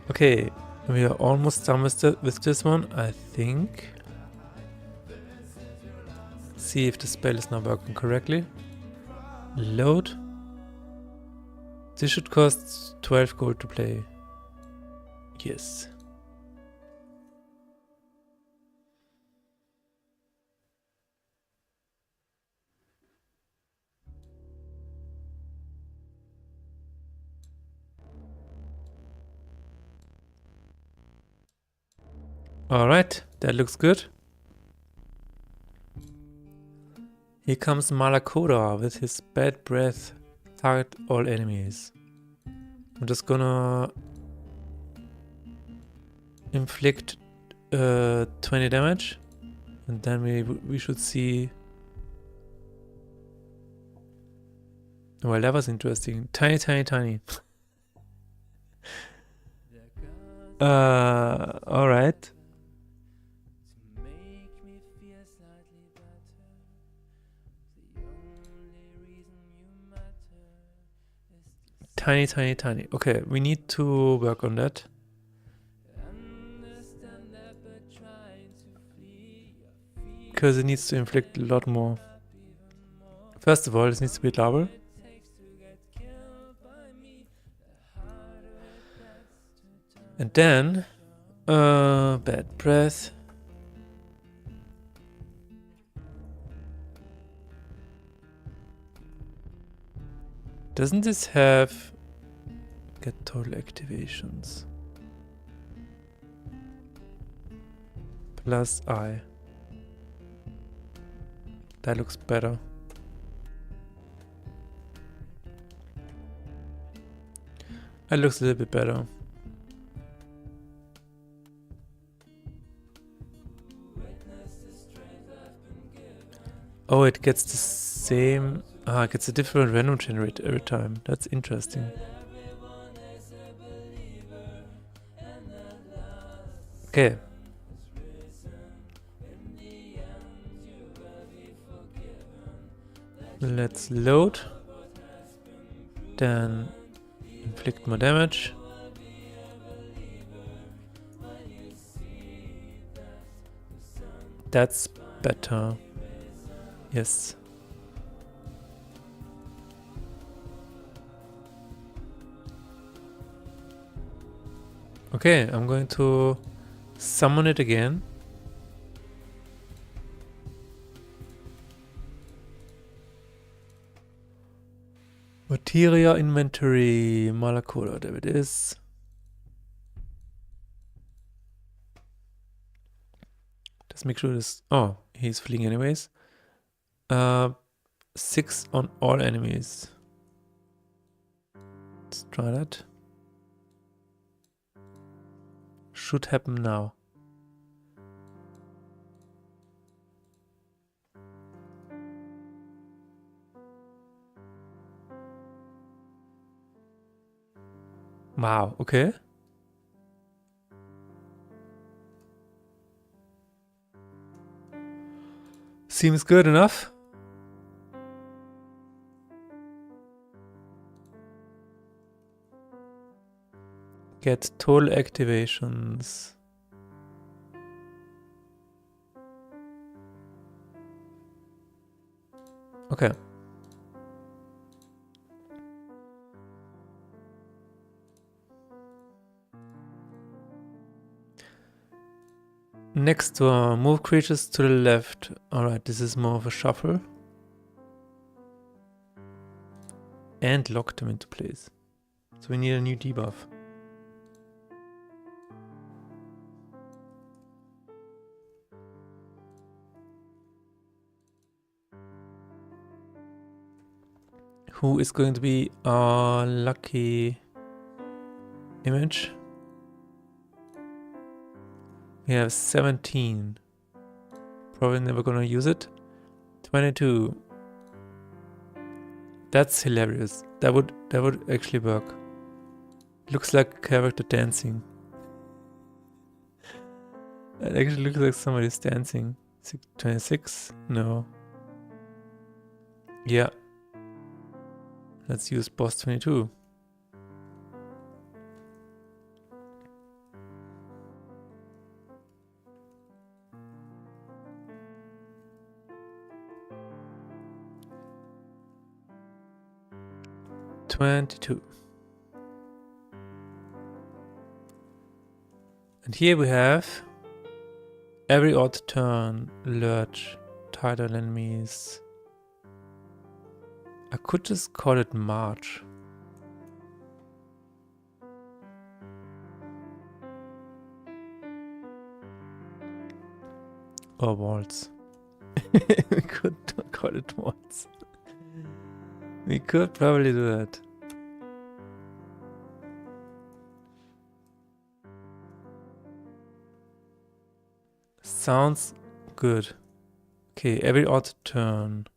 Okay, we are almost done with this one, I think. See if the spell is not working correctly. Load. This should cost 12 gold to play. Yes. Alright, that looks good. Here comes Malakoda with his bad breath. Target all enemies. I'm just gonna inflict 20 damage, and then we should see. Well, that was interesting. Tiny, tiny, tiny. All right. Tiny, tiny, tiny. Okay, we need to work on that. Because it needs to inflict a lot more. First of all, this needs to be double. And then, bad breath. Doesn't this have get total activations? Plus I. That looks better. That looks a little bit better. Oh, it gets the same. Ah, it gets a different random generator every time. That's interesting. Okay. Let's load. Then inflict more damage. That's better. Yes. Okay, I'm going to summon it again. Materia inventory, Malakoda, there it is. Let's make sure this. Oh, he's fleeing anyways. 6 on all enemies. Let's try that. Should happen now. Wow, okay. Seems good enough. Get total activations. Okay. Next one, move creatures to the left. Alright, this is more of a shuffle. And lock them into place. So we need a new debuff. Who is going to be our lucky image? We have 17. Probably never gonna use it. 22. That's hilarious. That would actually work. Looks like a character dancing. It actually looks like somebody's dancing. 26? No. Yeah. Let's use boss 22. And here we have every odd turn, lurch, tidal enemies. I could just call it March. Or Waltz. We could call it Waltz. We could probably do that. sounds good. Okay, every odd turn.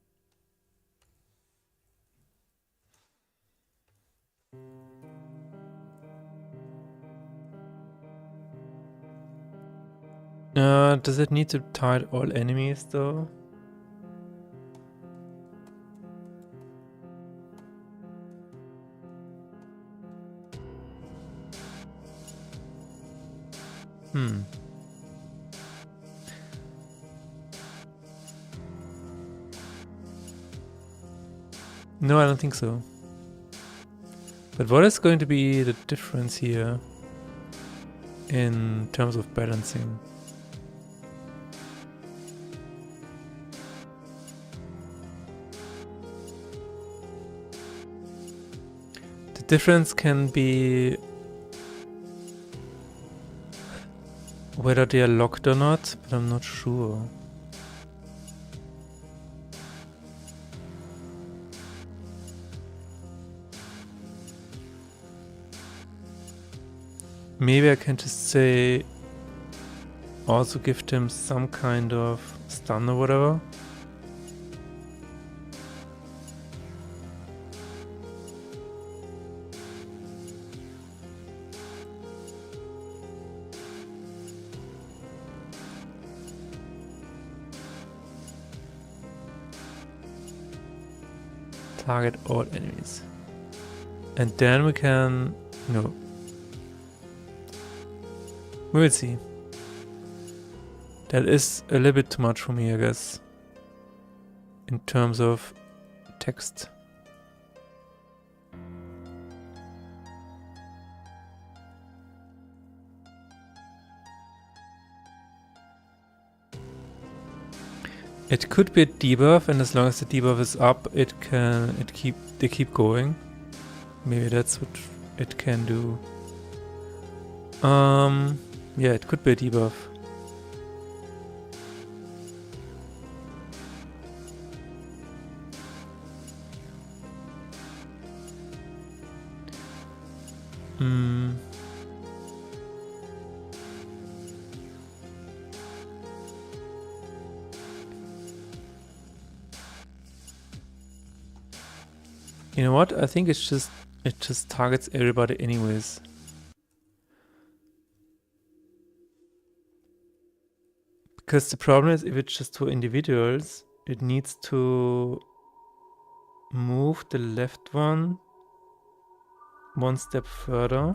Does it need to target all enemies though? No, I don't think so. But what is going to be the difference here in terms of balancing? The difference can be whether they are locked or not, but I'm not sure. Maybe I can just say also give them some kind of stun or whatever. Target all enemies. And then we can... no. We will see. That is a little bit too much for me, I guess. In terms of text. It could be a debuff, and as long as the debuff is up, they keep going. Maybe that's what it can do. Yeah, it could be a debuff. You know what? I think it just targets everybody anyways. Because the problem is, if it's just for individuals, it needs to move the left one step further.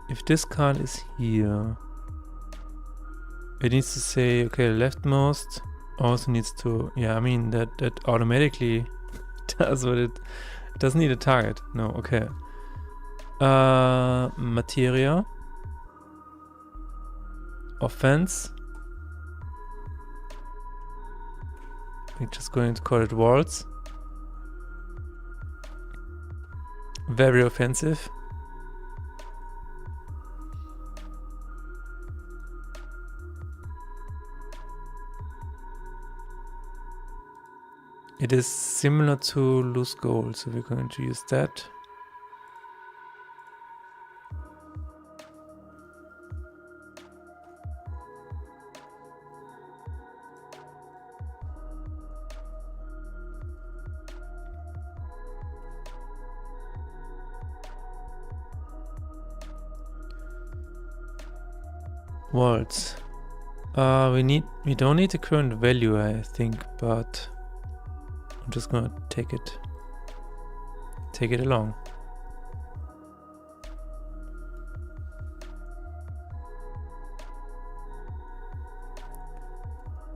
If this card is here, it needs to say, okay, leftmost also needs to, yeah, I mean, that automatically does what it doesn't need a target. No, okay. Materia. Offense. We're just going to call it walls. Very offensive. It is similar to loose gold, so we're going to use that. Walls. We don't need the current value, I think, but I'm just gonna take it along.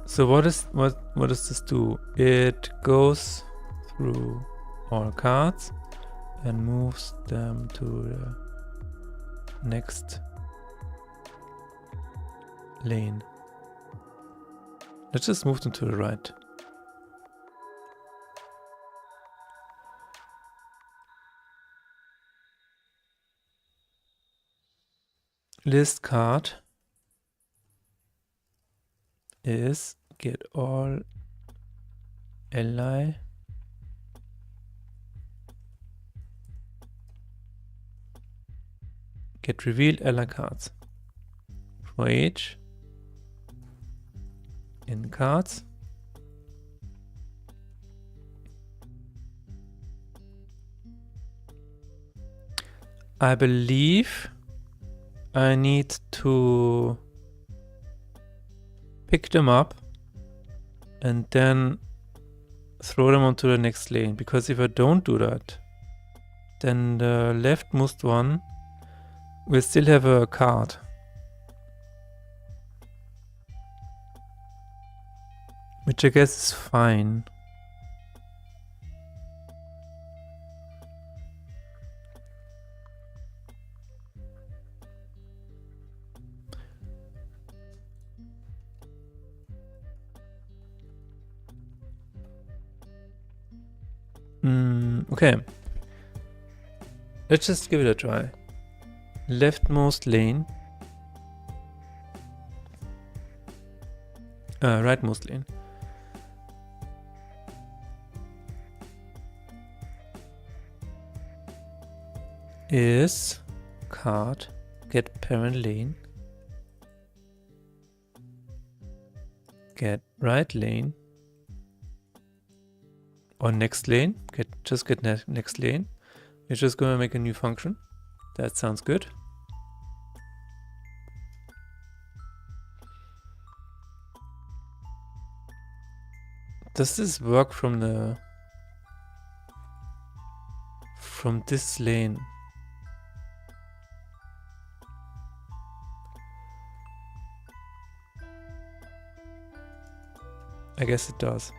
So what does this do? It goes through all cards and moves them to the next lane. Let's just move them to the right. List card is get all li get reveal li cards for each in cards. I believe I need to pick them up and then throw them onto the next lane, because if I don't do that, then the leftmost one will still have a card. Which I guess is fine. Okay. Let's just give it a try. Leftmost lane. Rightmost lane. Is card get parent lane, get right lane, or next lane, get next lane. We're just going to make a new function. That sounds good. Does this work from this lane? I guess it does.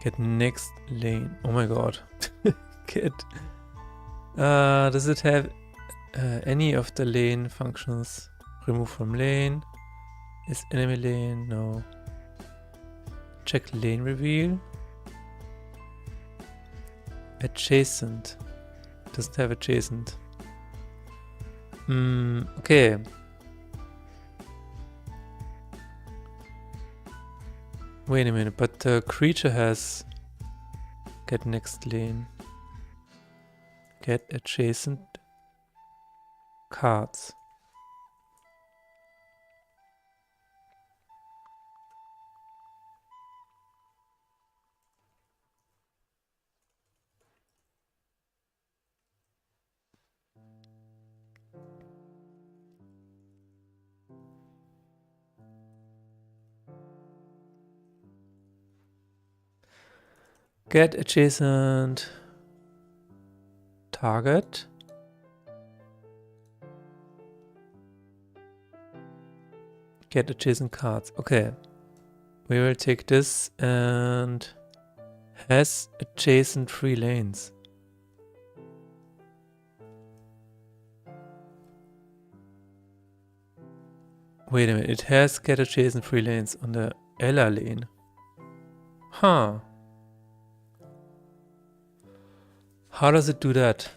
Get next lane. Oh my god. Get. Does it have any of the lane functions? Remove from lane. Is enemy lane? No. Check lane reveal. Adjacent. Doesn't have adjacent. Okay. Wait a minute, but the creature has get next lane. Get adjacent cards. Get adjacent target. Get adjacent cards. Okay. We will take this and has adjacent 3 lanes. Wait a minute. It has get adjacent 3 lanes on the Ella lane. Huh. How does it do that?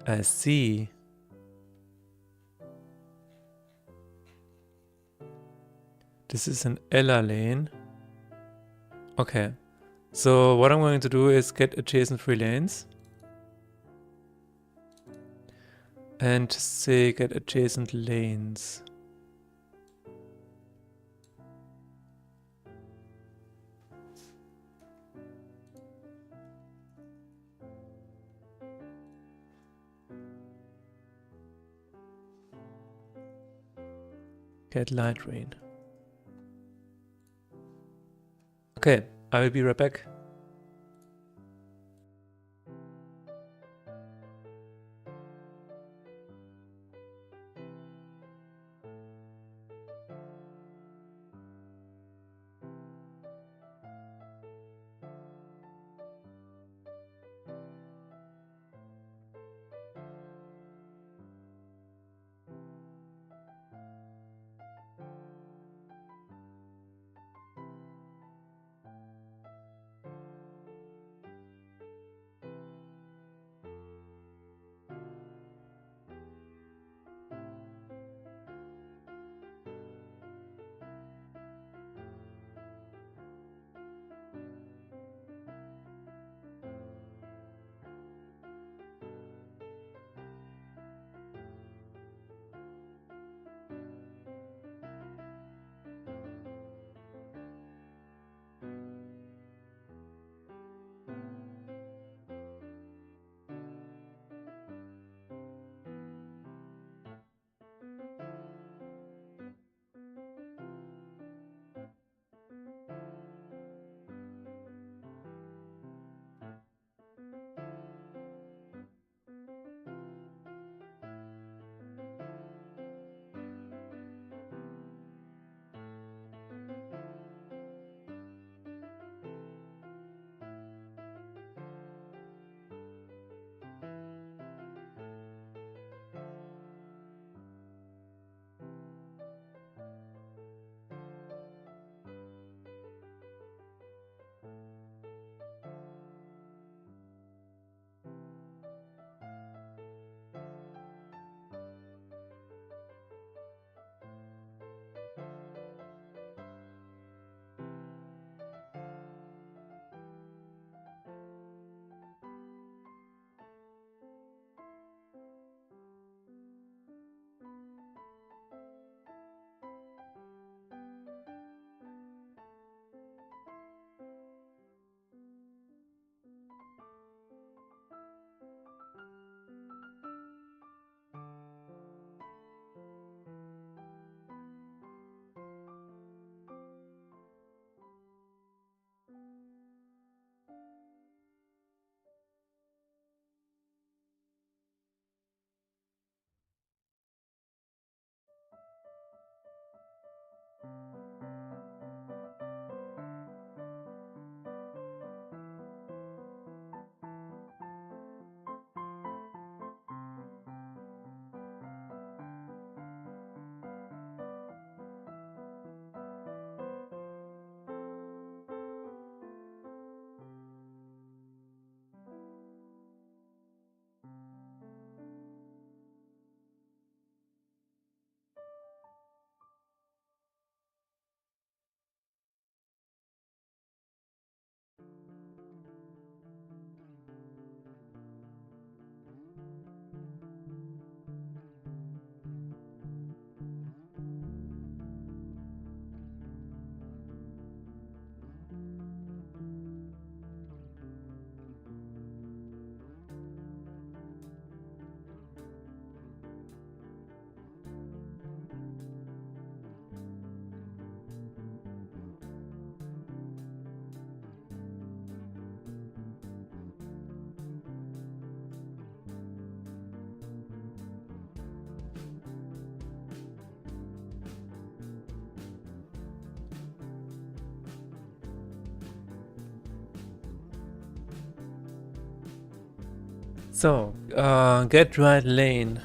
I see. This is an Ella lane. Okay. So what I'm going to do is get adjacent 3 lanes. And just say get adjacent lanes. Get light rain. Okay, I will be right back. So, get right lane.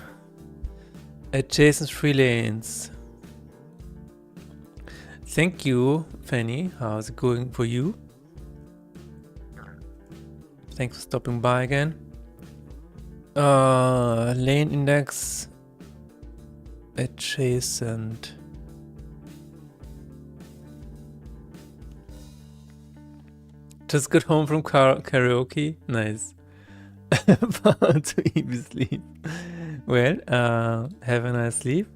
Adjacent 3 lanes. Thank you, Fanny. How's it going for you? Thanks for stopping by again. Lane index. Adjacent. Just got home from karaoke. Nice. About to even sleep. Well, have a nice sleep.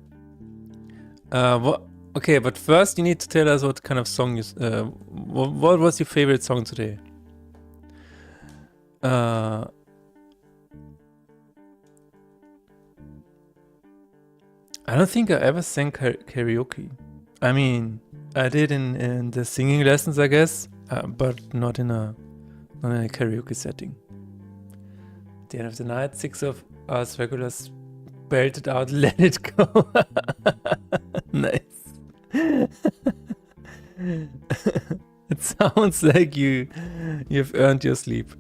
Okay, but first you need to tell us what kind of song you. What was your favorite song today? I don't think I ever sang karaoke. I mean, I did in the singing lessons, I guess, but not in a karaoke setting. At the end of the night, 6 of us regulars belted out "Let It Go." Nice. It sounds like you've earned your sleep.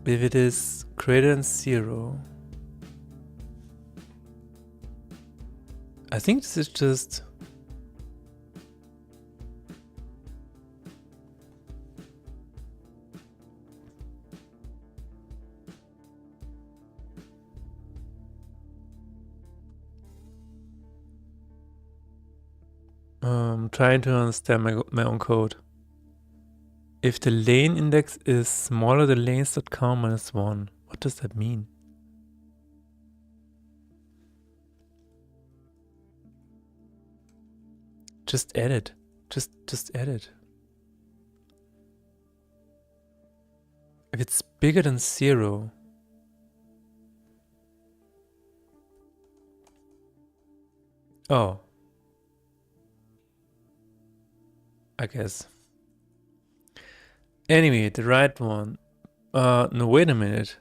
If it is greater than 0, I think this is just trying to understand my own code. If the lane index is smaller than lanes.count minus 1, what does that mean? Just add it. Just add it. If it's bigger than 0. Oh. I guess. Anyway, the right one. No, wait a minute.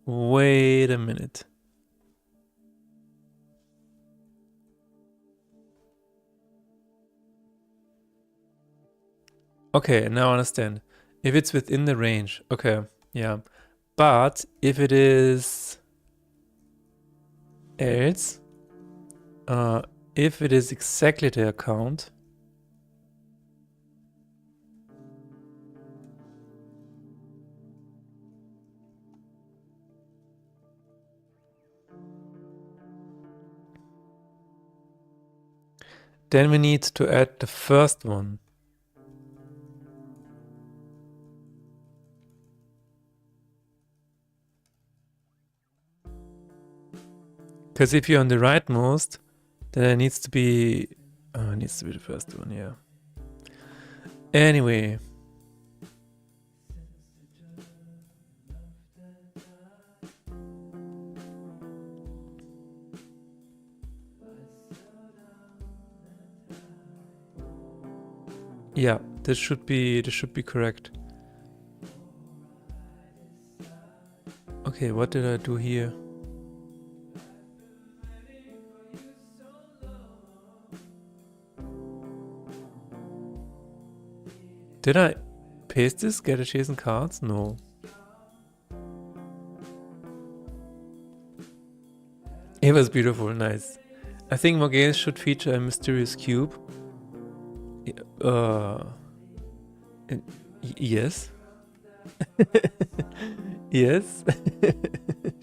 Wait a minute. Okay, now I understand. If it's within the range. Okay, yeah. But if it is else, if it is exactly the account, then we need to add the first one. Because if you're on the rightmost, then it needs to be the first one, yeah. Anyway. Yeah, this should be correct. Okay, what did I do here? Did I paste this? Get adjacent cards? No. It was beautiful, nice. I think more games should feature a mysterious cube. Yes. Yes.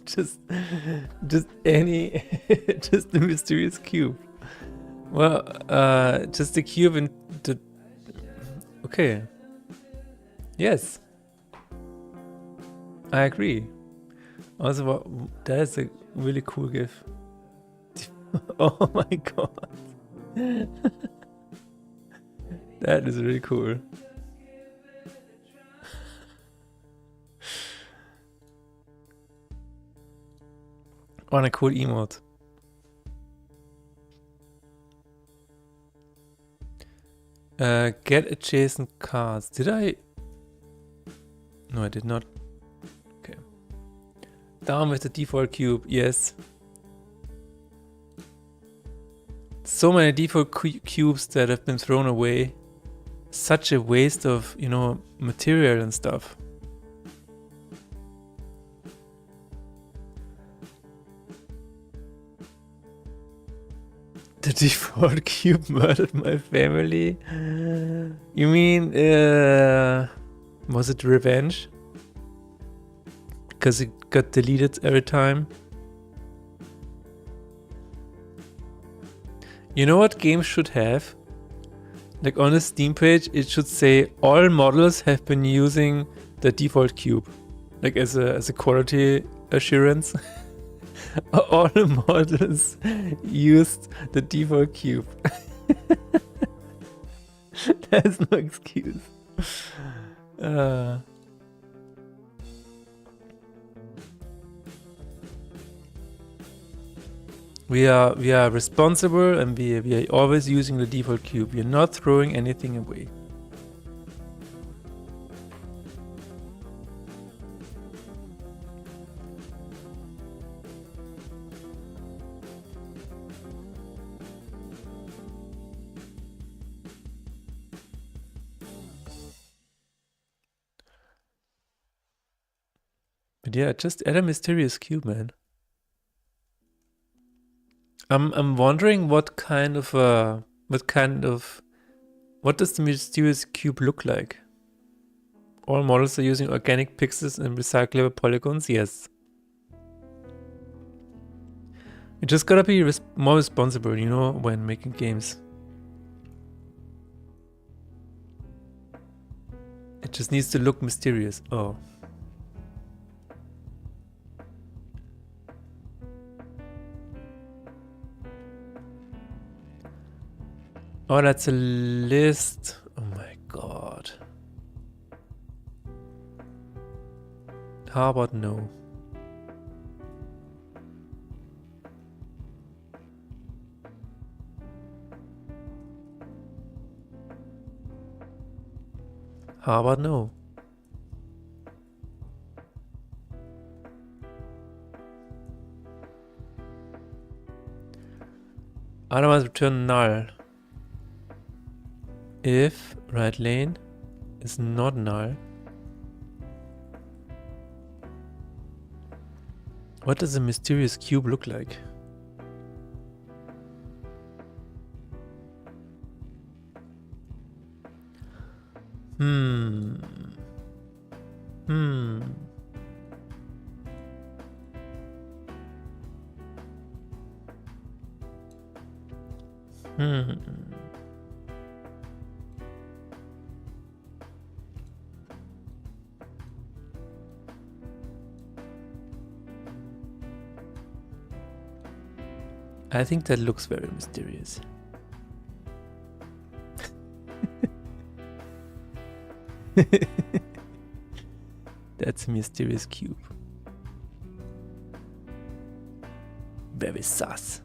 just any, just the mysterious cube. Well, just the cube and the. Okay. Yes. I agree. Also, that is a really cool GIF. Oh my god. That is really cool. On a cool emote. Get adjacent cards. Did I? No, I did not. Okay. Down with the default cube, yes. So many default cubes that have been thrown away. Such a waste of, you know, material and stuff. The default cube murdered my family? You mean, was it revenge? Because it got deleted every time? You know what games should have? Like on the Steam page, it should say all models have been using the default cube. Like as a quality assurance. All models used the default cube. There's no excuse. We are responsible, and we are always using the default cube. We're not throwing anything away. But yeah, just add a mysterious cube, man. I'm wondering what does the mysterious cube look like? All models are using organic pixels and recyclable polygons? Yes. You just gotta be more responsible, you know, when making games. It just needs to look mysterious. Oh. Oh, that's a list. Oh my god. How about no? How about no? Otherwise return null. If right lane is not null. What does a mysterious cube look like? I think that looks very mysterious. That's a mysterious cube. Very sus.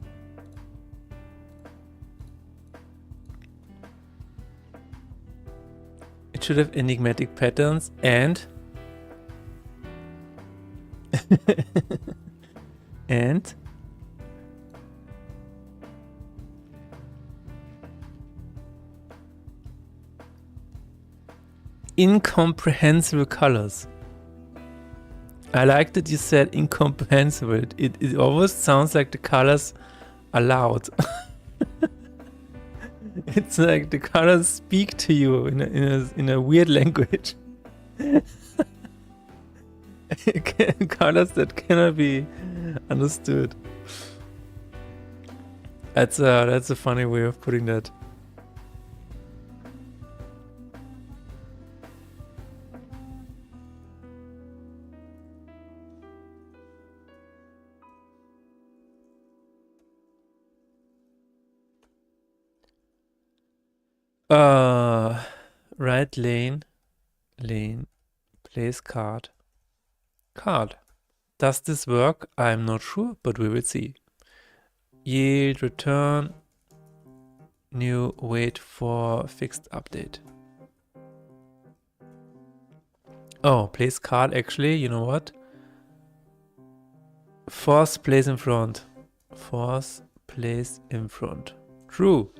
It should have enigmatic patterns and and incomprehensible colors. I like that you said incomprehensible. It almost sounds like the colors are loud. It's like the colors speak to you in a weird language. Colors that cannot be understood. That's a funny way of putting that. Right lane, place card. Does this work? I'm not sure, but we will see. Yield, return, new, wait for fixed update. Oh, place card actually, you know what? Fourth place in front. Fourth place in front. True.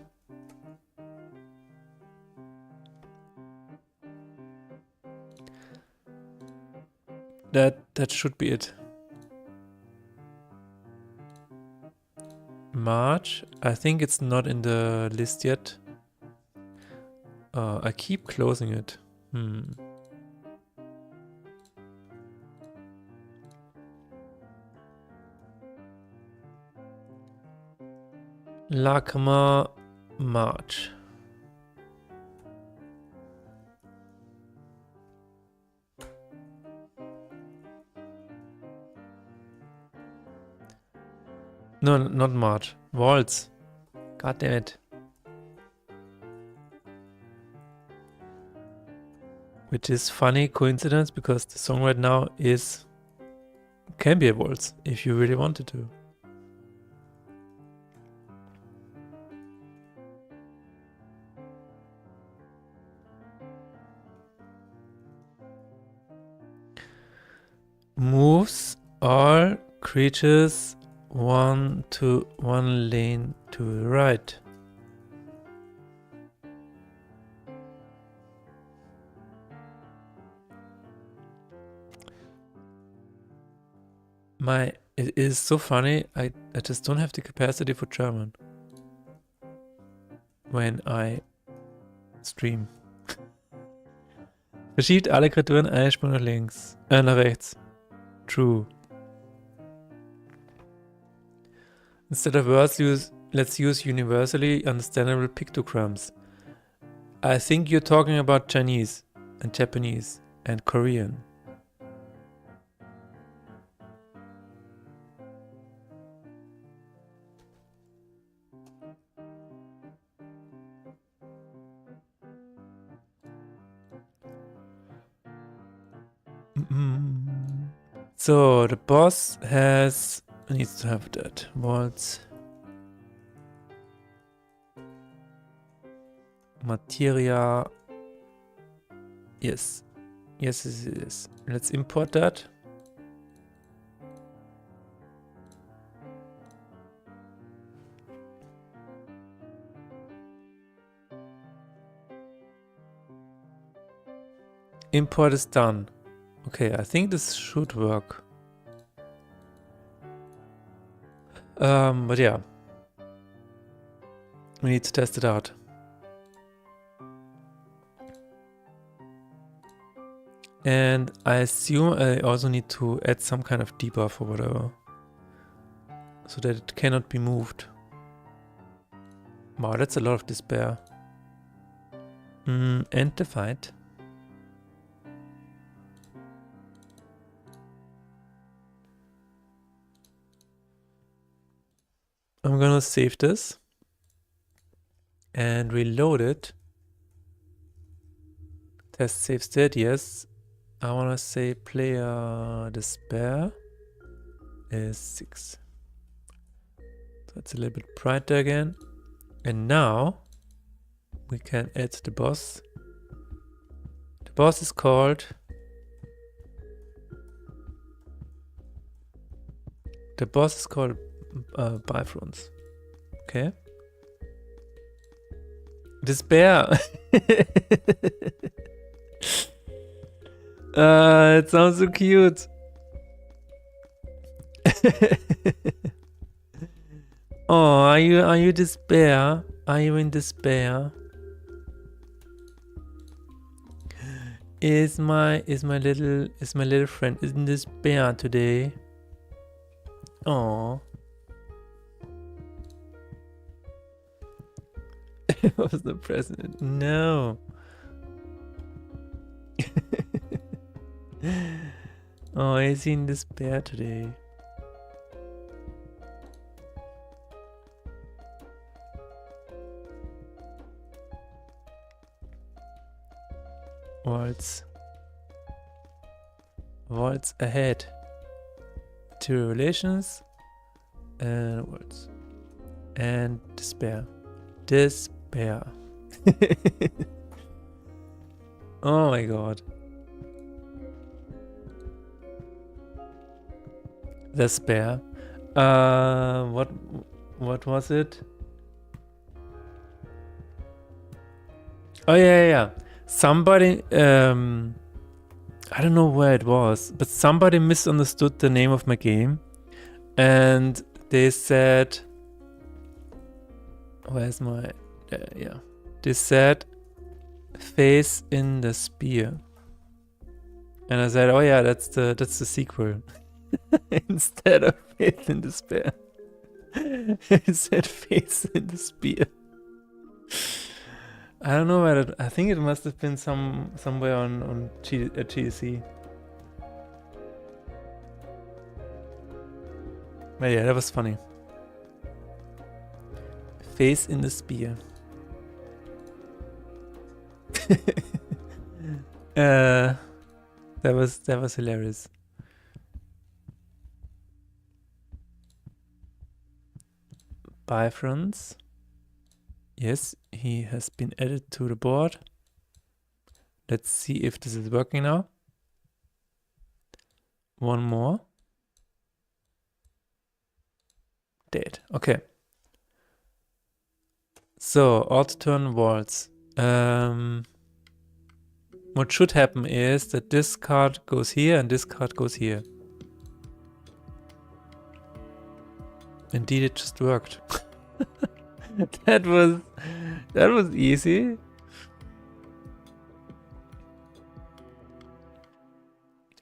That should be it. March. I think it's not in the list yet. I keep closing it. Lacrima March. No, not March. Waltz. God damn it. Which is funny coincidence because the song right now can be a waltz if you really wanted to. Moves all creatures one lane to the right. It is so funny. I just don't have the capacity for German when I stream. Verschiebt alle Kreaturen einen Sprung nach links. Nach rechts. True. Instead of words, let's use universally understandable pictograms. I think you're talking about Chinese and Japanese and Korean. So the boss needs to have that. Waltz. Materia. Yes. Yes, it is. Let's import that. Import is done. Okay, I think this should work. But yeah. We need to test it out. And I assume I also need to add some kind of debuff or whatever. So that it cannot be moved. Wow, that's a lot of despair. End the fight. I'm gonna save this and reload it. Test save state, yes. I wanna say player despair is 6. So it's a little bit brighter again. And now we can add the boss. The boss is called Bifrons. Okay. Despair. It sounds so cute. Oh, are you despair? Are you in despair? Is my little friend in despair today? Oh. Was the president? No. Oh, is he in despair today? Waltz ahead. Material relations and waltz. And despair. Despair. Oh my god. the spear. What was it? Oh yeah. Somebody, I don't know where it was, but somebody misunderstood the name of my game, and they said, "Where's my? Yeah." They said, "Face in the Spear," and I said, "Oh yeah, that's the sequel." Instead of Faith in Despair, it said Face in the Spear. I don't know where I think it must have been somewhere on GDC. But yeah, that was funny. Face in the Spear. That was hilarious. Bye, friends. Yes, he has been added to the board. Let's see if this is working now. One more. Dead. Okay. So, auto-turn waltz. What should happen is that this card goes here and this card goes here. Indeed, it just worked. that was easy.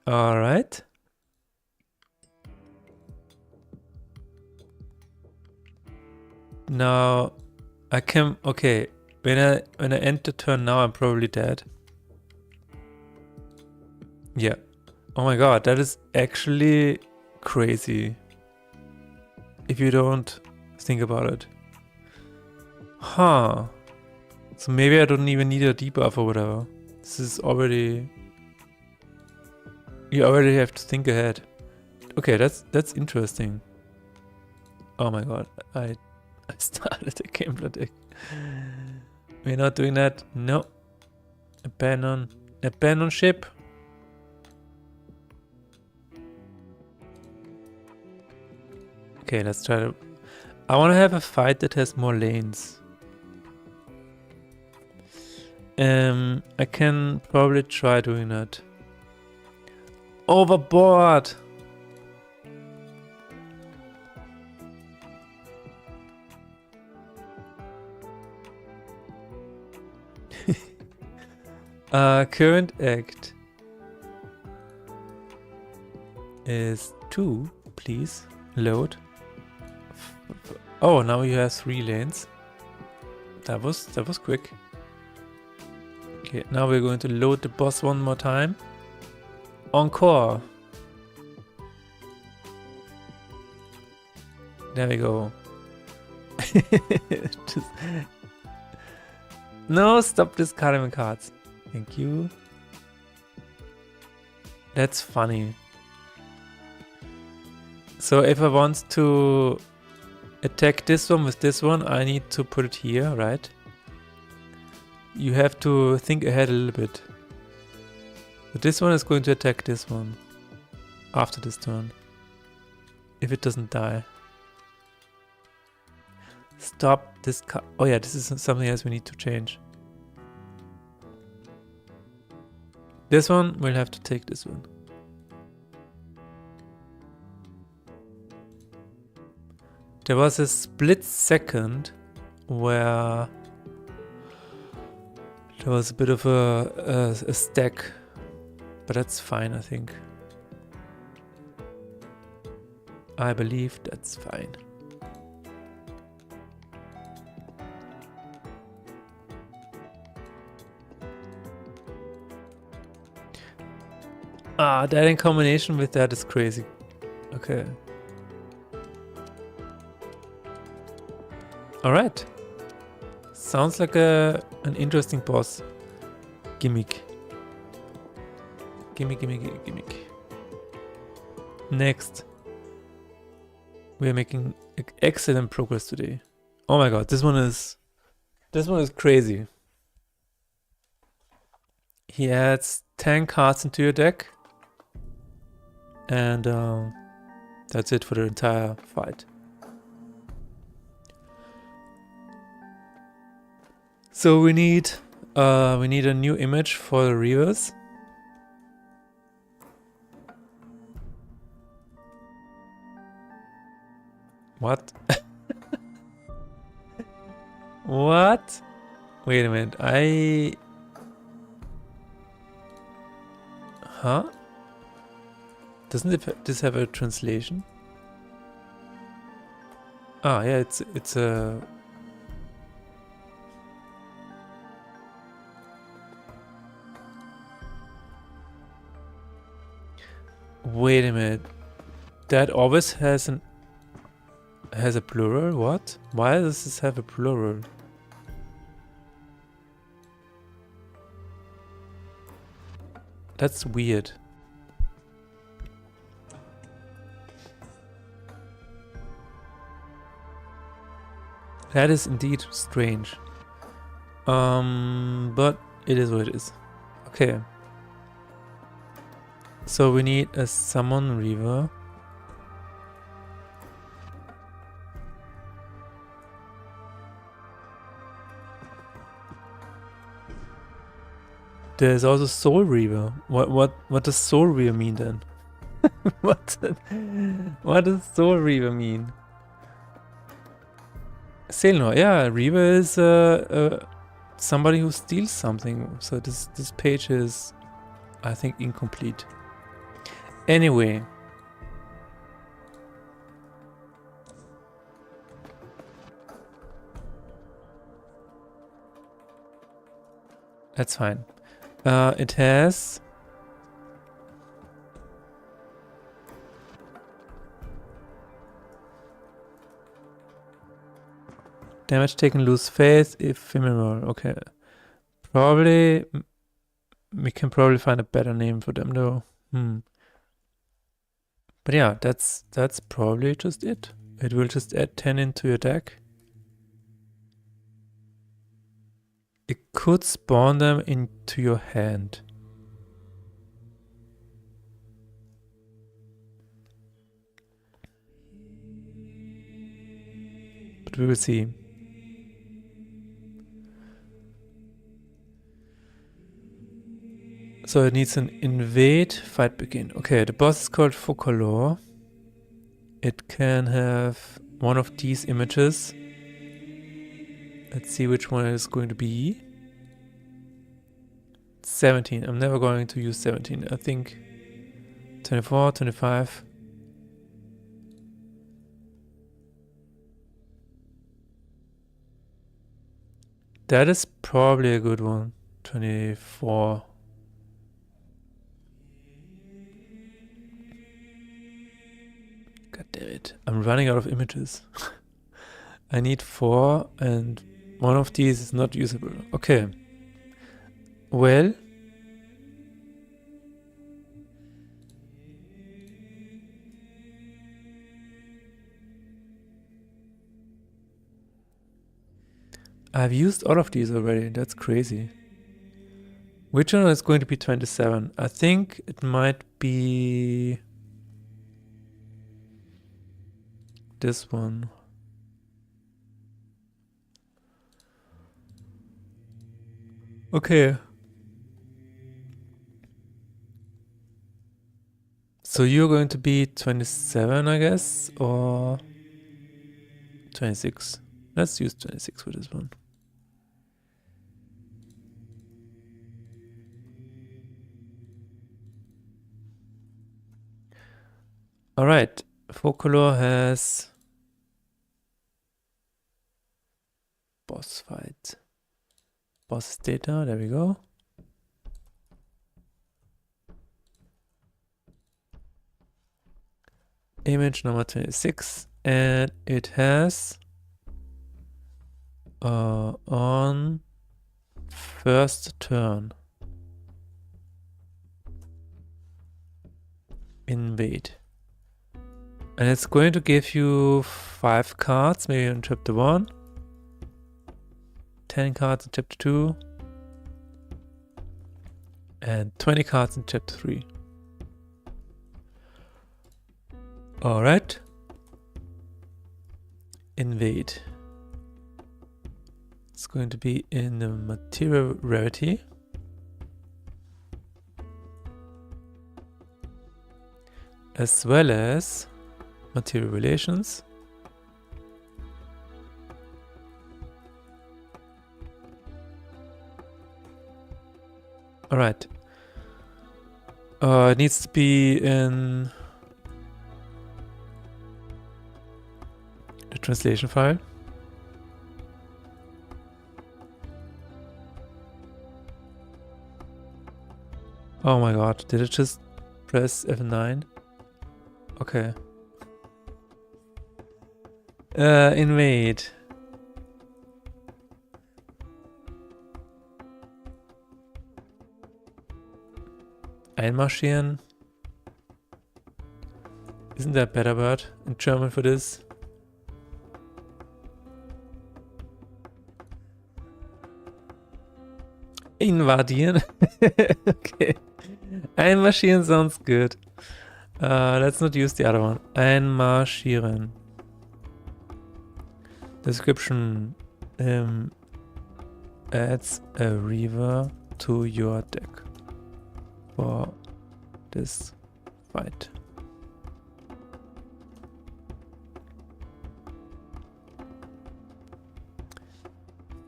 All right. Now I can, okay, when I end the turn now, I'm probably dead. Yeah. Oh my god, that is actually crazy. If you don't think about it. Huh. So maybe I don't even need a debuff or whatever. This is already... You already have to think ahead. Okay, that's interesting. Oh my god, I started a Gambler deck. We're not doing that. No. Abandon ship. Okay, let's try to... I want to have a fight that has more lanes. I can probably try doing that. Overboard! Current act is 2, please. Load. Oh, now you have 3 lanes. That was quick. Okay, now we're going to load the boss one more time. Encore. There we go. Just... No, stop discarding cards. Thank you. That's funny. So if I want to attack this one with this one, I need to put it here, right? You have to think ahead a little bit. But this one is going to attack this one after this turn. If it doesn't die. Stop this card. Oh yeah, this is something else we need to change. This one, we'll have to take this one. There was a split second where there was a bit of a stack, but that's fine, I think. I believe that's fine. Ah, that in combination with that is crazy. Okay. Alright. Sounds like an interesting boss gimmick. Gimmick. Next. We are making excellent progress today. Oh my god, this one is crazy. He adds 10 cards into your deck. And that That's it for the entire fight. So we need a new image for the reavers. What? What? Wait a minute. Huh? Doesn't this have a translation? Ah, yeah, it's a... Wait a minute. That always has a plural? What? Why does this have a plural? That's weird. That is indeed strange. But it is what it is. Okay. So we need a summon reaver. There's also Soul Reaver. What does Soul Reaver mean then? What does Soul Reaver mean? Sailor, yeah, Reaver is somebody who steals something. So this page is, I think, incomplete. Anyway. That's fine. It has damage taken, lose faith, ephemeral. Okay. Probably we can probably find a better name for them though. But yeah, that's probably just it. It will just add 10 into your deck. It could spawn them into your hand. But we will see. So it needs an invade, fight begin. Okay, the boss is called Focolor. It can have one of these images. Let's see which one it is going to be. 17. I'm never going to use 17. I think 24, 25. That is probably a good one. 24. God damn it. I'm running out of images. I need 4 and one of these is not usable. Okay. Well. I've used all of these already. That's crazy. Which one is going to be 27? I think it might be this one. Okay. So you're going to be 27, I guess, or 26. Let's use 26 for this one. All right, Focolor has boss fight. Boss data, there we go. Image number 26, and it has on first turn invade. And it's going to give you 5 cards, maybe in chapter 1. 10 cards in chapter 2. And 20 cards in chapter 3. All right. Invade. It's going to be in the material rarity. As well as material relations. All right. It needs to be in the translation file. Oh my god, did it just press F9? Okay. Invade. Einmarschieren. Isn't there a better word in German for this? Invadieren. Okay. Einmarschieren sounds good. Let's not use the other one. Einmarschieren. Description. Adds a river to your deck for this fight.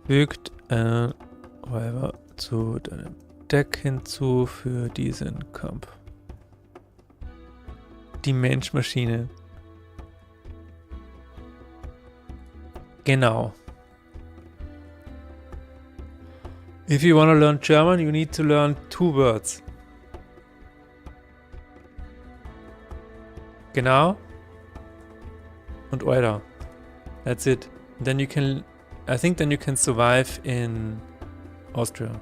Fügt ein River zu deinem Deck hinzu für diesen Kampf. Die Menschmaschine. Genau. If you want to learn German, you need to learn 2 words. Genau und weiter. That's it. Then you can, I think then you can survive in Austria.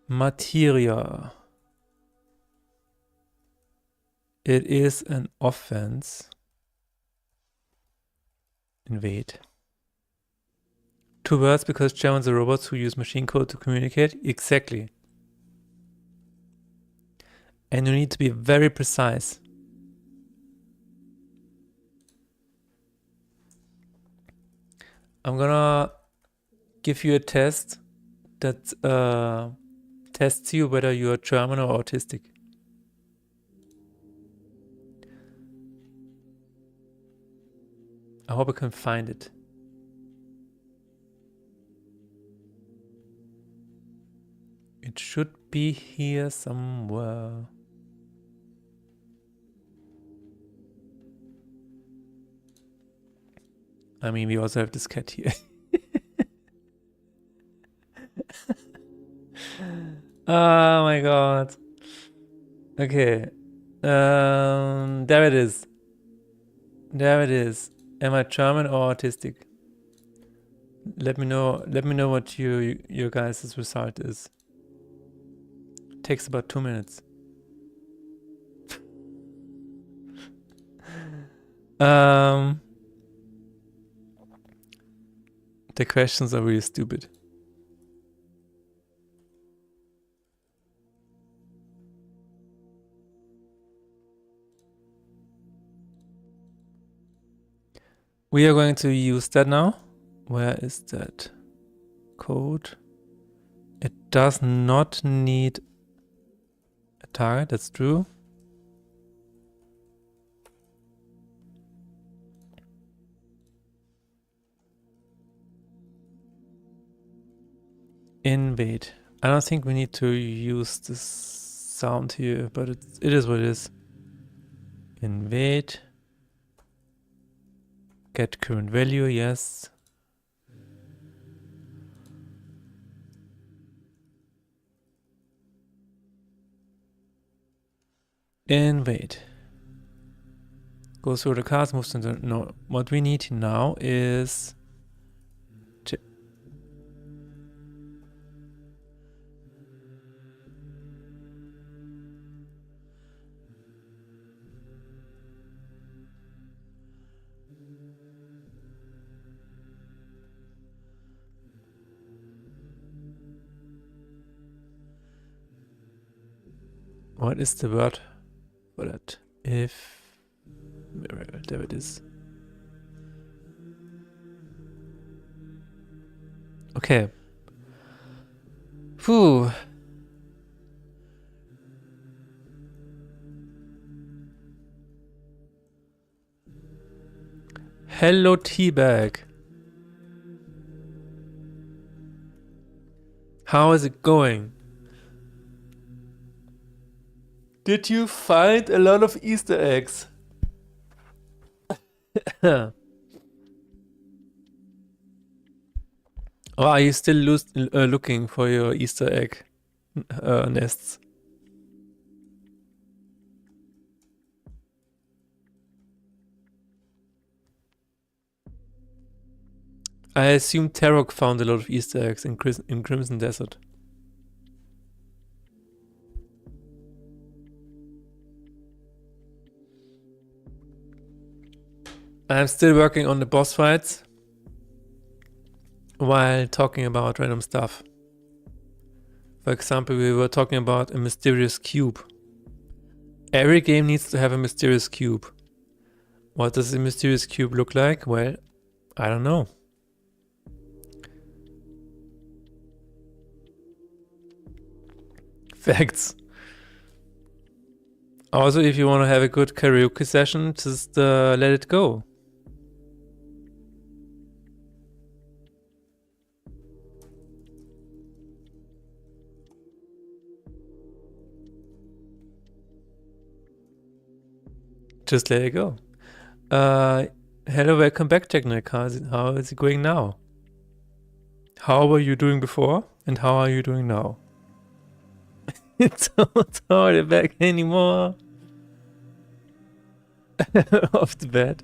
Materia. It is an offense. Invade. 2 words because Germans are robots who use machine code to communicate. Exactly. And you need to be very precise. I'm gonna give you a test that tests you whether you're German or autistic. I hope I can find it. It should be here somewhere. I mean, we also have this cat here. Oh my god. Okay. There it is. There it is. Am I German or autistic? Let me know what your guys' result is. It takes about 2 minutes. The questions are really stupid. We are going to use that now. Where is that code? It does not need a target, that's true. Invade. I don't think we need to use this sound here, but it is what it is. Invade. Get current value, yes. Invade. Go through the cards, moves to the... No, what we need now is... What is the word for that? If... There it is. Okay. Phew. Hello, Teabag. How is it going? Did you find a lot of Easter eggs? Or are you still looking for your Easter egg nests? I assume Tarok found a lot of Easter eggs in Crimson Desert. I'm still working on the boss fights while talking about random stuff. For example, we were talking about a mysterious cube. Every game needs to have a mysterious cube. What does a mysterious cube look like? Well, I don't know. Facts. Also, if you want to have a good karaoke session, just let it go. Just let it go. Hello, welcome back, Jacknick. How is it going now? How were you doing before? And how are you doing now? Don't hold it back anymore. Off the bed.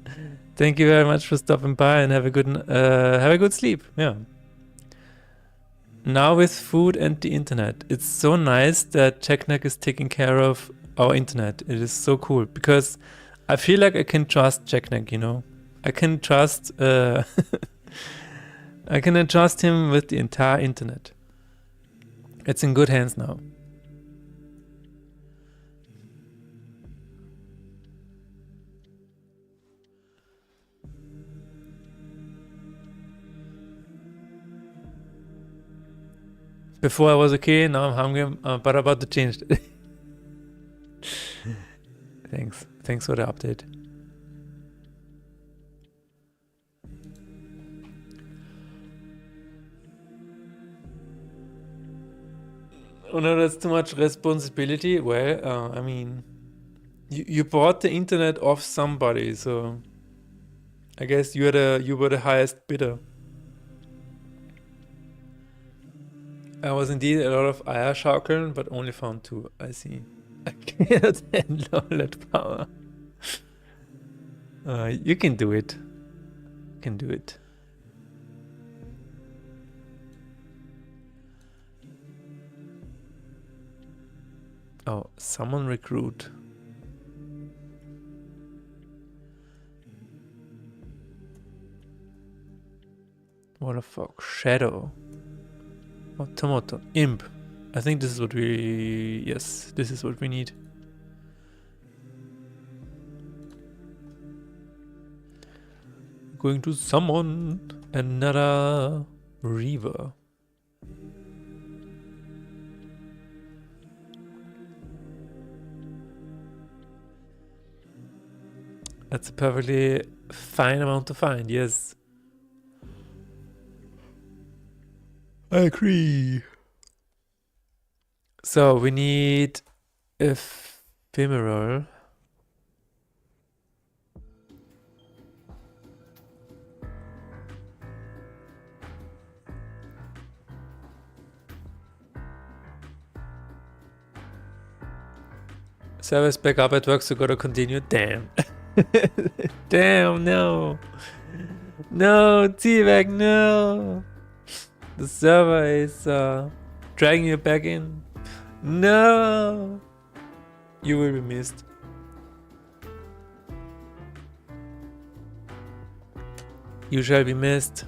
Thank you very much for stopping by and have a good sleep. Yeah. Now with food and the internet. It's so nice that Jacknick is taking care of our internet. It is so cool because I feel like I can trust Jacknick, you know. I can trust I can entrust him with the entire internet. It's in good hands now. Before I was okay, now I'm hungry, but about to change it. Thanks for the update. Oh no, that's too much responsibility. Well, I mean, you bought the internet off somebody, so I guess you were the highest bidder. I was indeed a lot of Eierschaukeln, but only found 2. I see. I cannot handle that power. You can do it. You can do it. Oh, someone recruit. What the fuck? Shadow. Oh, tomato. Imp. I think this is what we... Yes, this is what we need. Going to summon another Reaver. That's a perfectly fine amount to find, yes. I agree. So we need ephemeral. Service back up at work, so gotta continue. Damn. Damn, no. No, T-Bag, no. The server is dragging you back in. No. You will be missed. You shall be missed.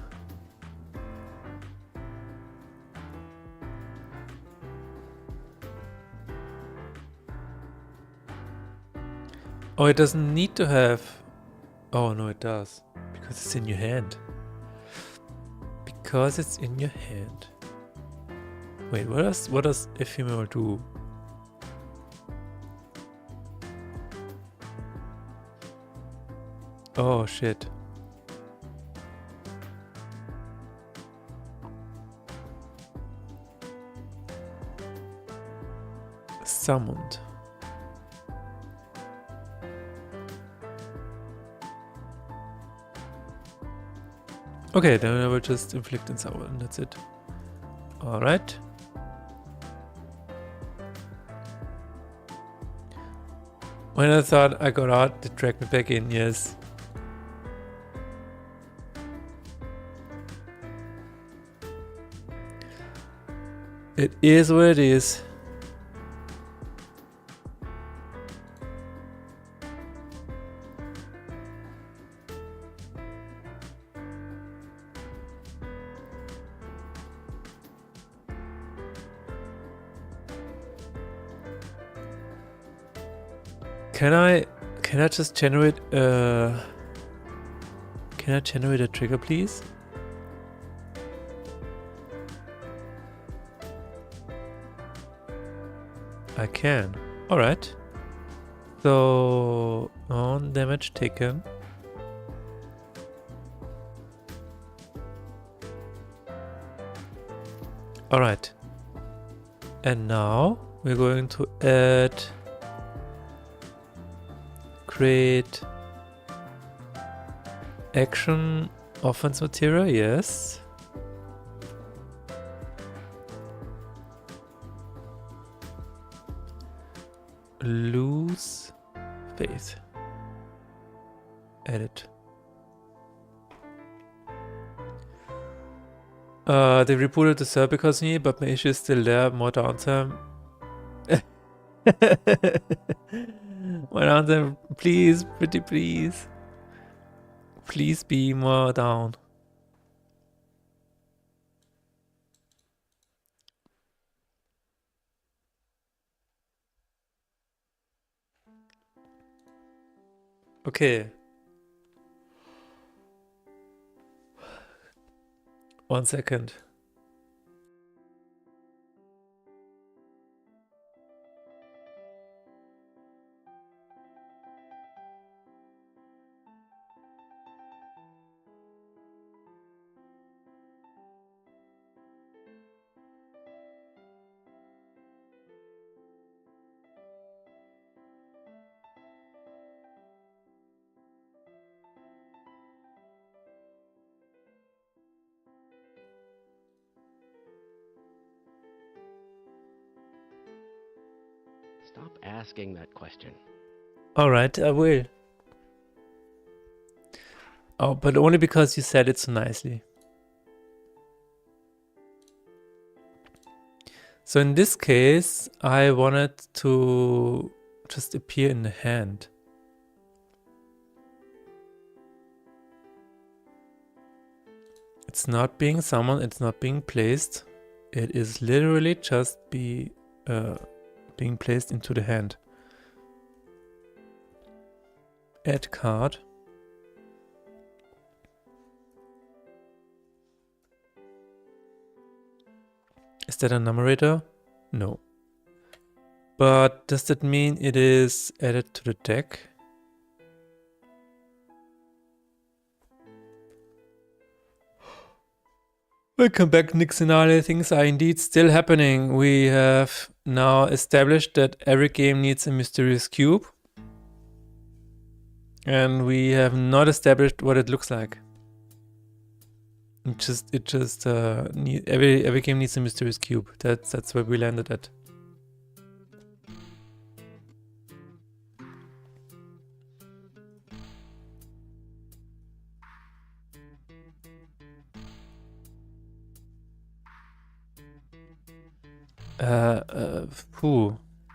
Oh, it doesn't need to have... Oh, no, it does. Because it's in your hand. Because it's in your hand. Wait, what does ephemeral do? Oh, shit. Summoned. Okay, then I will just inflict and summon, and that's it. Alright. When I thought I got out, it dragged me back in, yes. It is what it is. Can I just generate can I generate a trigger, please? I can. Alright. So on damage taken. Alright. And now we're going to add create action offense material, yes. Lose faith. Edit. They rebooted the server because of me, but my issue is still there. More downtime. More downtime, please, pretty please. Please be more down. Okay. 1 second. Stop asking that question. Alright, I will. Oh, but only because you said it so nicely. So in this case, I wanted to just appear in the hand. It's not being summoned, it's not being placed. It is literally just being placed into the hand. Add card. Is that a numerator? No. But does that mean it is added to the deck? Welcome back, Nixonale. Things are indeed still happening. We have now established that every game needs a mysterious cube. And we have not established what it looks like. Every game needs a mysterious cube. That's where we landed at.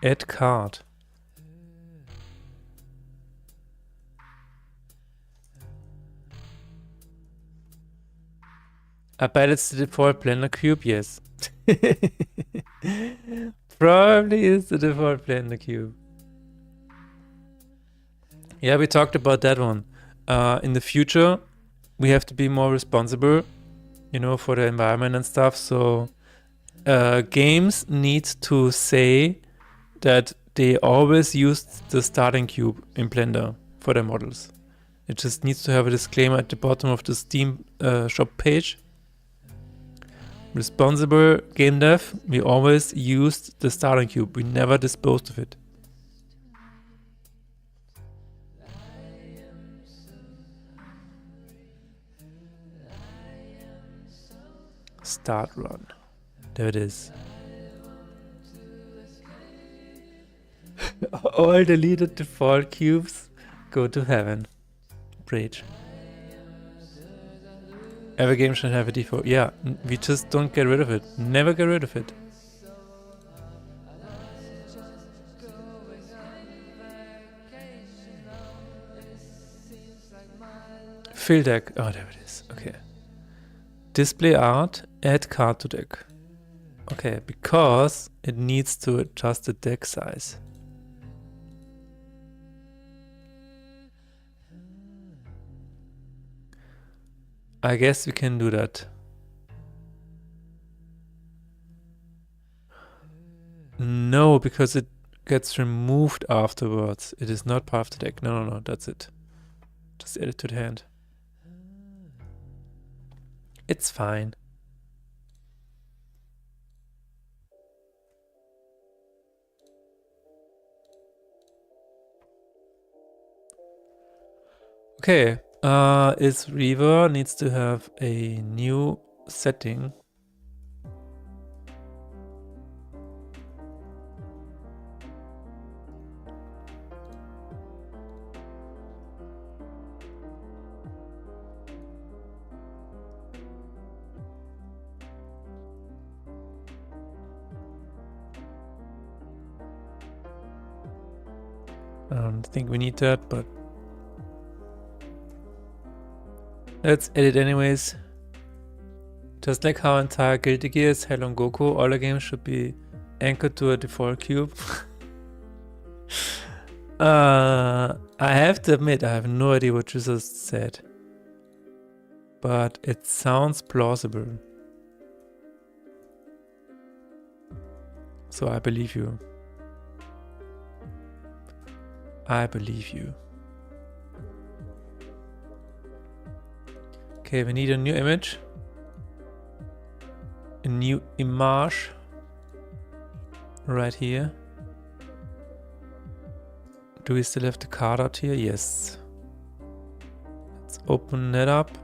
Add card. I bet it's the default Blender cube, yes. Probably is the default Blender cube. Yeah, we talked about that one. In the future, we have to be more responsible, you know, for the environment and stuff. So games need to say that they always used the starting cube in Blender for their models. It just needs to have a disclaimer at the bottom of the Steam shop page. Responsible game dev, we always used the starting cube. We never disposed of it. Start run. There it is. All deleted default cubes go to heaven. Bridge. Every game should have a default. Yeah, we just don't get rid of it. Never get rid of it. Fill deck. Oh, there it is. Okay. Display art. Add card to deck. Okay, because it needs to adjust the deck size. I guess we can do that. No, because it gets removed afterwards. It is not part of the deck. No, that's it. Just add it to the hand. It's fine. Okay, is Reaver needs to have a new setting. I don't think we need that, but let's edit anyways. Just like how entire Guilty Gear is Hell on Goku, all the games should be anchored to a default cube. I have to admit, I have no idea what you just said. But it sounds plausible. So I believe you. I believe you. Okay, we need a new image. A new image. Right here. Do we still have the card out here? Yes. Let's open it up.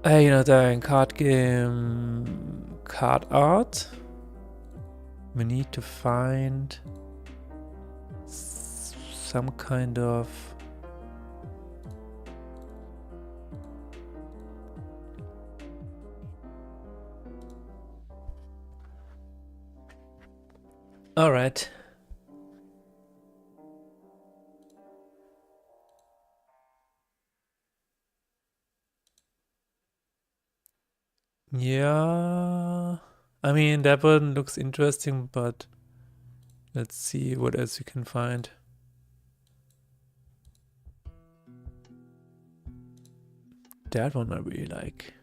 Hey, another card game. Card art. We need to find some kind of all right. Yeah. I mean, that one looks interesting, but let's see what else we can find. That one I really like.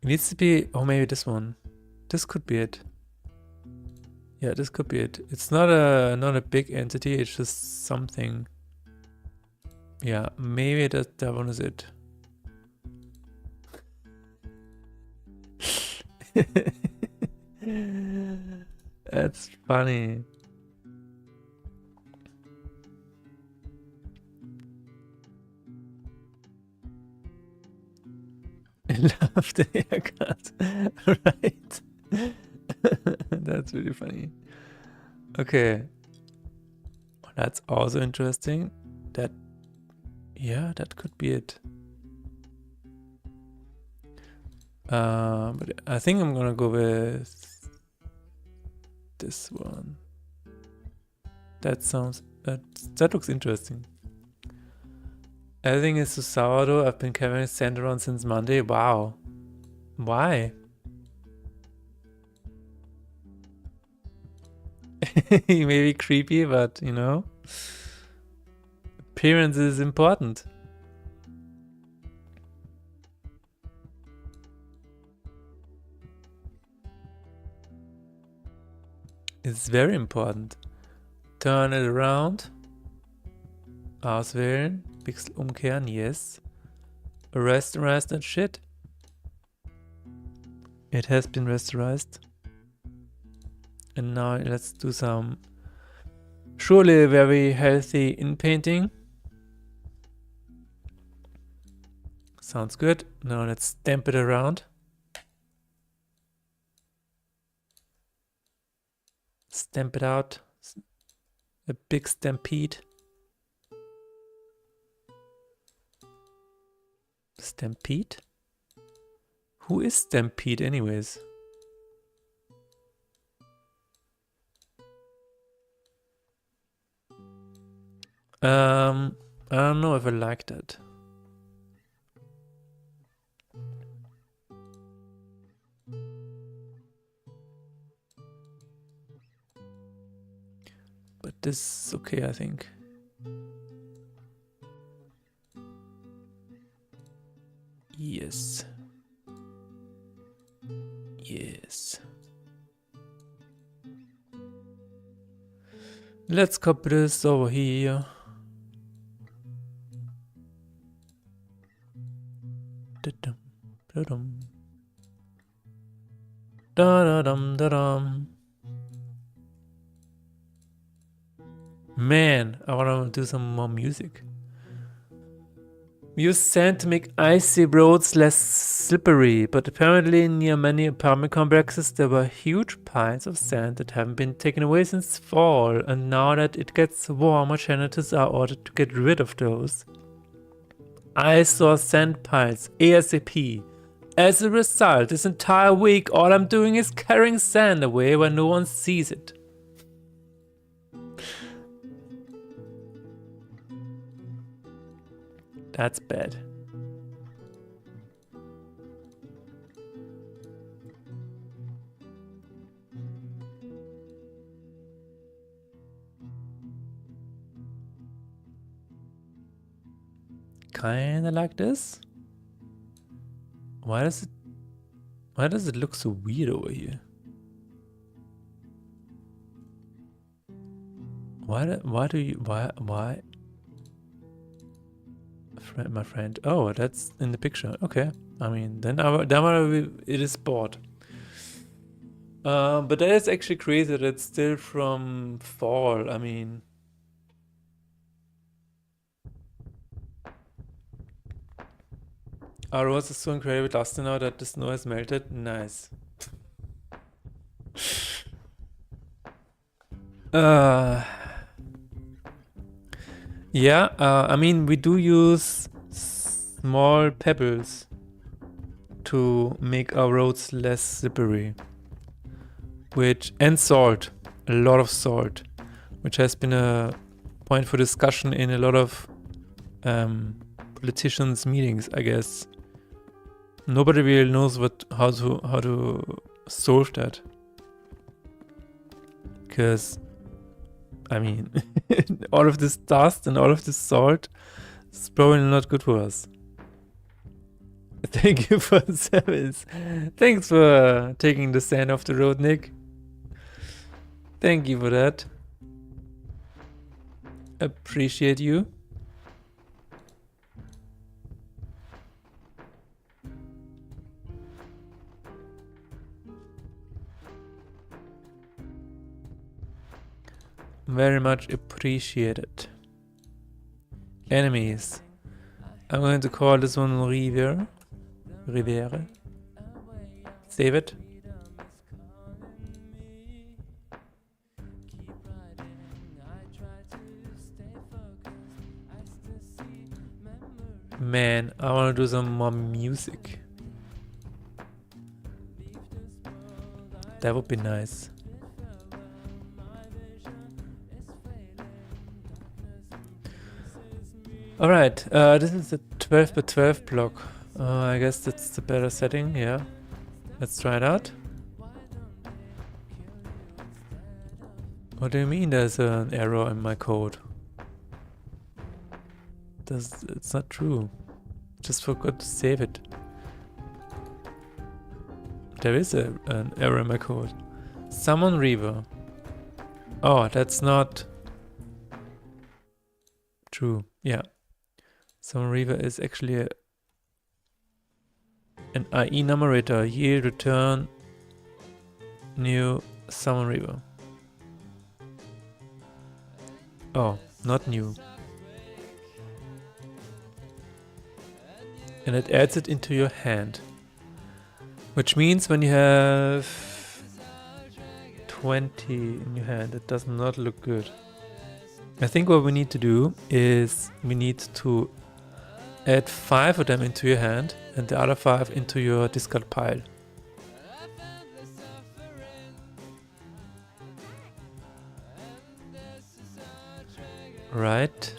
It needs to be, oh, maybe this one. This could be it. Yeah, this could be it. It's not a big entity, it's just something. Yeah, maybe that one is it. That's funny. I love the haircut. Right. That's really funny. Okay. That's also interesting. That, yeah, that could be it. But I think I'm gonna go with this one. That sounds, that looks interesting. Everything is so sourdough. I've been carrying sand around since Monday. Wow. Why? Maybe creepy, but you know, appearance is important. It's very important. Turn it around. Auswählen. Pixel umkehren, yes. Arrest and shit. It has been rasterized. And now let's do some surely very healthy inpainting. Sounds good. Now let's stamp it around. Stamp it out. A big stampede. Stampede? Who is Stampede anyways? I don't know if I like that. But this is okay, I think. Yes. Yes. Let's copy this over here. Man, I want to do some more music. Use sand to make icy roads less slippery, but apparently near many apartment complexes there were huge piles of sand that haven't been taken away since fall, and now that it gets warmer, janitors are ordered to get rid of those. I saw sand piles ASAP. As a result, this entire week all I'm doing is carrying sand away where no one sees it. That's bad. Kinda like this. Why does it look so weird over here? Why? My friend. Oh, that's in the picture. Okay. I mean, then it is bought. But that is actually crazy that it's still from fall. I mean, our roads are so incredibly dusty now that the snow has melted. Nice. Yeah, I mean, we do use small pebbles to make our roads less slippery. And salt, a lot of salt, which has been a point for discussion in a lot of politicians' meetings, I guess. Nobody really knows how to solve that. Because I mean, all of this dust and all of this salt is probably not good for us. Thank you for the service. Thanks for taking the sand off the road, Nick. Thank you for that. Appreciate you. Very much appreciated. Enemies. I'm going to call this one Riviere. Save it. Man, I want to do some more music. That would be nice. Alright, this is a 12 by 12 block. I guess that's the better setting, yeah. Let's try it out. What do you mean there's an error in my code? It's not true. Just forgot to save it. There is an error in my code. Summon Reaver. Oh, that's not true. Yeah. Summon Reaver is actually an IE numerator. Yield return new Summon Reaver. Oh, not new. And it adds it into your hand. Which means when you have 20 in your hand, it does not look good. I think what we need to do is we need to add 5 of them into your hand and the other 5 into your discard pile. Right.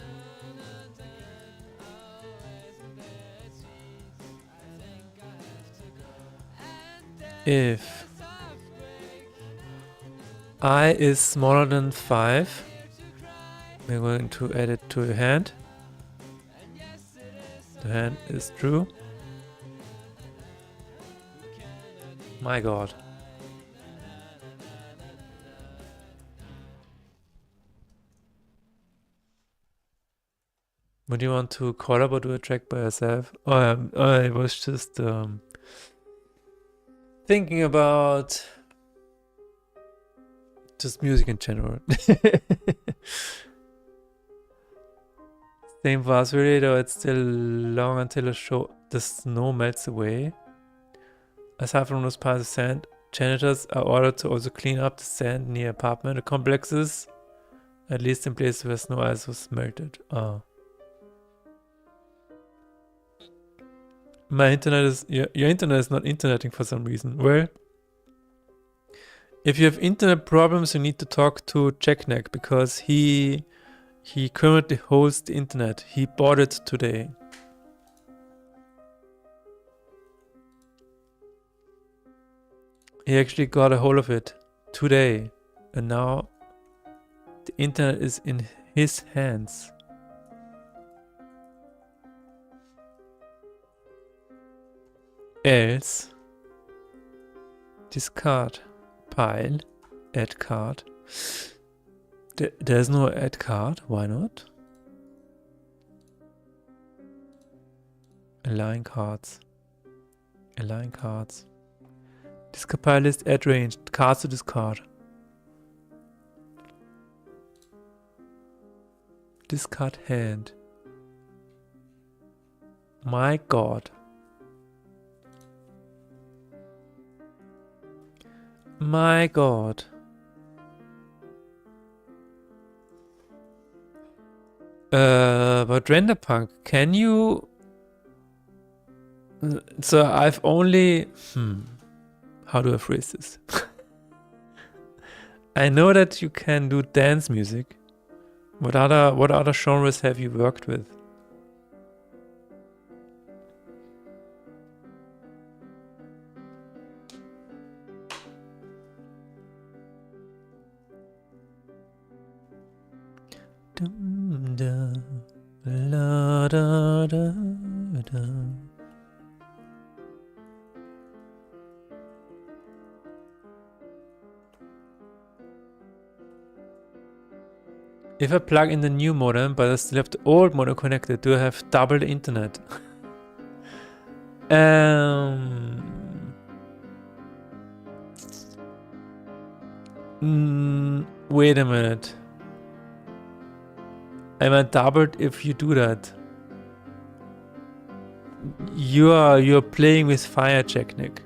If I is smaller than 5, we're going to add it to your hand. The hand is true. My god. Would you want to call up or do a track by yourself? Oh, I was just thinking about just music in general. Same fast really, though it's still long until the snow melts away. Aside from those piles of sand, janitors are ordered to also clean up the sand near apartment complexes, at least in places where snow ice was melted. My internet is... your internet is not interneting for some reason. Well, if you have internet problems, you need to talk to Jackneck because he currently holds the internet. He bought it today. He actually got a hold of it today. And now the internet is in his hands. Else, discard pile, add card. There's no add card, why not? Align cards. Align cards. Discard pile list, add range, cards to discard. Discard hand. My god. My god. But Renderpunk, can you... So I've only... How do I phrase this? I know that you can do dance music. What other genres have you worked with? La, da, da, da. If I plug in the new modem but I still have the old modem connected, do I have double the internet? Wait a minute. Am I doubled if you do that? You're playing with fire, Jacknick.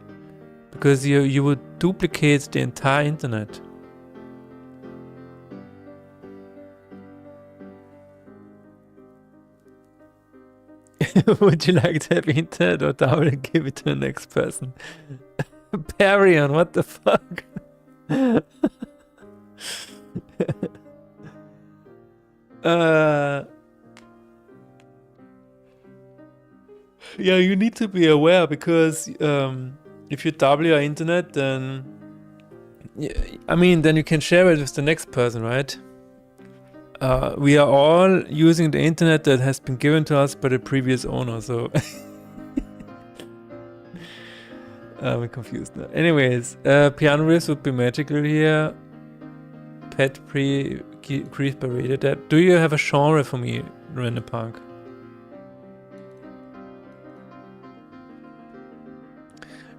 Because you would duplicate the entire internet. Would you like to have internet or double and give it to the next person? Parion, what the fuck? Yeah, you need to be aware because if you double your internet, then Yeah, I mean, then you can share it with the next person, right? We are all using the internet that has been given to us by the previous owner, so I'm confused now. Anyways, piano riffs would be magical here. Pet grief berated that. Do you have a genre for me, Random Punk?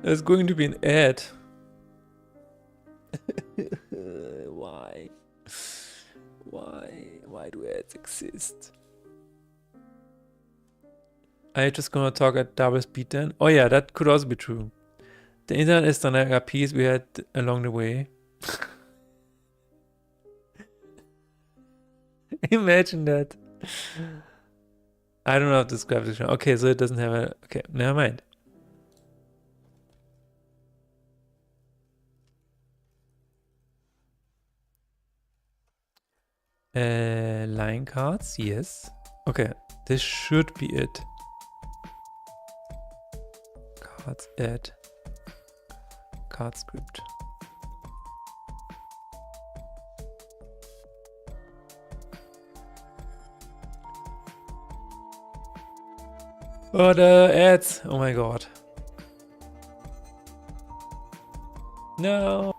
There's going to be an ad. Why? Why do ads exist? Are you just gonna talk at double speed then? Oh yeah, that could also be true. The internet is the like a piece we had along the way. Imagine that. I don't know how to describe this. Okay, so it doesn't have a... Okay, never mind. Line cards, yes. Okay, this should be it. Cards add. Card script. Oh, the ads. Oh my god. No.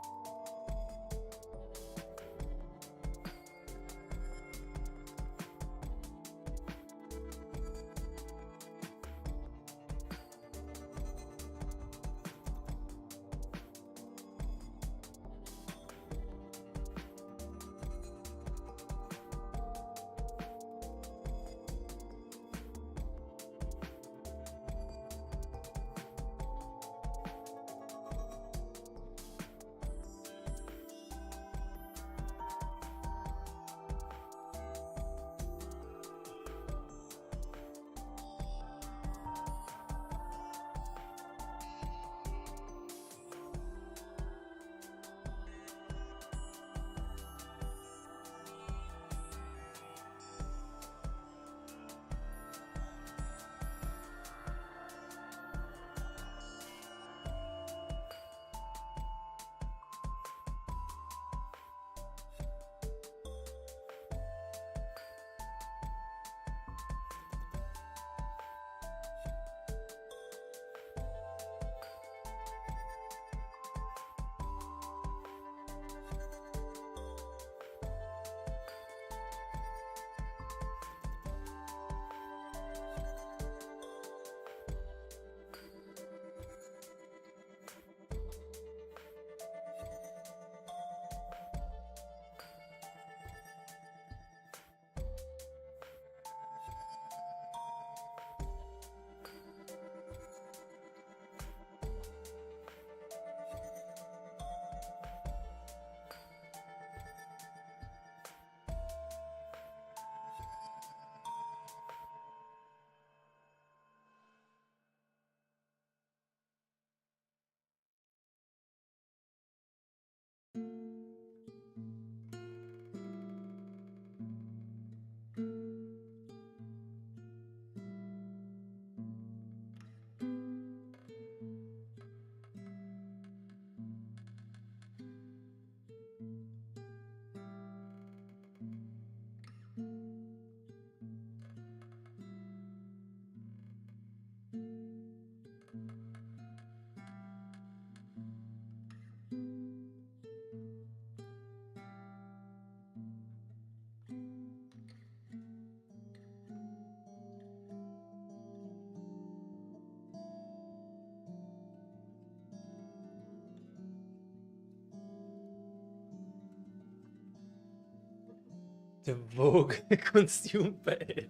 The Vogue consumed by ads.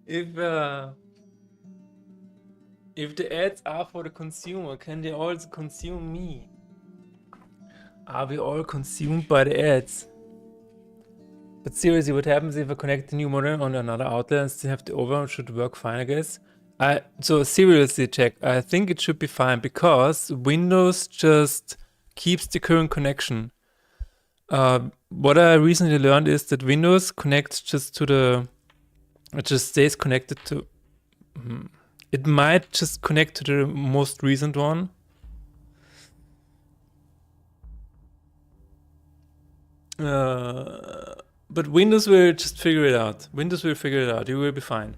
If the ads are for the consumer, can they also consume me? Are we all consumed by the ads? But seriously, what happens if I connect a new model on another outlet and still have the overrun? Should work fine, I guess. So seriously, Jack, I think it should be fine because Windows just keeps the current connection. What I recently learned is that Windows connects just to the... It just stays connected to... It might just connect to the most recent one. But Windows will just figure it out. Windows will figure it out. You will be fine.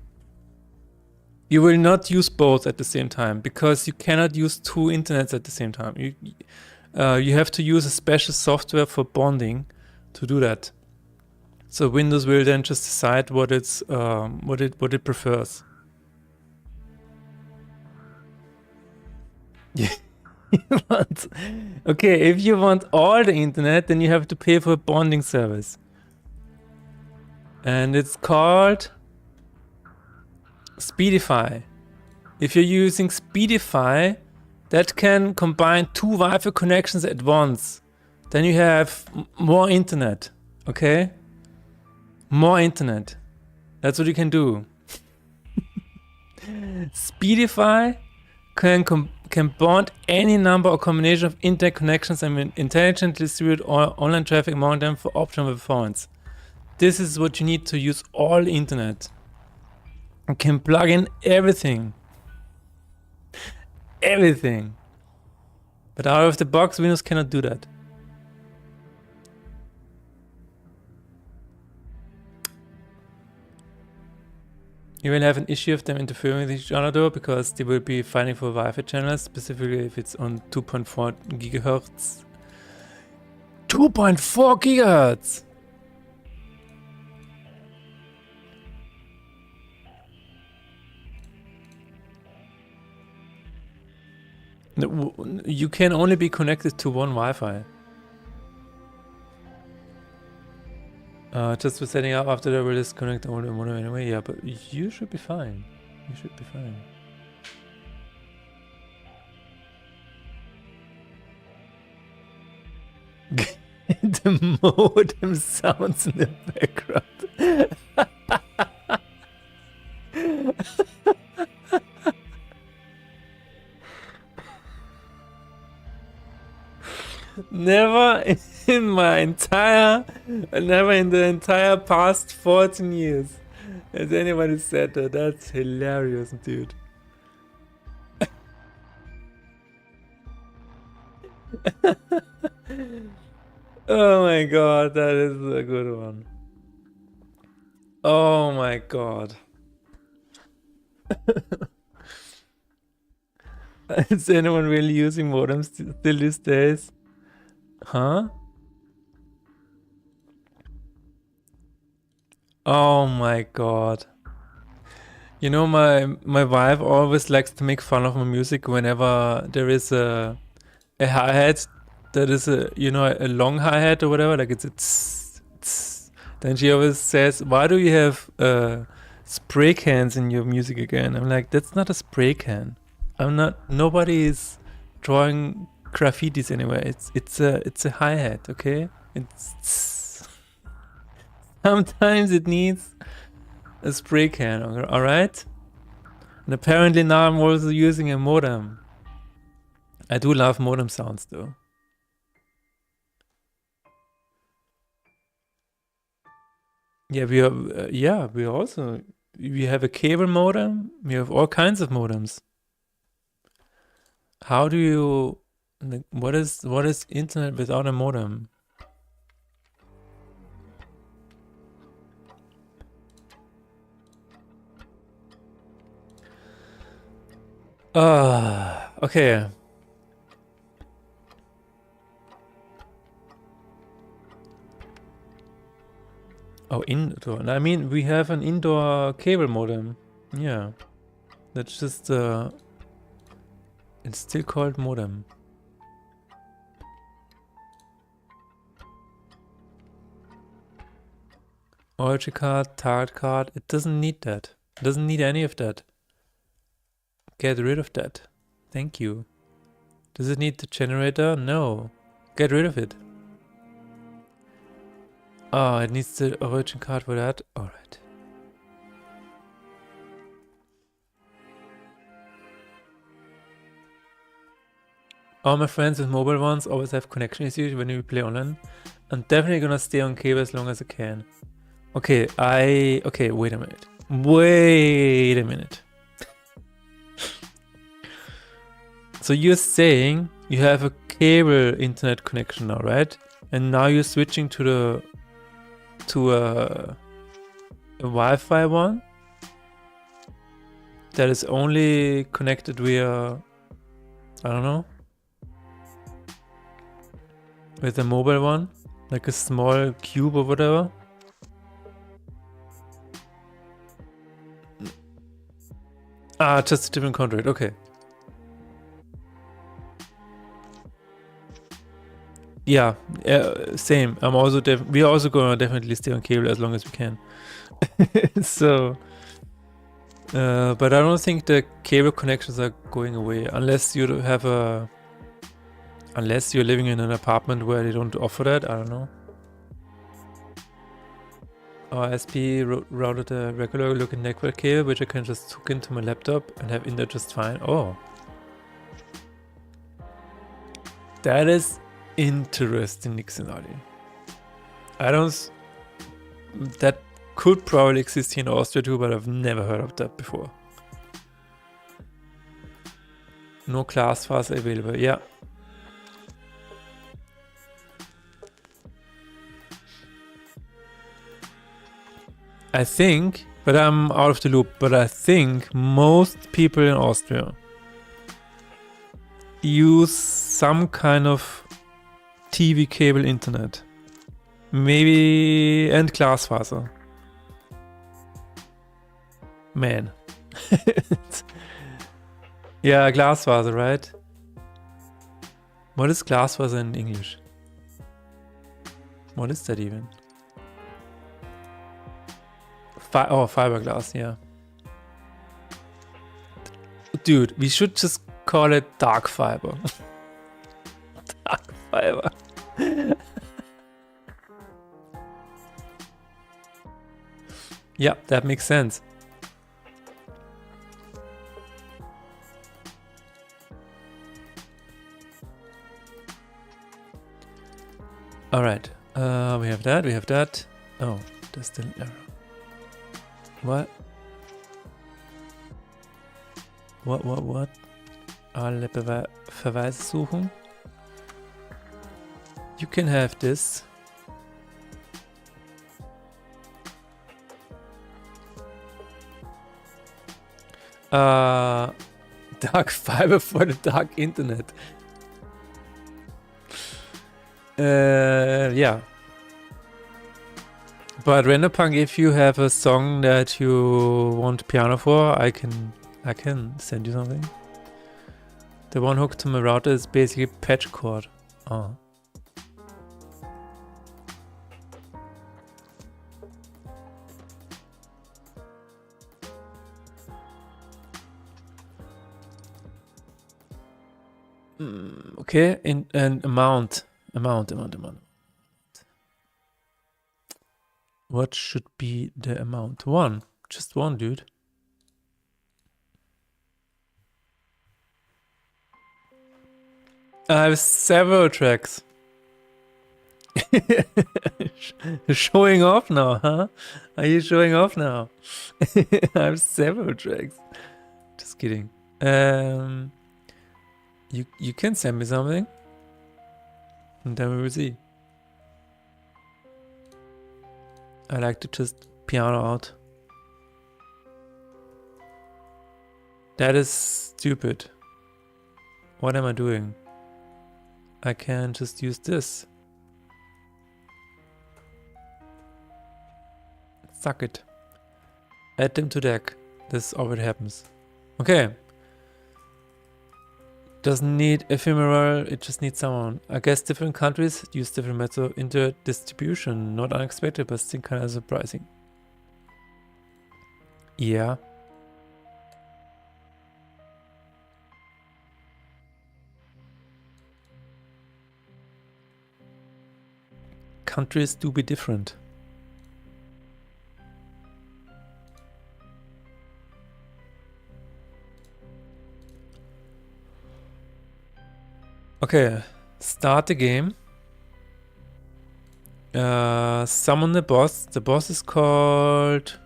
You will not use both at the same time because you cannot use two internets at the same time. You have to use a special software for bonding to do that. So Windows will then just decide what it prefers. Okay, if you want all the internet, then you have to pay for a bonding service. And it's called Speedify. If you're using Speedify, that can combine two Wi-Fi connections at once. Then you have more internet, okay? More internet. That's what you can do. Speedify can bond any number or combination of internet connections and intelligently distribute online traffic among them for optimal performance. This is what you need to use all internet. You can plug in everything. Everything. But out of the box, Windows cannot do that. You will have an issue of them interfering with each other though, because they will be fighting for Wi-Fi channels, specifically if it's on 2.4 gigahertz. 2.4 gigahertz! You can only be connected to one Wi-Fi. Just for setting up after that will disconnect the only modem anyway. Yeah, but you should be fine. You should be fine. The modem sounds in the background. Never in the entire past 14 years has anybody said that. That's hilarious, dude. Oh my god, that is a good one. Oh my god. Is anyone really using modems still these days? Huh? Oh my god. You know, my wife always likes to make fun of my music whenever there is a hi-hat that is a long hi-hat or whatever, like it's a tss, tss. Then she always says, why do you have spray cans in your music again? I'm like, that's not a spray can. Nobody is drawing graffitis anywhere. It's a hi-hat, okay? It's sometimes it needs a spray can, alright? And apparently now I'm also using a modem. I do love modem sounds though. Yeah, we have a cable modem. We have all kinds of modems. How do you, like, what is internet without a modem? Okay. Oh, indoor. I mean, we have an indoor cable modem. Yeah. That's just, it's still called modem. Origin card, target card. It doesn't need that. It doesn't need any of that. Get rid of that. Thank you. Does it need the generator? No. Get rid of it. Oh, it needs the origin card for that? Alright. All my friends with mobile ones always have connection issues when we play online. I'm definitely gonna stay on cable as long as I can. Okay, okay, wait a minute. Wait a minute. So you're saying you have a cable internet connection now, right? And now you're switching to a Wi-Fi one that is only connected via, I don't know, with a mobile one, like a small cube or whatever. Ah, just a different contract. Okay. Yeah, same. I'm also we are also gonna definitely stay on cable as long as we can. So, but I don't think the cable connections are going away unless you have unless you're living in an apartment where they don't offer that. I don't know. Our SP routed a regular looking network cable, which I can just hook into my laptop and have internet just fine. Oh. That is interesting, Nixonali. That could probably exist here in Austria too, but I've never heard of that before. No class files available, yeah. I think, but I'm out of the loop, but I think most people in Austria use some kind of TV cable internet. Maybe, and Glasfaser. Man. Yeah, Glasfaser, right? What is Glasfaser in English? What is that even? Fiberglass, yeah. Dude, we should just call it dark fiber. Dark fiber. Yeah, that makes sense. All right, we have that. Oh, there's still an error. What? What? Alle Verweise suchen. You can have this. Dark fiber for the dark internet. Yeah. But Renderpunk, if you have a song that you want piano for, I can send you something. The one hooked to my router is basically patch cord. Oh. Okay, and amount. What should be the amount? One. Just one, dude. I have several tracks. Showing off now, huh? Are you showing off now? I have several tracks. Just kidding. You can send me something, and then we will see. I like to just piano out. That is stupid. What am I doing? I can just use this. Suck it. Add them to deck. This already happens. Okay. Doesn't need ephemeral, it just needs someone. I guess different countries use different methods of internet distribution. Not unexpected, but still kind of surprising. Yeah. Countries do be different. Okay, start the game. Summon the boss. The boss is called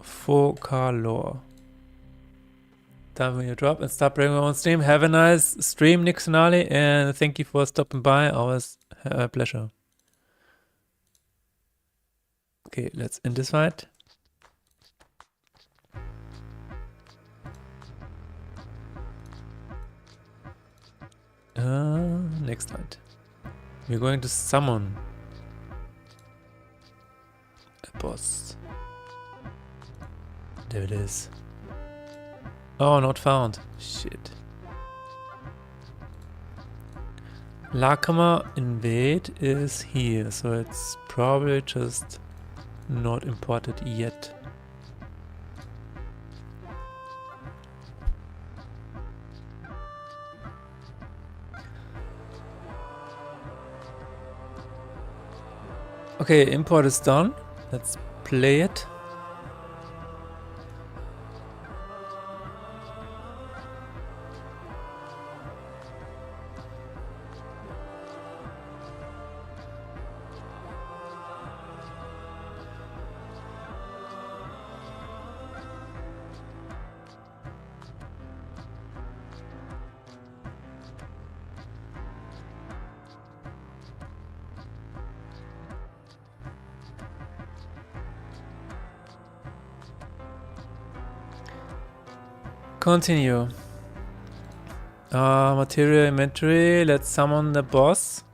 Focalor. time for your drop and start bringing on stream. Have a nice stream, Nick Sonali, and thank you for stopping by. Always a pleasure. Okay, let's end this fight. Next fight. We're going to summon a boss. There it is. Oh, not found. Shit. Lakama invade is here, so it's probably just not imported yet. Okay, import is done. Let's play it. Continue. Material inventory. Let's summon the boss.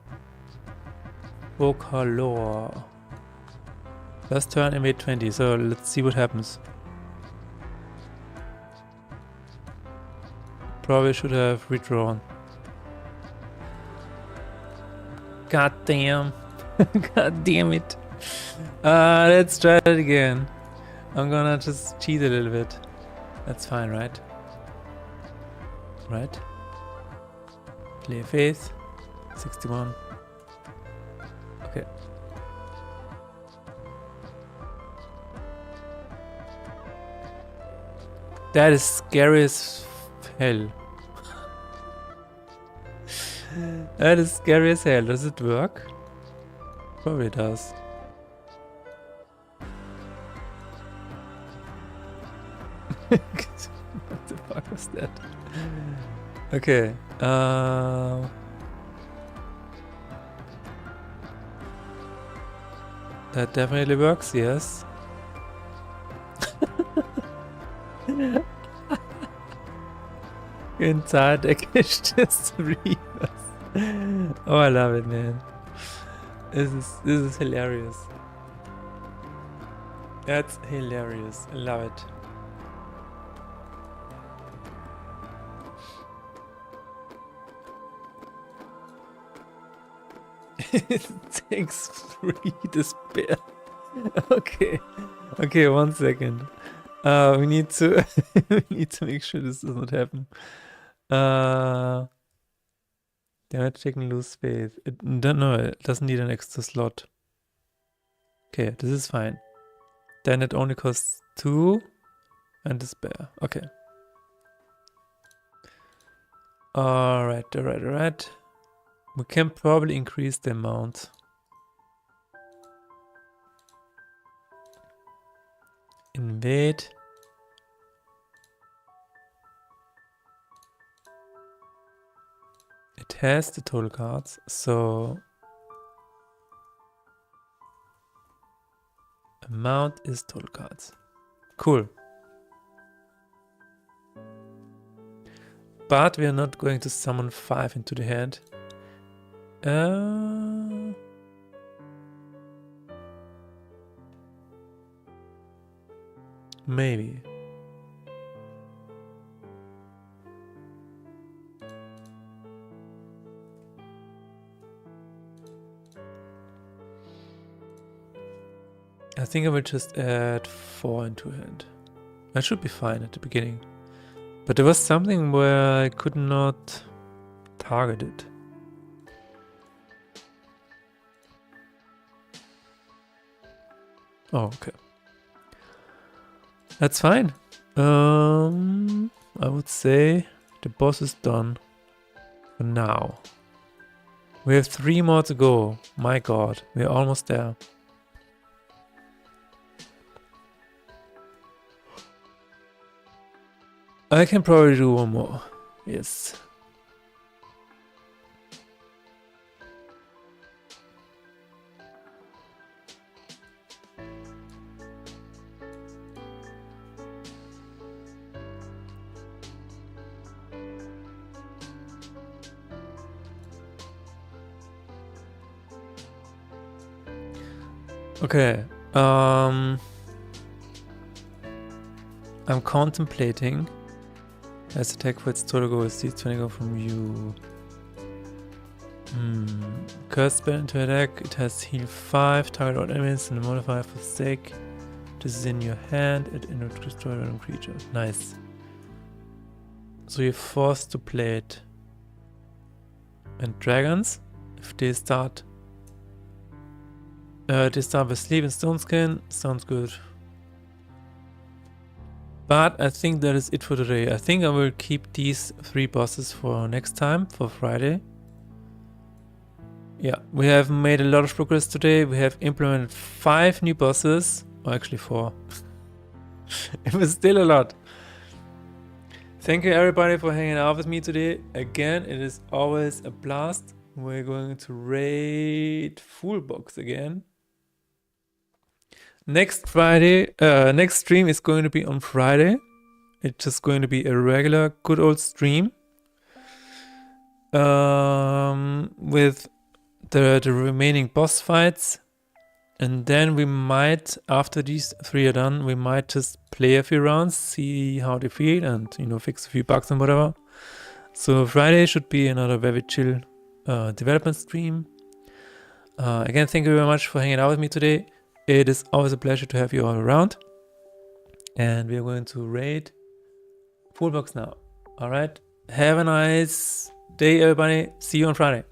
Vocalore. Last turn invade 20. So let's see what happens. Probably should have redrawn. God damn. God damn it. Let's try it again. I'm gonna just cheat a little bit. That's fine, right? Right? Clear face. 61. Okay. That is scary as hell. That is scary as hell. Does it work? Probably does. What the fuck was that? Okay. That definitely works, yes. Inside deck is just reverse. Oh, I love it, man. This is hilarious. That's hilarious. I love it. It takes 3 despair. Okay. Okay, 1 second. We need to we need to make sure this does not happen. Damage taken, lose space. It doesn't need an extra slot. Okay, this is fine. Then it only costs 2 and despair. Okay. Alright. We can probably increase the amount. Invade. It has the total cards, so amount is total cards. Cool. But we are not going to summon 5 into the hand. Maybe. I think I will just add 4 into hand. That should be fine at the beginning. But there was something where I could not target it. Oh, okay. That's fine. I would say the boss is done for now. We have 3 more to go. My god, we're almost there. I can probably do one more. Yes. Okay. I'm contemplating. As attack for its total goal is 20 go from you. Curse spell into attack. It has heal 5. Target all enemies and a modifier for stake. This is in your hand. It destroy random creature. Nice. So you're forced to play it. And dragons, if they start with sleep and stone skin, sounds good. But I think that is it for today. I think I will keep these 3 bosses for next time, for Friday. Yeah, we have made a lot of progress today. We have implemented 5 new bosses, or actually 4. It was still a lot. Thank you everybody for hanging out with me today. Again, it is always a blast. We're going to raid full box again. Next Friday, next stream is going to be on Friday. It's just going to be a regular, good old stream. With the remaining boss fights. And then we might, after these 3 are done, we might just play a few rounds, see how they feel, and, you know, fix a few bugs and whatever. So Friday should be another very chill development stream. Again, thank you very much for hanging out with me today. It is always a pleasure to have you all around. And we are going to raid full box now. Alright, have a nice day everybody. See you on Friday.